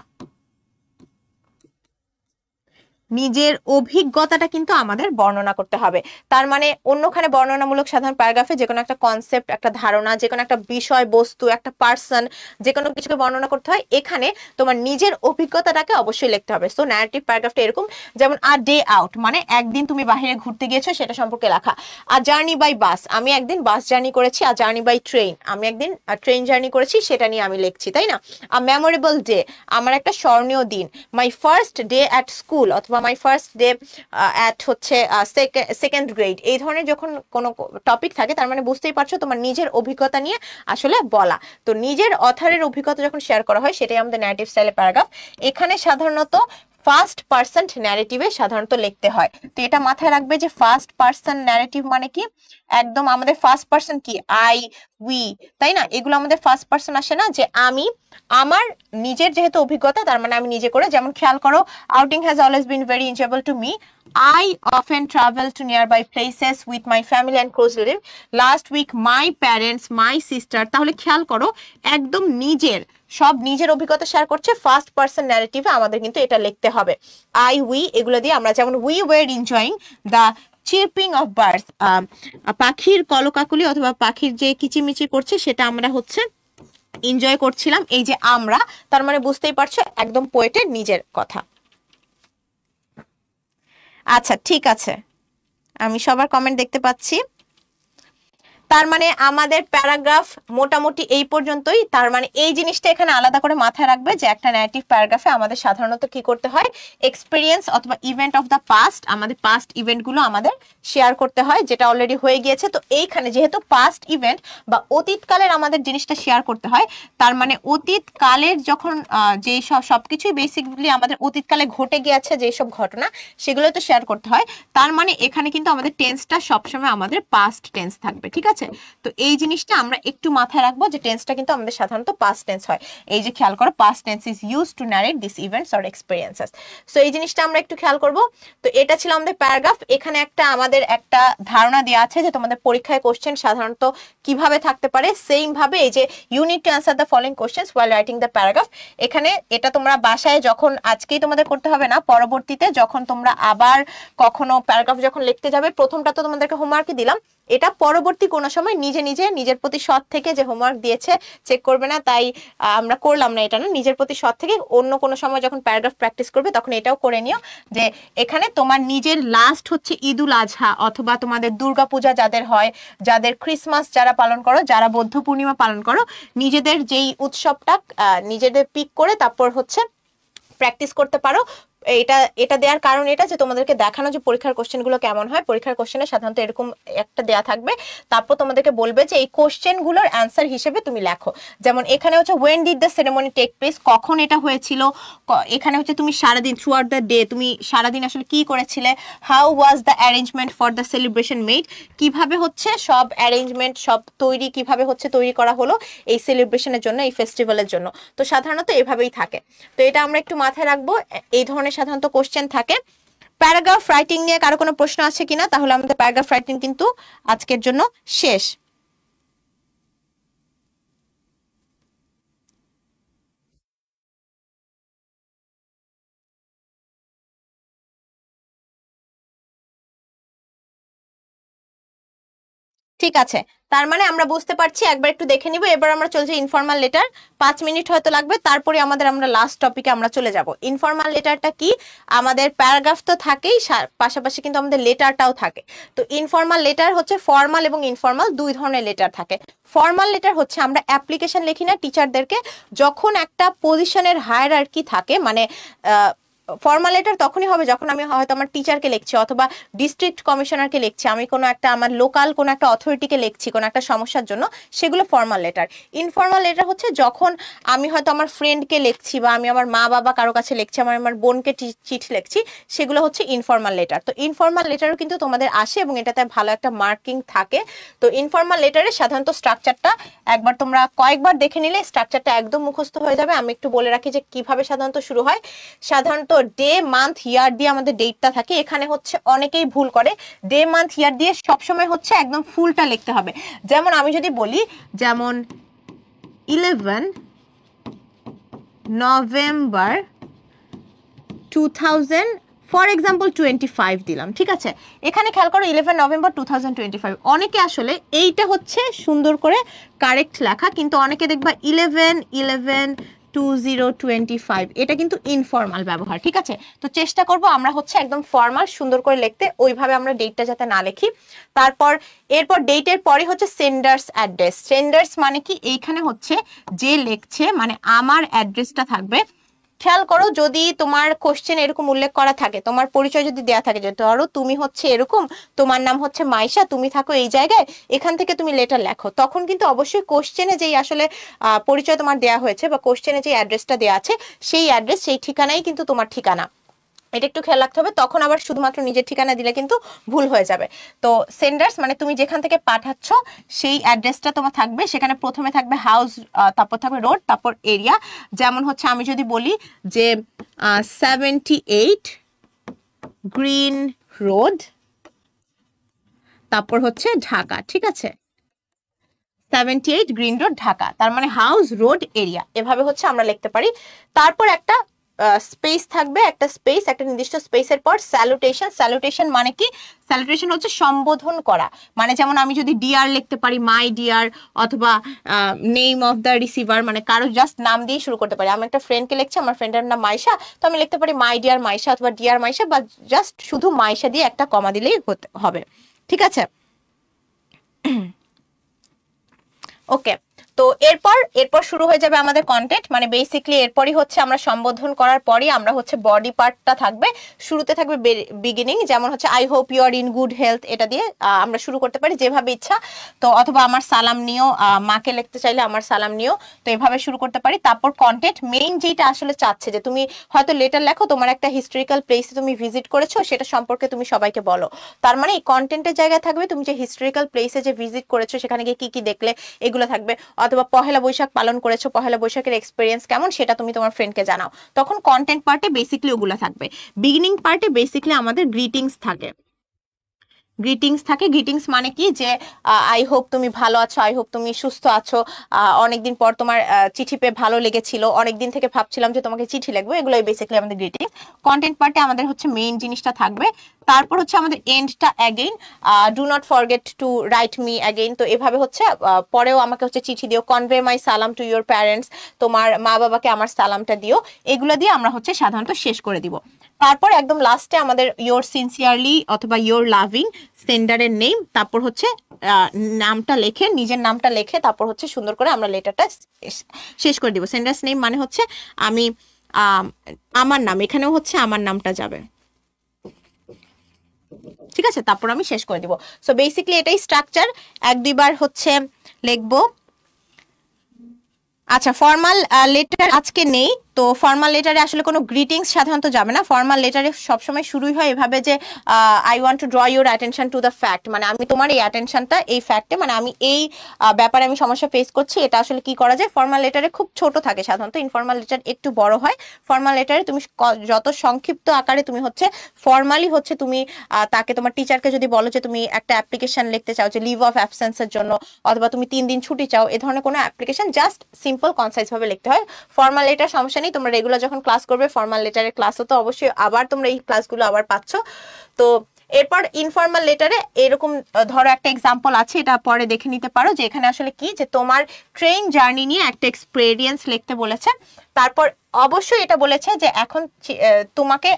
নিজের অভিজ্ঞতাটা কিন্তু আমাদের বর্ণনা করতে হবে। তার মানে অন্যখানে বর্ণনামূলক সাধারণ প্যারাগ্রাফে যে কোনো একটা কনসেপ্ট, একটা ধারণা, যে কোনো একটা বিষয় বস্তু, একটা পার্সন, যে কোনো কিছুকে বর্ণনা করতে হয়, এখানে তোমার নিজের অভিজ্ঞতাটাকে অবশ্যই লিখতে হবে। সো ন্যারেটিভ প্যারাগ্রাফটা এরকম, যেমন আ ডে আউট মানে একদিন তুমি বাইরে ঘুরতে গিয়েছো সেটা সম্পর্কে লেখা। আ জার্নি বাই বাস, আমি একদিন বাস জার্নি করেছি। আ জার্নি বাই ট্রেন, আমি একদিন ট্রেন জার্নি করেছি, সেটা নিয়ে আমি লিখছি, তাই না? আ মেমোরেবল ডে, আমার একটা স্মরণীয় দিন। My first day at school অথবা মাই ফার্স্ট ডে অ্যাট হচ্ছে সেকেন্ড গ্রেড, এই ধরনের যখন কোনো টপিক থাকে তার মানে বুঝতেই পারছো তোমার নিজের অভিজ্ঞতা নিয়ে আসলে বলা। তো নিজের অথারের অভিজ্ঞতা যখন শেয়ার করা হয় সেটাই আমাদের ন্যারেটিভ স্টাইলের প্যারাগ্রাফ। এখানে সাধারণত ফার্স্ট পার্সন ন্যারেটিভে সাধারণত লিখতে হয়। তো এটা মাথায় রাখবে যে ফার্স্ট পার্সন ন্যারেটিভ মানে কি, একদম আমাদের ফার্স্ট পার্সন কি আই, উই, তাই না? এগুলো আমাদের ফার্স্ট পার্সন আসে না, যে আমি, আমার নিজের যেহেতু অভিজ্ঞতা তার মানে আমি নিজে করে। যেমন খেয়াল করো, outing has always been very enjoyable to me, I often travel to nearby places with my family and close relative. Last week my parents, my sister, তাহলে খেয়াল করো একদম নিজের, সব নিজের অভিজ্ঞতা শেয়ার করছে। ফার্স্ট পার্সন ন্যারেটিভে আমাদের কিন্তু এটা লিখতে হবে, আই, উই, এগুলো দিয়ে আমরা, যেমন we were enjoying the chirping of birds, পাখির কলকাকলি অথবা পাখির যে কিচিমিচি করছে সেটা আমরা হচ্ছে এনজয় করছিলাম। এই যে আমরা, তার মানে বুঝতেই পারছো একদম পোয়েটের নিজের কথা। আচ্ছা ঠিক আছে, আমি সবার কমেন্ট দেখতে পাচ্ছি। তার মানে আমাদের প্যারাগ্রাফ মোটামুটি এই পর্যন্তই। তার মানে এই জিনিসটা এখানে আলাদা করে মাথায় রাখবে যে একটা ন্যারেটিভ প্যারাগ্রাফে আমাদের সাধারণত কি করতে হয়, এক্সপিরিয়েন্স অথবা ইভেন্ট অফ দ্য পাস্ট, আমাদের পাস্ট ইভেন্টগুলো আমাদের শেয়ার করতে হয় যেটা অলরেডি হয়ে গিয়েছে। তো এইখানে যেহেতু পাস্ট ইভেন্ট বা অতীতকালের আমাদের জিনিসটা শেয়ার করতে হয়, তার মানে অতীতকালের যখন যে সবকিছুই বেসিক্যালি আমাদের অতীতকালে ঘটে গিয়েছে যেসব ঘটনা, সেগুলো তো শেয়ার করতে হয়। তার মানে এখানে কিন্তু আমাদের টেন্সটা সবসময় আমাদের পাস্ট টেন্স থাকবে, ঠিক আছে? তো এই জিনিসটা আমরা একটু মাথায় রাখবো যে টেন্সটা কিন্তু আমাদের সাধারণত পাস্ট টেন্স হয়। এই যে খেয়াল করো, past tense is used to narrate this events or experiences. So এই জিনিসটা আমরা একটু খেয়াল করব। তো এটা ছিল আমাদের প্যারাগ্রাফ। এখানে আমাদের একটা ধারণা দেওয়া আছে যে তোমাদের পরীক্ষায় কোশ্চেন সাধারণত কিভাবে থাকতে পারে। সেম ভাবে এই যে you need to answer the following questions while writing the paragraph, এখানে এটা তোমরা বাসায় যখন, আজকেই তোমাদের করতে হবে না, পরবর্তীতে যখন তোমরা আবার কখনো প্যারাগ্রাফ যখন লিখতে যাবে, প্রথমটা তো তোমাদেরকে হোমওয়ার্কে দিলাম, এটা পরবর্তী কোনো সময় নিজে নিজে নিজের প্রতি সৎ থেকে, যে হোমওয়ার্ক দিয়েছে চেক করবে না তাই আমরা করলাম না, এটা না, নিজের প্রতি সৎ থেকে অন্য কোনো সময় যখন প্যারাগ্রাফ প্র্যাকটিস করবে তখন এটাও করে নিও যে এখানে তোমার নিজের লাস্ট হচ্ছে ঈদুল আজহা অথবা তোমাদের দুর্গাপূজা যাদের হয়, যাদের ক্রিসমাস যারা পালন করো, যারা বৌদ্ধ পূর্ণিমা পালন করো, নিজেদের যেই উৎসবটা নিজেদের পিক করে তারপর হচ্ছে প্র্যাকটিস করতে পারো। এটা এটা দেওয়ার কারণ এটা যে তোমাদেরকে দেখানো যে পরীক্ষার কোশ্চেন গুলো কেমন হয়। পরীক্ষার কোশ্চেনে সাধারণত এরকম একটা দেয়া থাকবে, তারপর তোমাদেরকে বলবে যে এই কোশ্চেন গুলোর অ্যান্সার হিসেবে তুমি লেখো। যেমন এখানে হচ্ছে when did the ceremony take place, কখন এটা হয়েছিল। এখানে হচ্ছে তুমি সারাদিন থ্রু আউট দ্য ডে তুমি সারাদিন আসলে কি করেছিলে। How was the arrangement for the celebration made, কিভাবে হচ্ছে সব অ্যারেঞ্জমেন্ট সব তৈরি কিভাবে হচ্ছে তৈরি করা হলো এই সেলিব্রেশনের জন্য, এই ফেস্টিভ্যালের জন্য। তো সাধারণত এভাবেই থাকে। তো এটা আমরা একটু মাথায় রাখবো, এই ধরনের সাধারণত কোশ্চেন থাকে। প্যারাগ্রাফ রাইটিং নিয়ে কারো কোনো প্রশ্ন আছে কিনা? তাহলে আমাদের প্যারাগ্রাফ রাইটিং কিন্তু আজকের জন্য শেষ। ঠিক আছে, তার মানে আমরা বুঝতে পারছি, একবার একটু দেখে নিব। এবার আমরা চলছে ইনফর্মাল লেটার, 5 মিনিট হয়তো লাগবে, তারপরে আমরা লাস্ট টপিকে আমরা চলে যাব। ইনফর্মাল লেটারটা কি? আমাদের প্যারাগ্রাফ তো থাকেই, পাশাপাশি কিন্তু আমাদের লেটারটাও থাকে। তো ইনফর্মাল লেটার হচ্ছে ফর্মাল এবং ইনফর্মাল দুই ধরনের লেটার থাকে। ফর্মাল লেটার হচ্ছে আমরা অ্যাপ্লিকেশন লিখি না টিচারদেরকে, যখন একটা পজিশনের হায়ারার্কি থাকে, মানে ফর্মাল লেটার তখনই হবে যখন আমি হয়তো আমার টিচারকে লিখছি অথবা ডিস্ট্রিক্ট কমিশনারকে লিখছি, আমি কোনো একটা আমার লোকাল কোনো একটা অথরিটিকে লিখছি কোনো একটা সমস্যার জন্য, সেগুলো ফর্মাল লেটার। ইনফর্মাল লেটার হচ্ছে যখন আমি হয়তো আমার ফ্রেন্ডকে লিখছি বা আমি আমার মা বাবা কারো কাছে লিখছি, আমার বোনকে চিঠি লিখছি, সেগুলো হচ্ছে ইনফর্মাল লেটার। তো ইনফর্মাল লেটারও কিন্তু তোমাদের আসে এবং এটাতে ভালো একটা মার্কিং থাকে। তো ইনফর্মাল লেটারের সাধারণত স্ট্রাকচারটা একবার তোমরা কয়েকবার দেখে নিলে স্ট্রাকচারটা একদম মুখস্থ হয়ে যাবে। আমি একটু বলে রাখি যে কিভাবে সাধারণত শুরু হয়। সাধারণত ডে মান্থ ইয়ার দিয়ে আমাদের ডেটটা থাকে। এখানে হচ্ছে অনেকেই ভুল করে, ডে মান্থ ইয়ার দিয়ে সবসময় হচ্ছে একদম ফুলটা লিখতে হবে। যেমন আমি যদি বলি, যেমন 11 নভেম্বর 2000 ফর এক্সাম্পল 25 দিলাম, ঠিক আছে। এখানে খেয়াল করো 11 নভেম্বর 2025। অনেকে আসলে এইটা হচ্ছে সুন্দর করে কারেক্ট লেখা, কিন্তু অনেকে দেখবা 11/11/2025, এটা কিন্তু ইনফর্মাল ব্যবহার, ঠিক আছে। তো চেষ্টা করব আমরা হচ্ছে একদম ফর্মাল সুন্দর করে লিখতে, ওইভাবে আমরা ডেটটা যাতে না লিখি। তারপর এরপর ডেটের পরে হচ্ছে সেন্ডার্স অ্যাড্রেস। সেন্ডার্স মানে কি? এইখানে হচ্ছে যে লিখছে, মানে আমার অ্যাড্রেসটা থাকবে। খেয়াল করো যদি তোমার কোশ্চেন এরকম উল্লেখ করা থাকে, তোমার পরিচয় যদি দেয়া থাকে, যে ধরো তুমি হচ্ছে এরকম, তোমার নাম হচ্ছে মাইশা, তুমি থাকো এই জায়গায়, এখান থেকে তুমি লেটার লেখো, তখন কিন্তু অবশ্যই কোশ্চেনে যেই আসলে পরিচয় তোমার দেয়া হয়েছে বা কোশ্চেনে যে অ্যাড্রেসটা দেয়া আছে, সেই অ্যাড্রেস সেই ঠিকানাই কিন্তু তোমার ঠিকানা। এটা একটু খেয়াল রাখতে হবে। তখন আবার শুধুমাত্র নিজের ঠিকানা দিলে কিন্তু ভুল হয়ে যাবে। তো সেন্ডার্স মানে তুমি যেখান থেকে পাঠাচ্ছ সেই অ্যাড্রেসটা তোমার থাকবে। সেখানে প্রথমে থাকবে হাউস, তারপর থাকবে রোড, তারপর এরিয়া। যেমন হচ্ছে আমি যদি বলি যে 78 গ্রিন রোড, তারপর হচ্ছে ঢাকা, ঠিক আছে। 78 গ্রিন রোড ঢাকা, তার মানে হাউস রোড এরিয়া, এভাবে হচ্ছে আমরা লিখতে পারি। তারপর একটা স্পেস থাকবে, একটা স্পেস, একটা নির্দিষ্ট স্পেসের পর স্যালুটেশন। স্যালুটেশন মানে কি? স্যালুটেশন হচ্ছে সম্বোধন করা। মানে যেমন আমি যদি ডিয়ার লিখতে পারি, মাই ডিয়ার, অথবা নেম অফ দ্য রিসিভার, মানে কারো জাস্ট নাম দিয়ে শুরু করতে পারি। আমি একটা ফ্রেন্ডকে লিখছি, আমার ফ্রেন্ডের নাম মাইশা, তো আমি লিখতে পারি মাই ডিয়ার মাইশা অথবা ডিয়ার মাইশা, বা জাস্ট শুধু মাইশা দিয়ে একটা কমা দিলেই হবে, ঠিক আছে। ওকে, তো এরপর শুরু হয়ে যাবে আমাদের কন্টেন্ট। মানে বেসিক্যালি এরপরই হচ্ছে আমরা সম্বোধন করার পরই আমরা হচ্ছে বডি পার্টটা থাকবে। শুরুতে থাকবে বিগিনিং, যেমন হচ্ছে I hope you are in good health, এটা দিয়ে আমরা শুরু করতে পারি যেভাবে ইচ্ছা। তো অথবা আমার সালাম নিও, মাকে লিখতে চাইলে আমার সালাম নিও, তো এভাবে শুরু করতে পারি। তারপর কন্টেন্ট মেইন যেটা আসলে চাচ্ছে, যে তুমি হয়তো লেটার লেখো, তোমার একটা হিস্টোরিক্যাল প্লেসে তুমি ভিজিট করেছো, সেটা সম্পর্কে তুমি সবাইকে বলো। তার মানে এই কন্টেন্টের জায়গায় থাকবে তুমি যে হিস্টোরিক্যাল প্লেসে যে ভিজিট করেছো, সেখানে গিয়ে কি কি দেখলে, এগুলো থাকবে। অথবা পহেলা বৈশাখ পালন করেছো, পহেলা বৈশাখের এক্সপিরিয়েন্স কেমন সেটা তুমি তোমার ফ্রেন্ডকে জানাও। তখন কন্টেন্ট পার্টে বেসিক্যালি ওগুলো থাকবে। বিগিনিং পার্টে বেসিক্যালি আমাদের গ্রিটিংস থাকে। গ্রিটিংস মানে কি? যে আই হোপ তুমি ভালো আছো, আই হোপ তুমি সুস্থ আছো, অনেকদিন পর তোমার চিঠি পেয়ে ভালো লেগেছিল, অনেকদিন থেকে ভাবছিলাম যে তোমাকে চিঠি লিখবো, এগুলোই বেসিক্যালি আমাদের গ্রিটিংস। কন্টেন্ট পার্টে আমাদের হচ্ছে মেইন জিনিসটা থাকবে। তারপর হচ্ছে আমাদের এন্ডটা again, do not forget to write me again. তো এভাবে হচ্ছে পরেও আমাকে হচ্ছে চিঠি দিও, কনভে মাই সালাম টু ইউর প্যারেন্টস, তোমার মা বাবাকে আমার সালামটা দিও। এগুলো দিয়ে আমরা হচ্ছে সাধারণত শেষ করে দিব। তারপর একদম লাস্টে আমাদের ইয়োর সিনসিয়ারলি অথবা ইয়োর লাভিং, সেন্ডারের নেম, তারপর হচ্ছে নামটা লেখে, নিজের নামটা লেখে, তারপর হচ্ছে সুন্দর করে আমরা লেটারটা শেষ করে দিব। সেন্ডার্স নেম মানে হচ্ছে আমি আমার নাম, এখানেও হচ্ছে আমার নামটা যাবে, ঠিক আছে? তারপর আমি শেষ করে দিব। সো বেসিক্যালি এটাই স্ট্রাকচার, এক দুইবার হচ্ছে লিখবো। আচ্ছা, ফর্মাল লেটার আজকে নেই, তো ফর্মাল লেটারে আসলে কোনো গ্রিটিংস সাধারণত যাবে না। ফর্মাল লেটারে সবসময় শুরুই হয় এভাবে যে I want to draw your attention to the fact, মানে আমি তোমার এই অ্যাটেনশনটা এই ফ্যাক্টে, মানে আমি এই ব্যাপারে আমি সমস্যা ফেস করছি, এটা আসলে কি করা যায়। ফর্মাল লেটারে খুব ছোট থাকে সাধারণত, ইনফর্মাল লেটার একটু বড় হয়। ফর্মাল লেটারে তুমি যত সংক্ষিপ্ত আকারে তুমি হচ্ছে ফর্মালি হচ্ছে তুমি তাকে, তোমার টিচারকে যদি বলো যে তুমি একটা অ্যাপ্লিকেশন লিখতে চাও যে লিভ অফ অ্যাবসেন্সের জন্য, অথবা তুমি 3 দিন ছুটি চাও, এ ধরনের কোনো অ্যাপ্লিকেশন জাস্ট সিম্পল কনসাইজ ভাবে লিখতে হয়। ফর্মাল লেটার সমস্যা নেই, তোমরা রেগুলার যখন ক্লাস করবে ফর্মাল লেটারের ক্লাসও তো অবশ্যই আবার তোমরা এই ক্লাসগুলো আবার পাচ্ছ। তো এরপর ইনফর্মাল লেটারে এরকম ধরো একটা এক্সাম্পল আছে, এটা পরে দেখে নিতে পারো যে এখানে আসলে কি, যে তোমার ট্রেন জার্নি নিয়ে একটা এক্সপেরিয়েন্স লিখতে বলেছে। তারপর অবশ্যই এটা বলেছে যে এখন তোমাকে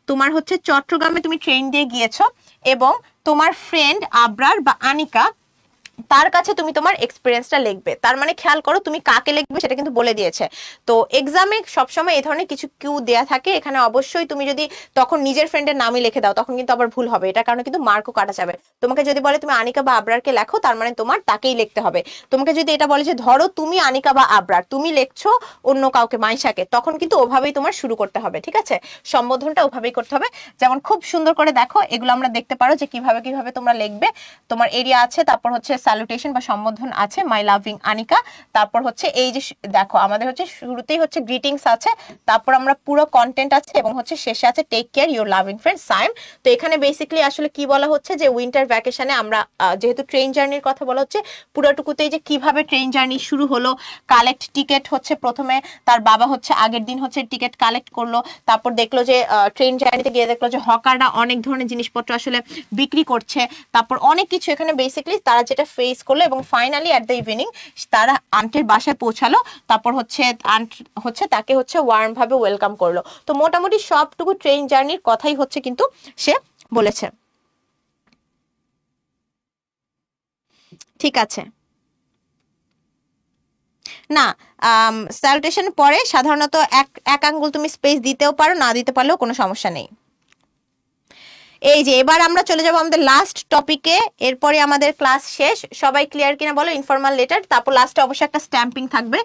তোমার হচ্ছে চট্টগ্রামে তুমি ট্রেন দিয়ে গিয়েছো এবং তোমার ফ্রেন্ড আবরার বা আনিকা, তার কাছে তুমি তোমার এক্সপিরিয়েন্সটা লিখবে। তার মানে খেয়াল করো তুমি কাকে লিখবে সেটা কিন্তু বলে দিয়েছে। তো এক্সামে সবসময় এই ধরনের কিছু কিউ দেয়া থাকে, এখানে অবশ্যই তুমি যদি তখন নিজের ফ্রেন্ডের নামই লিখে দাও তখন কিন্তু আবার ভুল হবে, এটার কারণে কিন্তু মার্কও কাটা যাবে। তোমাকে যদি বলে তুমি আনিকা বা আবরারকে লেখো, তার মানে তোমার তাকেই লিখতে হবে। তোমাকে যদি এটা বলে যে ধরো তুমি আনিকা বা আবরার, তুমি লিখছো অন্য কাউকে, মাইশাকে, তখন কিন্তু ওভাবেই তোমার শুরু করতে হবে, ঠিক আছে? সম্বোধনটা ওভাবেই করতে হবে। যেমন খুব সুন্দর করে দেখো, এগুলো আমরা দেখতে পারো যে কিভাবে কিভাবে তোমরা লিখবে। তোমার এরিয়া আছে, তারপর হচ্ছে স্যালুটেশন বা সম্বোধন আছে, মাই লাভিং আনিকা, তারপর হচ্ছে এই যে দেখো আমাদের হচ্ছে শুরুতেই হচ্ছে গ্রিটিংস আছে, তারপর আমরা পুরো কন্টেন্ট আছে, এবং হচ্ছে শেষে আছে take care your loving friend Saim. তো এখানে বেসিক্যালি আসলে কি বলা হচ্ছে যে উইন্টার ভ্যাকেশনে আমরা যেহেতু ট্রেন জার্নির কথা বলা হচ্ছে, পুরোটুকুতেই যে কিভাবে ট্রেন জার্নি শুরু হলো, কালেক্ট টিকেট হচ্ছে প্রথমে তার বাবা হচ্ছে আগের দিন হচ্ছে টিকেট কালেক্ট করলো, তারপর দেখলো যে ট্রেন জার্নিতে গিয়ে দেখলো যে হকাররা অনেক ধরনের জিনিসপত্র আসলে বিক্রি করছে, তারপর অনেক কিছু এখানে বেসিক্যালি তারা যেটা ফেস করলো, এবং ফাইনালি অ্যাট দ্য ইভিনিং তারা আন্টের বাসায় পৌঁছালো, তারপর হচ্ছে আন্ট হচ্ছে তাকে হচ্ছে ওয়ার্ম ভাবে ওয়েলকাম করলো। তো মোটামুটি সবটুকু ট্রেন জার্নির কথাই হচ্ছে কিন্তু সে বলেছে, ঠিক আছে? না, স্যালুটেশন পরে সাধারণত এক আঙ্গুল তুমি স্পেস দিতেও পারো, না দিতে পারলেও কোনো সমস্যা নেই। এই যে এবার আমরা চলে যাব আমাদের লাস্ট টপিকে, এরপরে আমাদের ক্লাস শেষ। সবাই ক্লিয়ার কিনা বলো? ইনফর্মাল লেটার, তারপর লাস্টে অবশ্যই একটা স্ট্যাম্পিং থাকবে।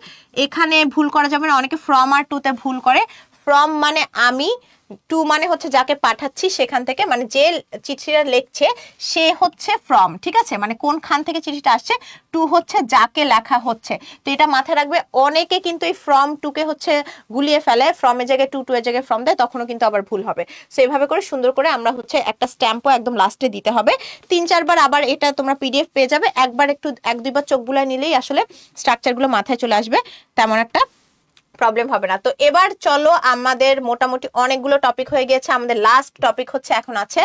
এখানে ভুল করা যাবে না, অনেকে ফ্রম আর টু তে ভুল করে। ফ্রম মানে আমি, টু মানে হচ্ছে যাকে পাঠাচ্ছি সেখান থেকে, মানে যে চিঠিটা লিখছে সে হচ্ছে ফ্রম, ঠিক আছে? মানে কোন খান থেকে চিঠিটা আসছে। টু হচ্ছে যাকে লেখা হচ্ছে। তো এটা মাথায় রাখবে। অনেকে কিন্তু এই ফ্রম টুকে হচ্ছে গুলিয়ে ফেলে, ফ্রমের জায়গায় টু, টু এর জায়গায় ফ্রম দেয়, তখনও কিন্তু আবার ভুল হবে। সো এইভাবে করে সুন্দর করে আমরা হচ্ছে একটা স্ট্যাম্পও একদম লাস্টে দিতে হবে। 3-4 বার আবার এটা তোমরা পিডিএফ পেয়ে যাবে, একবার একটু 1-2 বার চোখ বুলায় নিলেই আসলে স্ট্রাকচারগুলো মাথায় চলে আসবে, তেমন একটা প্রবলেম হবে না। তো এবার চলো, আমাদের মোটামুটি অনেকগুলো টপিক হয়ে গেছে, আমাদের লাস্ট টপিক হচ্ছে এখন আছে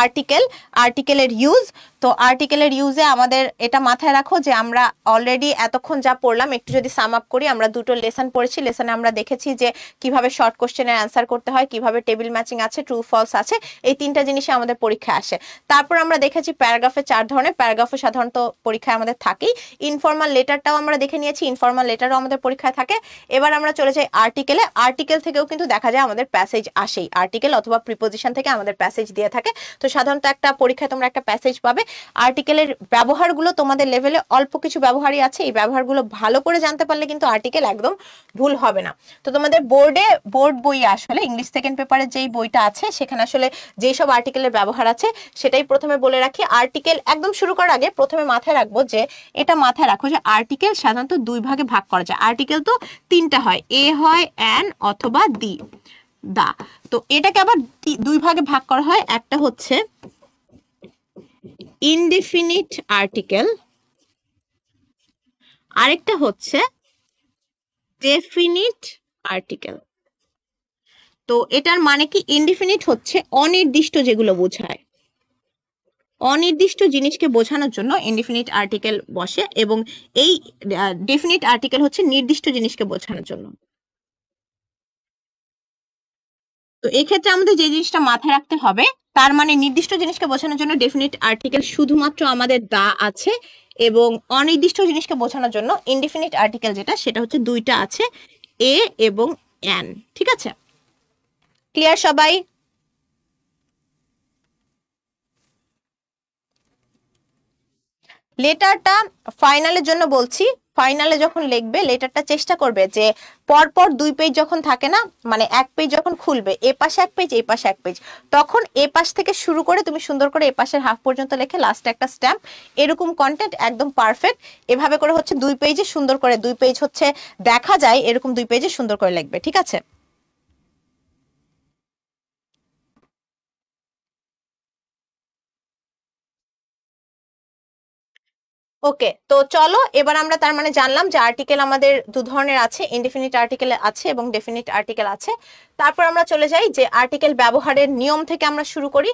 আর্টিকেল, আর্টিকেলের ইউজ। তো আর্টিকেলের ইউজে আমাদের এটা মাথায় রাখো যে আমরা অলরেডি এতক্ষণ যা পড়লাম একটু যদি সাম আপ করি, আমরা 2টো লেসন পড়েছি। লেসনে আমরা দেখেছি যে কিভাবে শর্ট কোশ্চেনের অ্যান্সার করতে হয়, কিভাবে টেবিল ম্যাচিং আছে, ট্রু ফলস আছে, এই 3টা জিনিসই আমাদের পরীক্ষায় আসে। তারপর আমরা দেখেছি প্যারাগ্রাফে 4 ধরনের, প্যারাগ্রাফে সাধারণত পরীক্ষায় আমাদের থাকেই। ইনফর্মাল লেটারটাও আমরা দেখে নিয়েছি, ইনফর্মাল লেটারও আমাদের পরীক্ষায় থাকে। এবার আমরা চলে যাই আর্টিকেলে। আর্টিকেল থেকেও কিন্তু দেখা যায় আমাদের প্যাসেজ আসেই, আর্টিকেল অথবা প্রিপোজিশন থেকে আমাদের প্যাসেজ দিয়ে থাকে। তো সাধারণত একটা পরীক্ষায় তোমরা একটা প্যাসেজ পাবে। আর্টিকেলের ব্যবহারগুলো তোমাদের লেভেলে অল্প কিছু ব্যবহারই আছে, এই ব্যবহারগুলো ভালো করে জানতে পারলে কিন্তু আর্টিকেল একদম ভুল হবে না। তো তোমাদের বোর্ড বই আসলে ইংলিশ সেকেন্ড পেপারের যেই বইটা আছে সেখানে আসলে যেই সব আর্টিকেলের ব্যবহার আছে সেটাই প্রথমে বলে রাখি। আর্টিকেল একদম শুরু করার আগে প্রথমে মাথায় রাখবো যে এটা মাথায় রাখো যে আর্টিকেল সাধারণত 2 ভাগে ভাগ করা যায়। আর্টিকেল তো 3টা হয়, এ হয়, অ্যান অথবা দি, দা। তো এটাকে আবার 2 ভাগে ভাগ করা হয়, একটা হচ্ছে ইনডিফিনিট আর্টিকেল, আরেকটা হচ্ছে ডেফিনিট আর্টিকেল। তো এটার মানে কি, ইনডিফিনিট হচ্ছে অনির্দিষ্ট যেগুলো বোঝায়, অনির্দিষ্ট জিনিসকে বোঝানোর জন্য ইনডিফিনিট আর্টিকেল বসে, এবং এই ডেফিনিট আর্টিকেল হচ্ছে নির্দিষ্ট জিনিসকে বোঝানোর জন্য। তো এক্ষেত্রে আমাদের যে জিনিসটা মাথায় রাখতে হবে, তার মানে নির্দিষ্ট জিনিসকে বোঝানোর জন্য ডেফিনিট আর্টিকেল শুধুমাত্র আমাদের দা আছে, এবং অনির্দিষ্ট জিনিসকে বোঝানোর জন্য ইনডিফিনিট আর্টিকেল যেটা, সেটা হচ্ছে দুইটা আছে, এ এবং এন। ঠিক আছে, ক্লিয়ার সবাই? লেটারটা ফাইনালের জন্য বলছি, ফাইনালে যখন লিখবে লেটারটা চেষ্টা করবে যে পরপর 2 পেজ যখন থাকে না, মানে এক পেজ যখন খুলবে, এ পাশে এক পেজ, এ পাশে এক পেজ, তখন এ পাশ থেকে শুরু করে তুমি সুন্দর করে এ পাশের হাফ পর্যন্ত লিখে লাস্টে একটা স্ট্যাম্প, এরকম কন্টেন্ট একদম পারফেক্ট। এভাবে করে হচ্ছে 2 পেজে সুন্দর করে, 2 পেজ হচ্ছে দেখা যায় এরকম 2 পেজে সুন্দর করে লিখবে। ঠিক আছে, ওকে। তো চলো এবার আমরা তার মানে জানলাম যে আর্টিকেল আমাদের 2 ধরনের আছে, ইনডিফিনিট আর্টিকেল আছে এবং ডেফিনিট আর্টিকেল আছে। তারপর আমরা চলে যাই যে আর্টিকেল ব্যবহারের নিয়ম থেকে আমরা শুরু করি।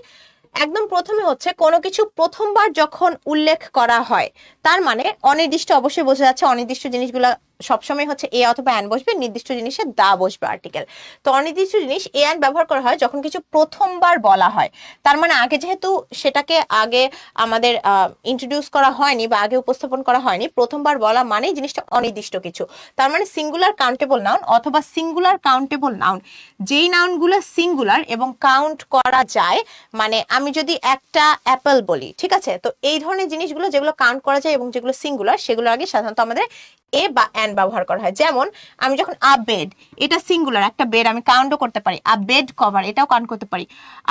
একদম প্রথমে হচ্ছে কোনো কিছু প্রথমবার যখন উল্লেখ করা হয়, তার মানে অনির্দিষ্ট, অবশ্যই বোঝা যাচ্ছে অনির্দিষ্ট জিনিসগুলো সবসময় হচ্ছে এ অথবা অ্যান বসবে, নির্দিষ্ট জিনিসে দা বসবে আর্টিকেল। তো অনির্দিষ্ট জিনিস এ অ্যান ব্যবহার করা হয় যখন কিছু প্রথমবার বলা হয়, তার মানে আগে যেহেতু সেটাকে আগে আমাদের ইন্ট্রোডিউস করা হয়নি বা আগে উপস্থাপন করা হয়নি, প্রথমবার বলা মানেই জিনিসটা অনির্দিষ্ট কিছু। তার মানে সিঙ্গুলার কাউন্টেবল নাউন অথবা সিঙ্গুলার কাউন্টেবল নাউন, যেই নাউনগুলো সিঙ্গুলার এবং কাউন্ট করা যায়, মানে আমি যদি একটা অ্যাপেল বলি, ঠিক আছে, তো এই ধরনের জিনিসগুলো যেগুলো কাউন্ট করা যায় এবং যেগুলো সিঙ্গুলার, সেগুলো আগে সাধারণত আমাদের এ বা অ্যান ব্যবহার করা হয়। যেমন আমি যখন আ বেড, এটা সিঙ্গুলার, একটা বেড আমি কাউন্টও করতে পারি, আ বেড কভার এটাও কাউন্ট করতে পারি,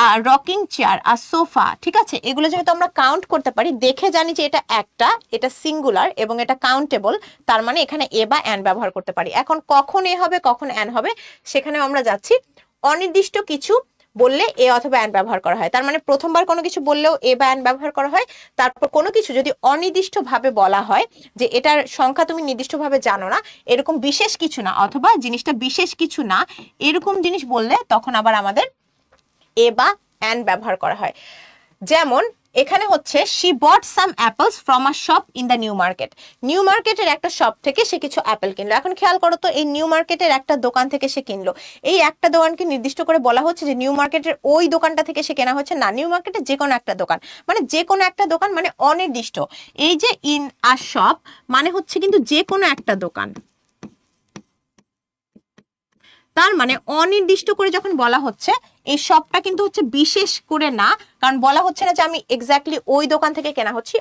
আর রকিং চেয়ার, আর সোফা, ঠিক আছে, এগুলো যেহেতু আমরা কাউন্ট করতে পারি, দেখে জানি যে এটা একটা, এটা সিঙ্গুলার এবং এটা কাউন্টেবল, তার মানে এখানে এ বা অ্যান ব্যবহার করতে পারি। এখন কখন এ হবে কখন অ্যান হবে সেখানেও আমরা যাচ্ছি। অনির্দিষ্ট কিছু বললে এ অথবা অ্যান ব্যবহার করা হয়, তার মানে প্রথমবার কোনো কিছু বললেও এ বা অ্যান ব্যবহার করা হয়। তারপর কোনো কিছু যদি অনির্দিষ্ট ভাবে বলা হয়, যে এটার সংখ্যা তুমি নির্দিষ্ট ভাবে জানো না, এরকম বিশেষ কিছু না, অথবা জিনিসটা বিশেষ কিছু না, এরকম জিনিস বললে তখন আবার আমাদের এ বা অ্যান ব্যবহার করা হয়। যেমন এখানে হচ্ছে she bought some apples from a shop in the New Market. New মার্কেটের একটা শপ থেকে সে কিছু অ্যাপেল কিনলো। এখন খেয়াল করো তো, এই নিউ মার্কেটের একটা দোকান থেকে সে কিনলো, এই একটা দোকানকে নির্দিষ্ট করে বলা হচ্ছে যে নিউ মার্কেটের ওই দোকানটা থেকে সে কেনা হচ্ছে না, নিউ মার্কেটের যে কোনো একটা দোকান, মানে যে কোনো একটা দোকান, মানে অনির্দিষ্ট। এই যে ইন আ শপ মানে হচ্ছে কিন্তু যে কোনো একটা দোকান, তার মানে অনির্দিষ্ট করে যখন বলা হচ্ছে, এই শপটা কিন্তু হচ্ছে বিশেষ করে না, কারণ বলা হচ্ছে না যে আমি এক্স্যাক্টলি ওই দোকান থেকে কেনা হচ্ছে,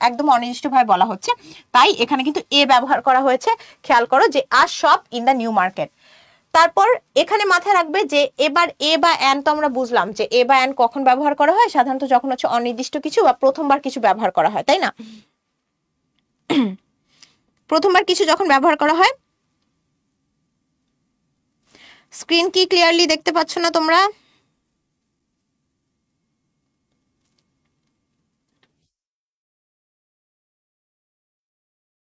একদম অনির্দিষ্ট ভাবে বলা হচ্ছে, তাই এখানে কিন্তু এ ব্যবহার করা হয়েছে। খেয়াল করো যে আ shop in the New market. তারপর এখানে মাথায় রাখবে যে এবার এ বা অ্যান তো আমরা বুঝলাম যে এ বা অ্যান কখন ব্যবহার করা হয়, সাধারণত যখন হচ্ছে অনির্দিষ্ট কিছু বা প্রথমবার কিছু ব্যবহার করা হয়, তাই না? প্রথমবার কিছু যখন ব্যবহার করা হয়। স্ক্রিন কি ক্লিয়ারলি দেখতে পাচ্ছ না তোমরা?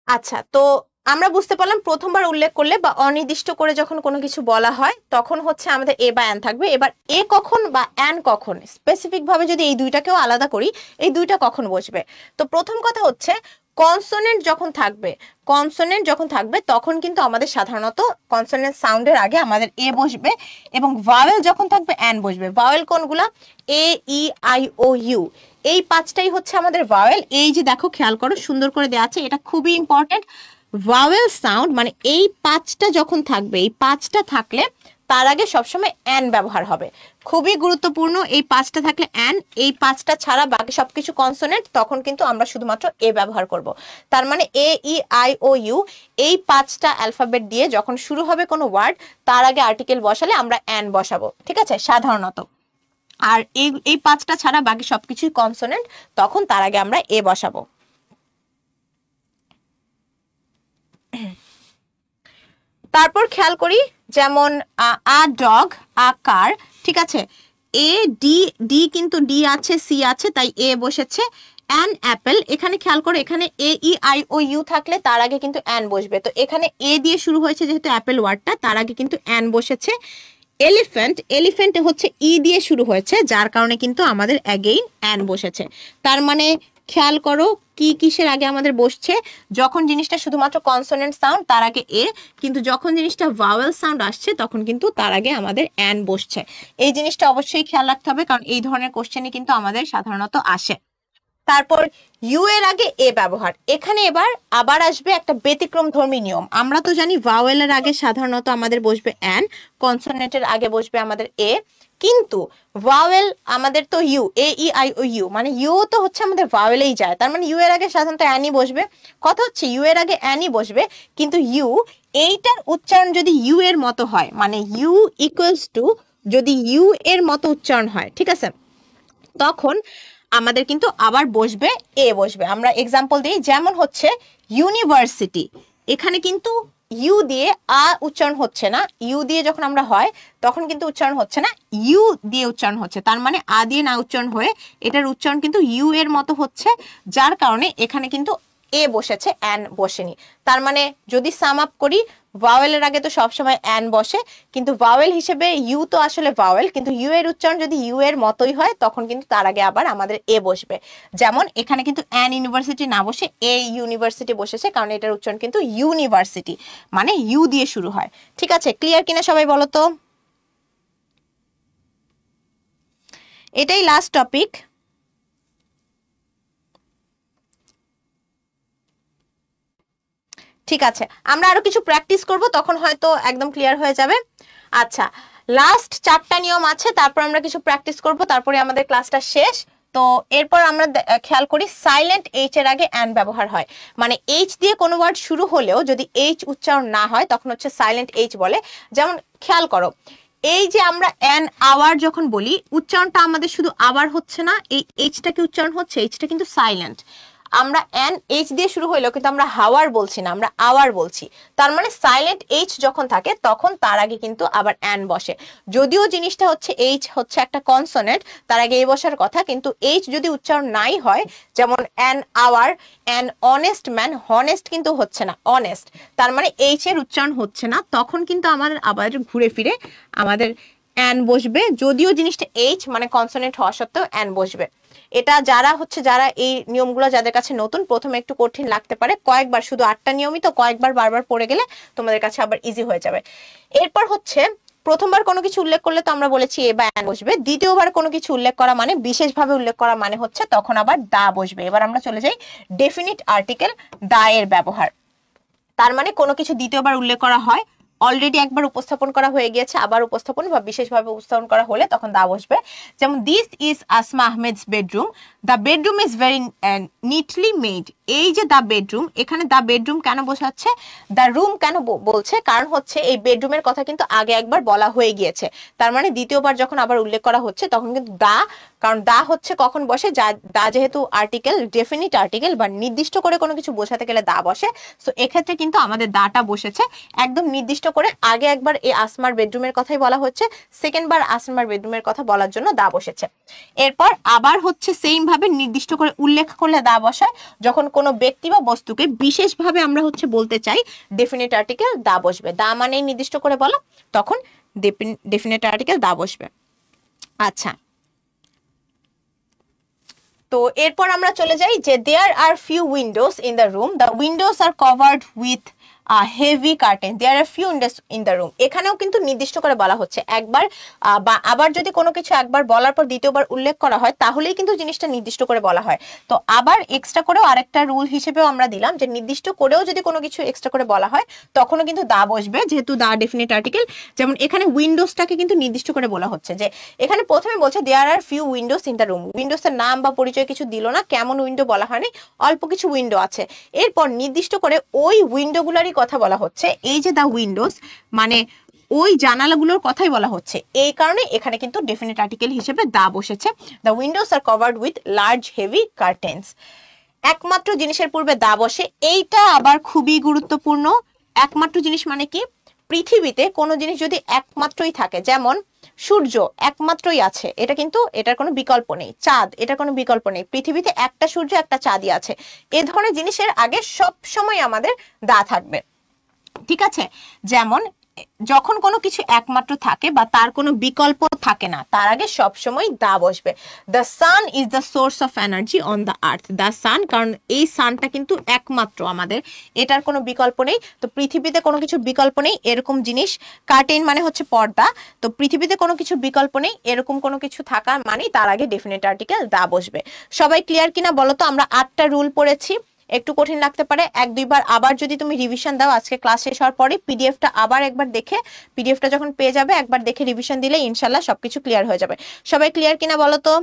আচ্ছা, তো আমরা বুঝতে পারলাম প্রথমবার উল্লেখ করলে বা অনির্দিষ্ট করে যখন কোনো কিছু বলা হয়, তখন হচ্ছে আমাদের এ বা অ্যান থাকবে। এবার এ কখন বা অ্যান কখন, স্পেসিফিক ভাবে যদি এই দুইটাকেও আলাদা করি, এই দুইটা কখন বসবে? তো প্রথম কথা হচ্ছে কনসোনেন্ট যখন থাকবে, কনসোনেন্ট যখন থাকবে তখন কিন্তু আমাদের সাধারণত কনসোনেন্ট সাউন্ডের আগে আমাদের এ বসবে, এবং ভাওয়েল যখন থাকবে অ্যান বসবে। ভাওয়েল কোনগুলা? এ, ই, আই, ও, ইউ, এই পাঁচটাই হচ্ছে আমাদের ভাওয়েল। এই যে দেখো, খেয়াল করো, সুন্দর করে দেওয়া আছে, এটা খুবই ইম্পর্টেন্ট। ভাওয়েল সাউন্ড মানে এই পাঁচটা যখন থাকবে, এই পাঁচটা থাকলে তার আগে সবসময় অ্যান ব্যবহার হবে, খুবই গুরুত্বপূর্ণ। এই পাঁচটা থাকলে অ্যান, এই পাঁচটা ছাড়া বাকি সবকিছু কনসোনেন্ট, তখন কিন্তু আমরা শুধুমাত্র এ ব্যবহার করব। তার মানে এ, ই, আই, ও, ইউ, এই পাঁচটা অ্যালফাবেট দিয়ে যখন শুরু হবে কোনো ওয়ার্ড, তার আগে আর্টিকেল বসালে আমরা অ্যান বসাবো, ঠিক আছে, সাধারণত। আর এই পাঁচটা ছাড়া বাকি সবকিছুই কনসোনেন্ট, তখন তার আগে আমরা এ বসাবো। তারপর খেয়াল করি, যেমন আ ডগ, আ কার, ঠিক আছে, এ, ডি, ডি কিন্তু ডি আছে, সি আছে, তাই এ বসেছে। অ্যান অ্যাপেল, এখানে খেয়াল করো, এখানে এ, ই, আই, ও, ইউ থাকলে তার আগে কিন্তু অ্যান বসবে, তো এখানে এ দিয়ে শুরু হয়েছে যেহেতু অ্যাপেল ওয়ার্ডটা, তার আগে কিন্তু অ্যান বসেছে। এলিফ্যান্ট, এলিফ্যান্ট হচ্ছে ই দিয়ে শুরু হয়েছে, যার কারণে কিন্তু আমাদের অ্যাগেইন অ্যান বসেছে। তার মানে খেয়াল করো কি কিসের আগে আমাদের বসছে, যখন জিনিসটা শুধুমাত্র কনসোনেন্ট সাউন্ড তার আগে এ, কিন্তু যখন জিনিসটা ভাওয়েল সাউন্ড আসছে তখন কিন্তু তার আগে আমাদের অ্যান বসছে। এই জিনিসটা অবশ্যই খেয়াল রাখতে হবে, কারণ এই ধরনের কোশ্চেনই কিন্তু আমাদের সাধারণত আসে। তারপর ইউ এর আগে এ ব্যবহার, এখানে এবার আবার আসবে একটা ব্যতিক্রম ধর্মী নিয়ম। আমরা তো জানি ভাওয়েলের আগে সাধারণত আমাদের বসবে অ্যান, কনসোনেন্টের আগে বসবে আমাদের এ, কিন্তু ভাওয়েল আমাদের তো U, A E I O U, মানে ইউ তো হচ্ছে আমাদের ভাওয়েলেই যায়, তার মানে ইউ এর আগে সাধারণত অ্যানই বসবে। কথা হচ্ছে ইউ এর আগে অ্যানই বসবে, কিন্তু ইউ এইটার উচ্চারণ যদি ইউ এর মতো হয়, মানে ইউ ইকুয়ালস টু যদি ইউ এর মতো উচ্চারণ হয়, ঠিক আছে, তখন আমাদের কিন্তু আবার বসবে এ বসবে। আমরা এক্সাম্পল দিই, যেমন হচ্ছে ইউনিভার্সিটি, এখানে কিন্তু ইউ দিয়ে আ উচ্চারণ হচ্ছে না, ইউ দিয়ে যখন আমরা হয় তখন কিন্তু উচ্চারণ হচ্ছে না, ইউ দিয়ে উচ্চারণ হচ্ছে, তার মানে আ দিয়ে না উচ্চারণ হয়ে এটার উচ্চারণ কিন্তু ইউ এর মতো হচ্ছে, যার কারণে এখানে কিন্তু এ বসেছে, অ্যান বসেনি। তার মানে যদি সাম আপ করি, ভাওয়েলের আগে তো সবসময় অ্যান বসে, কিন্তু ভাওয়েল হিসেবে ইউ তো আসলে ভাওয়েল, কিন্তু ইউ এর উচ্চারণ যদি ইউ এর মতোই হয় তখন কিন্তু তার আগে আবার আমাদের এ বসবে। যেমন এখানে কিন্তু অ্যান ইউনিভার্সিটি না বসে এ ইউনিভার্সিটি বসেছে, কারণ এটার উচ্চারণ কিন্তু ইউনিভার্সিটি, মানে ইউ দিয়ে শুরু হয়। ঠিক আছে, ক্লিয়ার কিনা সবাই বলো তো? এটাই লাস্ট টপিক। ঠিক আছে, আমরা আরো কিছু প্র্যাকটিস করব, তখন হয়তো একদম ক্লিয়ার হয়ে যাবে। আচ্ছা, লাস্ট 4টা নিয়ম আছে, তারপর আমরা কিছু প্র্যাকটিস করব, তারপরে আমাদের ক্লাসটা শেষ। তো এরপর আমরা খেয়াল করি সাইলেন্ট এইচ এর আগে অ্যান ব্যবহার হয়, মানে এইচ দিয়ে কোনো ওয়ার্ড শুরু হলেও যদি এইচ উচ্চারণ না হয় তখন হচ্ছে সাইলেন্ট এইচ বলে। যেমন খেয়াল করো, এই যে আমরা অ্যান আওয়ার যখন বলি, উচ্চারণটা আমাদের শুধু আওয়ার হচ্ছে না, এই এইচটা কি উচ্চারণ হচ্ছে, এইচটা কিন্তু সাইলেন্ট। আমরা এন এইচ দিয়ে শুরু হইলো, কিন্তু আমরা হাওয়ার বলছি না, আমরা আওয়ার বলছি। তার মানে সাইলেন্ট এইচ যখন থাকে তখন তার আগে কিন্তু আবার অ্যান বসে। যদিও জিনিসটা হচ্ছে এইচ হচ্ছে একটা কনসোনেন্ট, তার আগে এ বসার কথা, কিন্তু এইচ যদি উচ্চারণ নাই হয়, যেমন an hour, an honest man, honest কিন্তু হচ্ছে না, অনেস্ট, তার মানে এইচ এর উচ্চারণ হচ্ছে না, তখন কিন্তু আমাদের আবার ঘুরে ফিরে আমাদের অ্যান বসবে, যদিও জিনিসটা এইচ মানে কনসোনেন্ট হওয়া সত্ত্বেও অ্যান বসবে। এটা যারা এই নিয়মগুলো যাদের কাছে নতুন, প্রথমে একটু কঠিন লাগতে পারে, কয়েকবার, শুধু 8টা নিয়মই তো, কয়েকবার বারবার পড়ে গেলে তোমাদের কাছে আবার ইজি হয়ে যাবে। এরপর হচ্ছে প্রথমবার কোনো কিছু উল্লেখ করলে তো আমরা বলেছি এ বা অ্যান বসবে, দ্বিতীয়বার কোনো কিছু উল্লেখ করা মানে বিশেষভাবে উল্লেখ করা মানে হচ্ছে তখন আবার দা বসবে। এবার আমরা চলে যাই ডেফিনিট আর্টিকেল দা এর ব্যবহার। তার মানে কোনো কিছু দ্বিতীয়বার উল্লেখ করা হয়, অলরেডি একবার উপস্থাপন করা হয়ে গিয়েছে, আবার উপস্থাপন বা বিশেষভাবে উপস্থাপন করা হলে তখন দা বসবে। যেমন this is Asma Ahmed's bedroom, the bedroom is very neatly made. এই যে দ্য বেডরুম, এখানে দ্য বেডরুম কেন বোঝাচ্ছে, দ্য রুম কেন বলছে, কারণ হচ্ছে এই বেডরুমের কথা কিন্তু আগে একবার বলা হয়ে গিয়েছে, তার মানে দ্বিতীয়বার যখন আবার উল্লেখ করা হচ্ছে তখন কিন্তু দা, কারণ দা হচ্ছে কখন বসে, দা যেহেতু আর্টিকেল, ডেফিনিট আর্টিকেল বা নির্দিষ্ট করে কোনো কিছু বোঝাতে গেলে দা বসে, সো এক্ষেত্রে কিন্তু আমাদের দাটা বসেছে একদম নির্দিষ্ট করে। আগে একবার এই আসমার বেডরুমের কথাই বলা হচ্ছে, সেকেন্ড বার আসমার বেডরুমের কথা বলার জন্য দা বসেছে। এরপর আবার হচ্ছে সেম ভাবে নির্দিষ্ট করে উল্লেখ করলে দা বসায়, যখন কোনো ব্যক্তি বা বস্তুকে বিশেষভাবে আমরা হচ্ছে বলতে চাই, ডেফিনিট আর্টিকেল দা বসবে। দা মানে নির্দিষ্ট করে বলা, তখন ডেফিনিট আর্টিকেল দা বসবে। আচ্ছা, তো এরপর আমরা চলে যাই যে there are few windows in the room, the windows are covered with heavy curtain, there are few windows in the room. এখানেও কিন্তু নির্দিষ্ট করে বলা হচ্ছে, একবার বা আবার যদি কোনো কিছু একবার বলার পর দ্বিতীয়বার উল্লেখ করা হয় তাহলেই কিন্তু জিনিসটা নির্দিষ্ট করে বলা হয়। তো আবার এক্সট্রা করেও আরেকটা রুল হিসেবেও আমরা দিলাম যে নির্দিষ্ট করেও যদি কোনো কিছু এক্সট্রা করে বলা হয় তখনও কিন্তু দা বসবে, যেহেতু দা ডেফিনিট আর্টিকেল। যেমন এখানে উইন্ডোজটাকে কিন্তু নির্দিষ্ট করে বলা হচ্ছে, যে এখানে প্রথমে বলছে there are few windows in the room, উইন্ডোজের নাম বা পরিচয় কিছু দিল না, কেমন উইন্ডো বলা হয়নি, অল্প কিছু উইন্ডো আছে। এরপর নির্দিষ্ট করে ওই উইন্ডোগুলোরই কথা বলা হচ্ছে, এই যে দা উইন্ডোজ মানে ওই জানালাগুলোর কথাই বলা হচ্ছে, এই কারণে এখানে কিন্তু ডেফিনিট আর্টিকেল হিসেবে দা বসেছে। The windows are covered with large heavy curtains, একমাত্র জিনিসের পূর্বে দা বসে, এইটা আবার খুবই গুরুত্বপূর্ণ। একমাত্র জিনিস মানে কি, পৃথিবীতে কোনো জিনিস যদি একমাত্রই থাকে, যেমন সূর্য একমাত্রই আছে, এটা কিন্তু এটার কোনো বিকল্প নেই, চাঁদ এটার কোনো বিকল্প নেই, পৃথিবীতে একটা সূর্য একটা চাঁদই আছে, এ ধরনের জিনিসের আগে সব সময় আমাদের দা থাকবে। ঠিক আছে, যেমন যখন কোনো কিছু একমাত্র থাকে বা তার কোনো বিকল্প থাকে না, তার আগে সবসময় দা বসবে। The sun is the source of energy on the earth. The sun, কারণ এই সানটা কিন্তু একমাত্র আমাদের, এটার কোনো বিকল্প নেই। তো পৃথিবীতে কোনো কিছু বিকল্প নেই এরকম জিনিস। কার্টেন মানে হচ্ছে পর্দা। তো পৃথিবীতে কোনো কিছু বিকল্প নেই এরকম কোনো কিছু থাকা মানে তার আগে ডেফিনেট আর্টিকেল দা বসবে। সবাই ক্লিয়ার কিনা বলো তো? আমরা 8টা রুল পড়েছি, একটু কঠিন লাগতে পারে, 1-2বার আবার যদি তুমি রিভিশন দাও আজকে ক্লাস শেষ হওয়ার পরে পিডিএফটা আবার একবার দেখে, পিডিএফটা যখন পেয়ে যাবে একবার দেখে রিভিশন দিলে ইনশাল্লাহ সবকিছু ক্লিয়ার হয়ে যাবে। সবাই ক্লিয়ার কিনা বলো তো?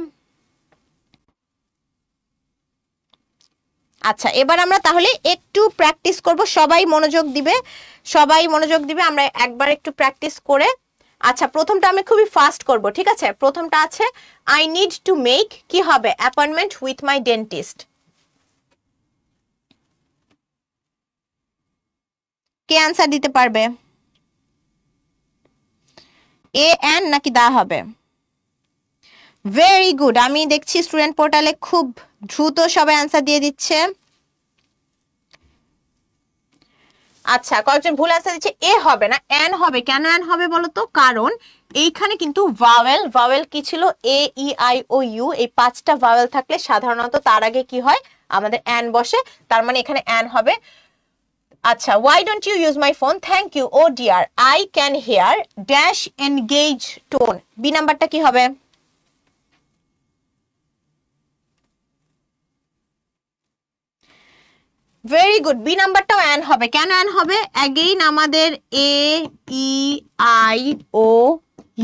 আচ্ছা, এবার আমরা তাহলে একটু প্র্যাকটিস করব। সবাই মনোযোগ দিবে, সবাই মনোযোগ দিবে, আমরা একবার একটু প্র্যাকটিস করে। আচ্ছা, প্রথমটা আমি খুবই ফাস্ট করব, ঠিক আছে? প্রথমটা আছে আই নিড টু মেক, কি হবে? Appointment with my dentist. K answer দিতে পারবে? এ এন নাকি দা হবে? ভেরি গুড, আমি দেখছি স্টুডেন্ট পোর্টালে খুব দ্রুত সবাই আনসার দিয়ে দিচ্ছে। আচ্ছা, কয়েকজন ভুল আনসার দিচ্ছে। এ হবে না, এন হবে। কেন এন হবে বলো তো? কারণ এইখানে কিন্তু ভাওয়েল, ভাওয়েল কি ছিল? এ ই আই ও ইউ, এই 5টা ভাওয়েল থাকলে সাধারণত তার আগে কি হয়? আমাদের এন বসে, তার মানে এখানে এন হবে। আচ্ছা, why don't you use my phone? Thank you, oh dear, I can hear dash engage tone. B নাম্বারটা কি হবে? ভেরি গুড, বি নাম্বারটাও অ্যান হবে। কেন অ্যান হবে? অ্যাগেইন আমাদের এ ই আই ও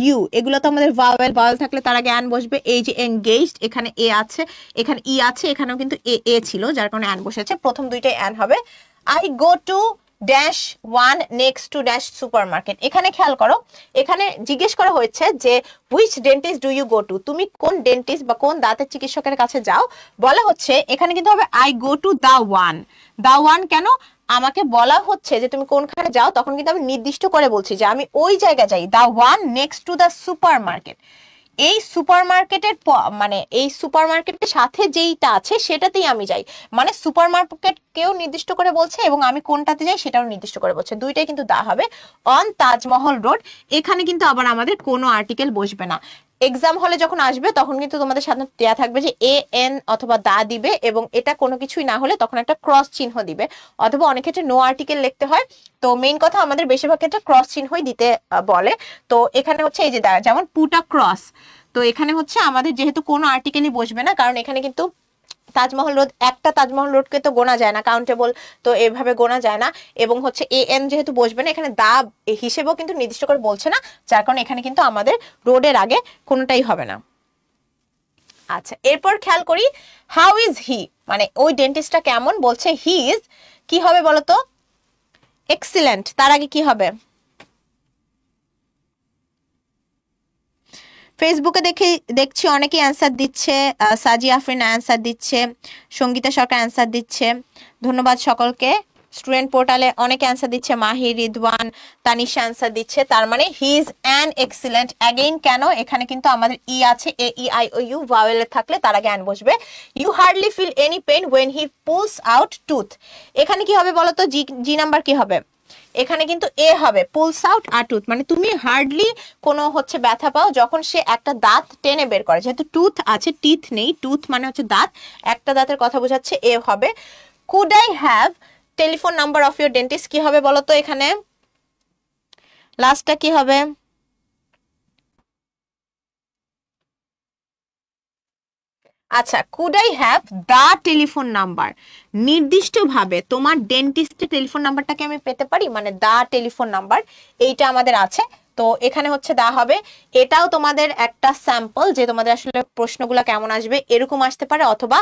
ইউ, এগুলো তো আমাদের ভাওয়েল, ভাওয়েল থাকলে তার আগে অ্যান বসবে। এই যে এনগেজড, এখানে এ আছে, এখানে ই আছে, এখানেও কিন্তু এ এ ছিল, যার কারণে অ্যান বসেছে। প্রথম দুইটাই অ্যান হবে। I go to dash one next to dash supermarket. এখানে খেয়াল করো, এখানে জিজ্ঞেস করা হয়েছে যে which dentist do you go to, তুমি কোন ডেন্টিস্ট বা কোন দাঁতের চিকিৎসকের কাছে যাও। বলা হচ্ছে এখানে কিন্তু হবে I go to the one. The one কেন? আমাকে বলা হচ্ছে যে তুমি কোনখানে যাও, তখন কিন্তু আমি নির্দিষ্ট করে বলছি যে আমি ওই জায়গায় যাই। The one next to the supermarket. এই সুপারমার্কেটের মানে এই সুপারমার্কেটের সাথে যেইটা আছে সেটাতেই আমি যাই, মানে সুপারমার্কেট কেউ নির্দিষ্ট করে বলছে এবং আমি কোনটাতে যাই সেটাও নির্দিষ্ট করে বলছে, দুইটাই কিন্তু দা হবে। অন তাজমহল রোড, এখানে কিন্তু আবার আমাদের কোনো আর্টিকেল বসবে না। এক্সাম হলে যখন আসবে তখন কিন্তু তোমাদের সাধারণত দেয়া থাকবে যে এ এন অথবা দা দিবে, এবং এটা কোনো কিছুই না হলে তখন একটা ক্রস চিহ্ন দিবে, অথবা অনেক ক্ষেত্রে নো আর্টিকেল লিখতে হয়। তো মেইন কথা আমাদের বেশিরভাগ ক্ষেত্রে ক্রস চিহ্নই দিতে বলে। তো এখানে হচ্ছে এই যে যেমন পুটা ক্রস, তো এখানে হচ্ছে আমাদের যেহেতু কোনো আর্টিকেলই বসবে না, কারণ এখানে কিন্তু তাজমহল রোড, একটা তাজমহল রোডকে তো গোনা যায় না, কাউন্টেবল তো এভাবে গোনা যায় না। এবং হচ্ছে এ এন যেহেতু বসবে না, এখানে দা হিসেবেও কিন্তু নির্দিষ্ট করে বলছে না, যার কারণে এখানে কিন্তু আমাদের রোডের আগে কোনোটাই হবে না। আচ্ছা, এরপর খেয়াল করি হাউ ইজ হি, মানে ওই ডেন্টিস্টটা কেমন, বলছে হি ইজ, কি হবে বলতো? এক্সিলেন্ট। তার আগে কি হবে? ফেসবুকে দেখছি অনেকেই অ্যান্সার দিচ্ছে। সাজি আফরিন অ্যান্সার দিচ্ছে, সঙ্গীতা সরকার অ্যান্সার দিচ্ছে, ধন্যবাদ সকলকে। স্টুডেন্ট পোর্টালে অনেকে অ্যান্সার দিচ্ছে, মাহির, রিদওয়ান, তানিশা অ্যান্সার দিচ্ছে। তার মানে he is an excellent. Again কেন? এখানে কিন্তু আমাদের ই আছে, এ ই আই ও ইউ, ভাওয়েলে থাকলে তার আগে অ্যান বসবে। You hardly feel any pain when he pulls out tooth, এখানে কি হবে বলতো? জি, জি নাম্বার কি হবে? এখানে কিন্তু এ হবে, পুলস আউট আর টুথ, মানে তুমি হার্ডলি কোনো হচ্ছে ব্যথা পাও যখন সে একটা দাঁত টেনে বের করে, যেহেতু টুথ আছে, টিথ নেই, টুথ মানে হচ্ছে দাঁত, একটা দাঁতের কথা বোঝাচ্ছে, এ হবে। Could I have telephone number of your dentist, কি হবে বলো তো? এখানে লাস্টটা কি হবে? আচ্ছা, could I have the telephone number, নির্দিষ্টভাবে তোমার ডেন্টিস্টের টেলিফোন নাম্বারটাকে আমি পেতে পারি, মানে দা টেলিফোন নাম্বার এইটা আমাদের আছে। তো এখানে হচ্ছে দা হবে। এটাও তোমাদের একটা স্যাম্পল যে তোমাদের আসলে প্রশ্নগুলো কেমন আসবে, এরকম আসতে পারে অথবা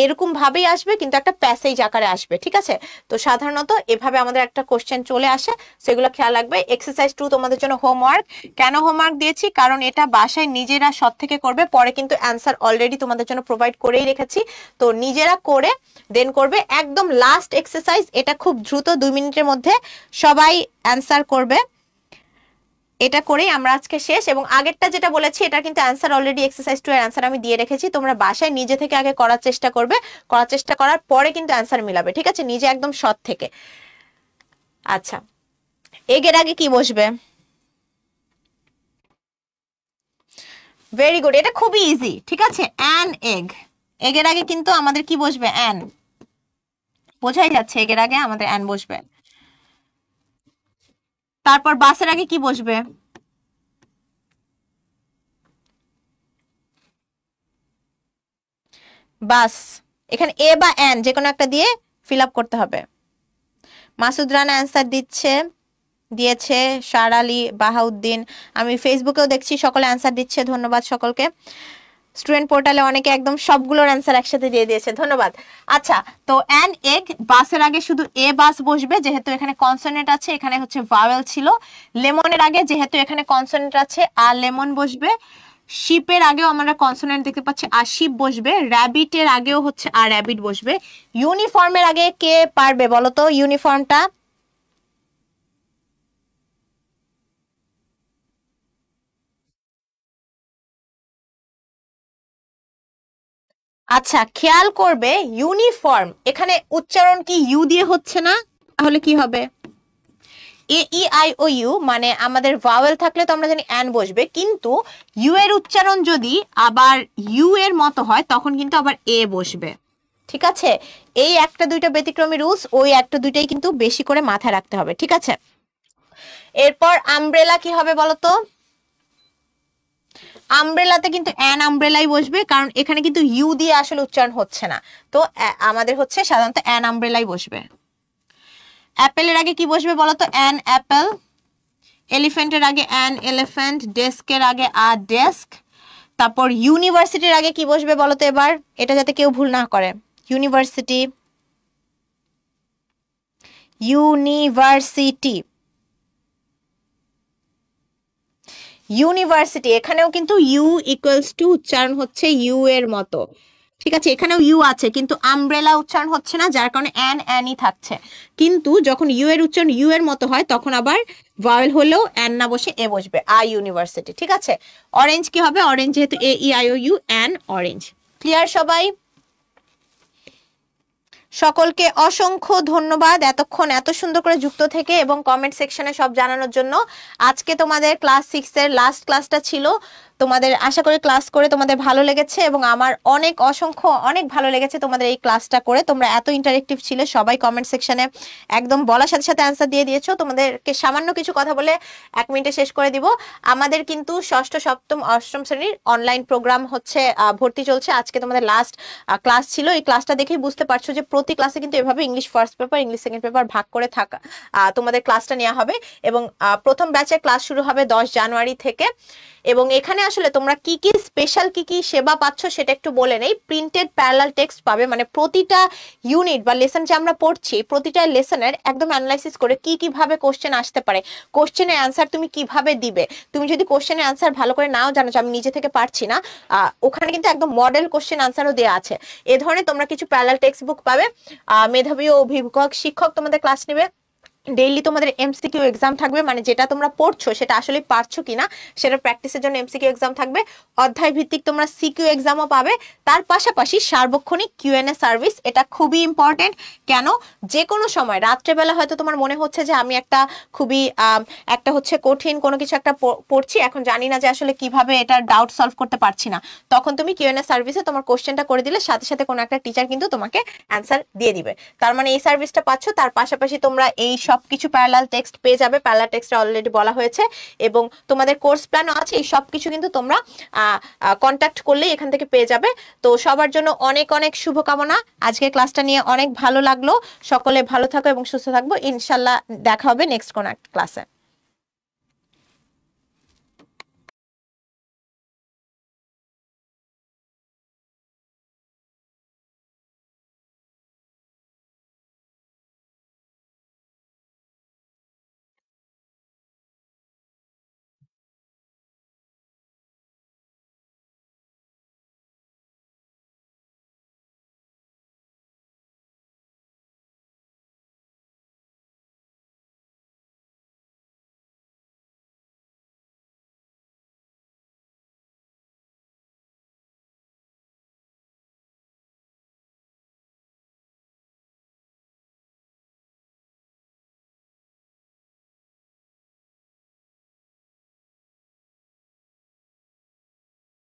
এরকম ভাবেই আসবে, কিন্তু একটা প্যাসেজ আকারে আসবে, ঠিক আছে? তো সাধারণত এভাবে আমাদের একটা কোশ্চেন চলে আসে, সেগুলো খেয়াল রাখবে। এক্সারসাইজ 2 তোমাদের জন্য হোমওয়ার্ক। কেন হোমওয়ার্ক দিয়েছি? কারণ এটা বাসায় নিজেরা সৎ থেকে করবে, পরে কিন্তু অ্যান্সার অলরেডি তোমাদের জন্য প্রোভাইড করেই রেখেছি, তো নিজেরা করে দেন করবে। একদম লাস্ট এক্সারসাইজ, এটা খুব দ্রুত 2 মিনিটের মধ্যে সবাই অ্যান্সার করবে, এটা করেই আমরা আজকে শেষ। এবং আগেরটা যেটা বলেছি এটা কিন্তু অ্যান্সার অলরেডি, এক্সারসাইজ 2 এর অ্যান্সার আমি দিয়ে রেখেছি, তোমরা বাসায় নিজে থেকে আগে করার চেষ্টা করবে, করার চেষ্টা করার পরে কিন্তু অ্যান্সার মিলাবে, ঠিক আছে? নিজে একদম সৎ থেকে। আচ্ছা, এগের আগে কি বসবে? ভেরি গুড, এটা খুবই ইজি। ঠিক আছে, অ্যান এগ, এগের আগে কিন্তু আমাদের কি বসবে? অ্যান। বোঝাই যাচ্ছে এগের আগে আমাদের অ্যান বসবে। তারপর বাসের আগে কি বসবে? বাস। এখানে এ বা অ্যান যে কোনো একটা দিয়ে ফিল আপ করতে হবে। মাসুদ রানা অ্যান্সার দিয়েছে, শারালি, বাহাউদ্দিন, আমি ফেসবুকেও দেখছি সকলে অ্যান্সার দিচ্ছে, ধন্যবাদ সকলকে। স্টুডেন্ট পোর্টালে অনেকে একদম সবগুলোর অ্যান্সার একসাথে দিয়ে দিয়েছে, ধন্যবাদ। আচ্ছা, তো অ্যান এগ, বাসের আগে শুধু এ বাস বসবে যেহেতু এখানে কনসোনেন্ট আছে, এখানে হচ্ছে ভাওয়েল ছিল। লেমনের আগে যেহেতু এখানে কনসোনেন্ট আছে আর লেমন বসবে। শিপের আগেও আমরা কনসোনেন্ট দেখতে পাচ্ছি আর শিপ বসবে। র্যাবিটের আগেও হচ্ছে আর র্যাবিট বসবে। ইউনিফর্মের আগে কে পারবে বলো তো ইউনিফর্মটা? আচ্ছা, খেয়াল করবে ইউনিফর্ম এখানে উচ্চারণ কি ইউ দিয়ে হচ্ছে না? তাহলে কি হবে? এ ই আই ও ইউ মানে আমাদের ভাওয়েল থাকলে তো আমরা জানি অ্যান বসবে, কিন্তু ইউ এর উচ্চারণ যদি আবার ইউ এর মতো হয় তখন কিন্তু আবার এ বসবে। ঠিক আছে, এই একটা দুইটা ব্যতিক্রমী রুলস, ওই একটা দুইটাই কিন্তু বেশি করে মাথায় রাখতে হবে। ঠিক আছে, এরপর আমব্রেলা কি হবে বলতো? আমব্রেলাতে কিন্তু অ্যান আমব্রেলাই বসবে, কারণ এখানে কিন্তু ইউ দিয়ে আসলে উচ্চারণ হচ্ছে না, তো আমাদের হচ্ছে সাধারণত অ্যান আমব্রেলাই বসবে। অ্যাপেলের আগে কি বসবে বলতো? An Apple. এলিফ্যান্টের আগে অ্যান এলিফ্যান্ট। ডেস্কের আগে আ ডেস্ক। তারপর ইউনিভার্সিটির আগে কি বসবে বলতো এবার, এটা যাতে কেউ ভুল না করে। ইউনিভার্সিটি, ইউনিভার্সিটি, ইউনিভার্সিটি, এখানেও কিন্তু ইউ ইকুয়ালস টু উচ্চারণ হচ্ছে ইউ এর মতো। ঠিক আছে, এখানেও ইউ আছে কিন্তু আমব্রেলা উচ্চারণ হচ্ছে না, যার কারণে অ্যান অ্যানই থাকছে। কিন্তু যখন ইউ এর উচ্চারণ ইউ এর মতো হয় তখন আবার ভাওয়েল হলেও অ্যান না বসে এ বসবে, আ ইউনিভার্সিটি। ঠিক আছে, অরেঞ্জ কি হবে? অরেঞ্জ যেহেতু A E I O U, an orange. Clear সবাই? সকলকে অসংখ্য ধন্যবাদ এতক্ষণ এত সুন্দর করে যুক্ত থেকে এবং কমেন্ট সেকশনে সব জানানোর জন্য। আজকে তোমাদের ক্লাস 6 এর লাস্ট ক্লাসটা ছিল। তোমাদের আশা করি ক্লাস করে তোমাদের ভালো লেগেছে এবং আমার অনেক ভালো লেগেছে তোমাদের এই ক্লাসটা করে। তোমরা এত ইন্টারেক্টিভ ছিলে, সবাই কমেন্ট সেকশনে একদম বলার সাথে সাথে অ্যান্সার দিয়ে দিয়েছো। তোমাদেরকে সামান্য কিছু কথা বলে 1 মিনিটে শেষ করে দিব। আমাদের কিন্তু ষষ্ঠ, সপ্তম, অষ্টম শ্রেণীর অনলাইন প্রোগ্রাম হচ্ছে ভর্তি চলছে। আজকে তোমাদের লাস্ট ক্লাস ছিল। এই ক্লাসটা দেখেই বুঝতে পারছো যে প্রতি ক্লাসে কিন্তু এভাবে English first paper, English second paper ভাগ করে থাকা তোমাদের ক্লাসটা নেওয়া হবে এবং প্রথম ব্যাচের ক্লাস শুরু হবে 10 জানুয়ারি থেকে। এবং এখানে আসলে তোমরা কি কি স্পেশাল কি কি সেবা পাচ্ছ সেটা একটু বলে নেই। প্রিন্টেড প্যারালাল টেক্সট পাবে, মানে প্রতিটা ইউনিট বা লেসন যে আমরা পড়ছি প্রতিটা লেসনের একদম অ্যানালাইসিস করে কি কিভাবে কোশ্চেন আসতে পারে, কোশ্চেনের অ্যান্সার তুমি কিভাবে দিবে। তুমি যদি কোশ্চেনের অ্যান্সার ভালো করে নাও জানো, আমি নিজে থেকে পারছি না, ওখানে কিন্তু একদম মডেল কোশ্চেন আনসারও দেওয়া আছে। এ ধরনের তোমরা কিছু প্যারালাল টেক্সট বুক পাবে। মেধাবী ও অভিভাবক শিক্ষক তোমাদের ক্লাস নেবে। ডেইলি তোমাদের এমসিকিউ এক্সাম থাকবে, মানে যেটা তোমরা পড়ছো সেটা আসলে পারছো কিনা সেটা প্র্যাকটিসের জন্য এমসিকিউ এক্সাম থাকবে। অধ্যায় ভিত্তিক তোমরা সিকিউ এক্সামও পাবে। তার পাশাপাশি সার্বক্ষণিক কিউএনএ সার্ভিস, এটা খুবই ইম্পর্টেন্ট। কেন? যে কোনো সময় রাত্রেবেলা হয়তো তোমার মনে হচ্ছে যে আমি একটা হচ্ছে কঠিন কোনো কিছু একটা পড়ছি, এখন জানি না যে আসলে কিভাবে এটা ডাউট সলভ করতে পারছি না, তখন তুমি কিউএনএ সার্ভিসে তোমার কোশ্চেনটা করে দিলে সাথে সাথে কোনো একটা টিচার কিন্তু তোমাকে অ্যান্সার দিয়ে দিবে। তার মানে এই সার্ভিসটা পাচ্ছ। তার পাশাপাশি তোমরা এই সবকিছু প্যারালাল টেক্সট পেয়ে যাবে, প্যারালাল টেক্সট অলরেডি বলা হয়েছে, এবং তোমাদের কোর্স প্ল্যানও আছে। এই সবকিছু কিন্তু তোমরা কন্ট্যাক্ট করলেই এখান থেকে পেয়ে যাবে। তো সবার জন্য অনেক অনেক শুভকামনা। আজকের ক্লাসটা নিয়ে অনেক ভালো লাগলো। সকলে ভালো থাকো এবং সুস্থ থাকবো। ইনশাল্লাহ দেখা হবে নেক্সট কোন একটা ক্লাসে।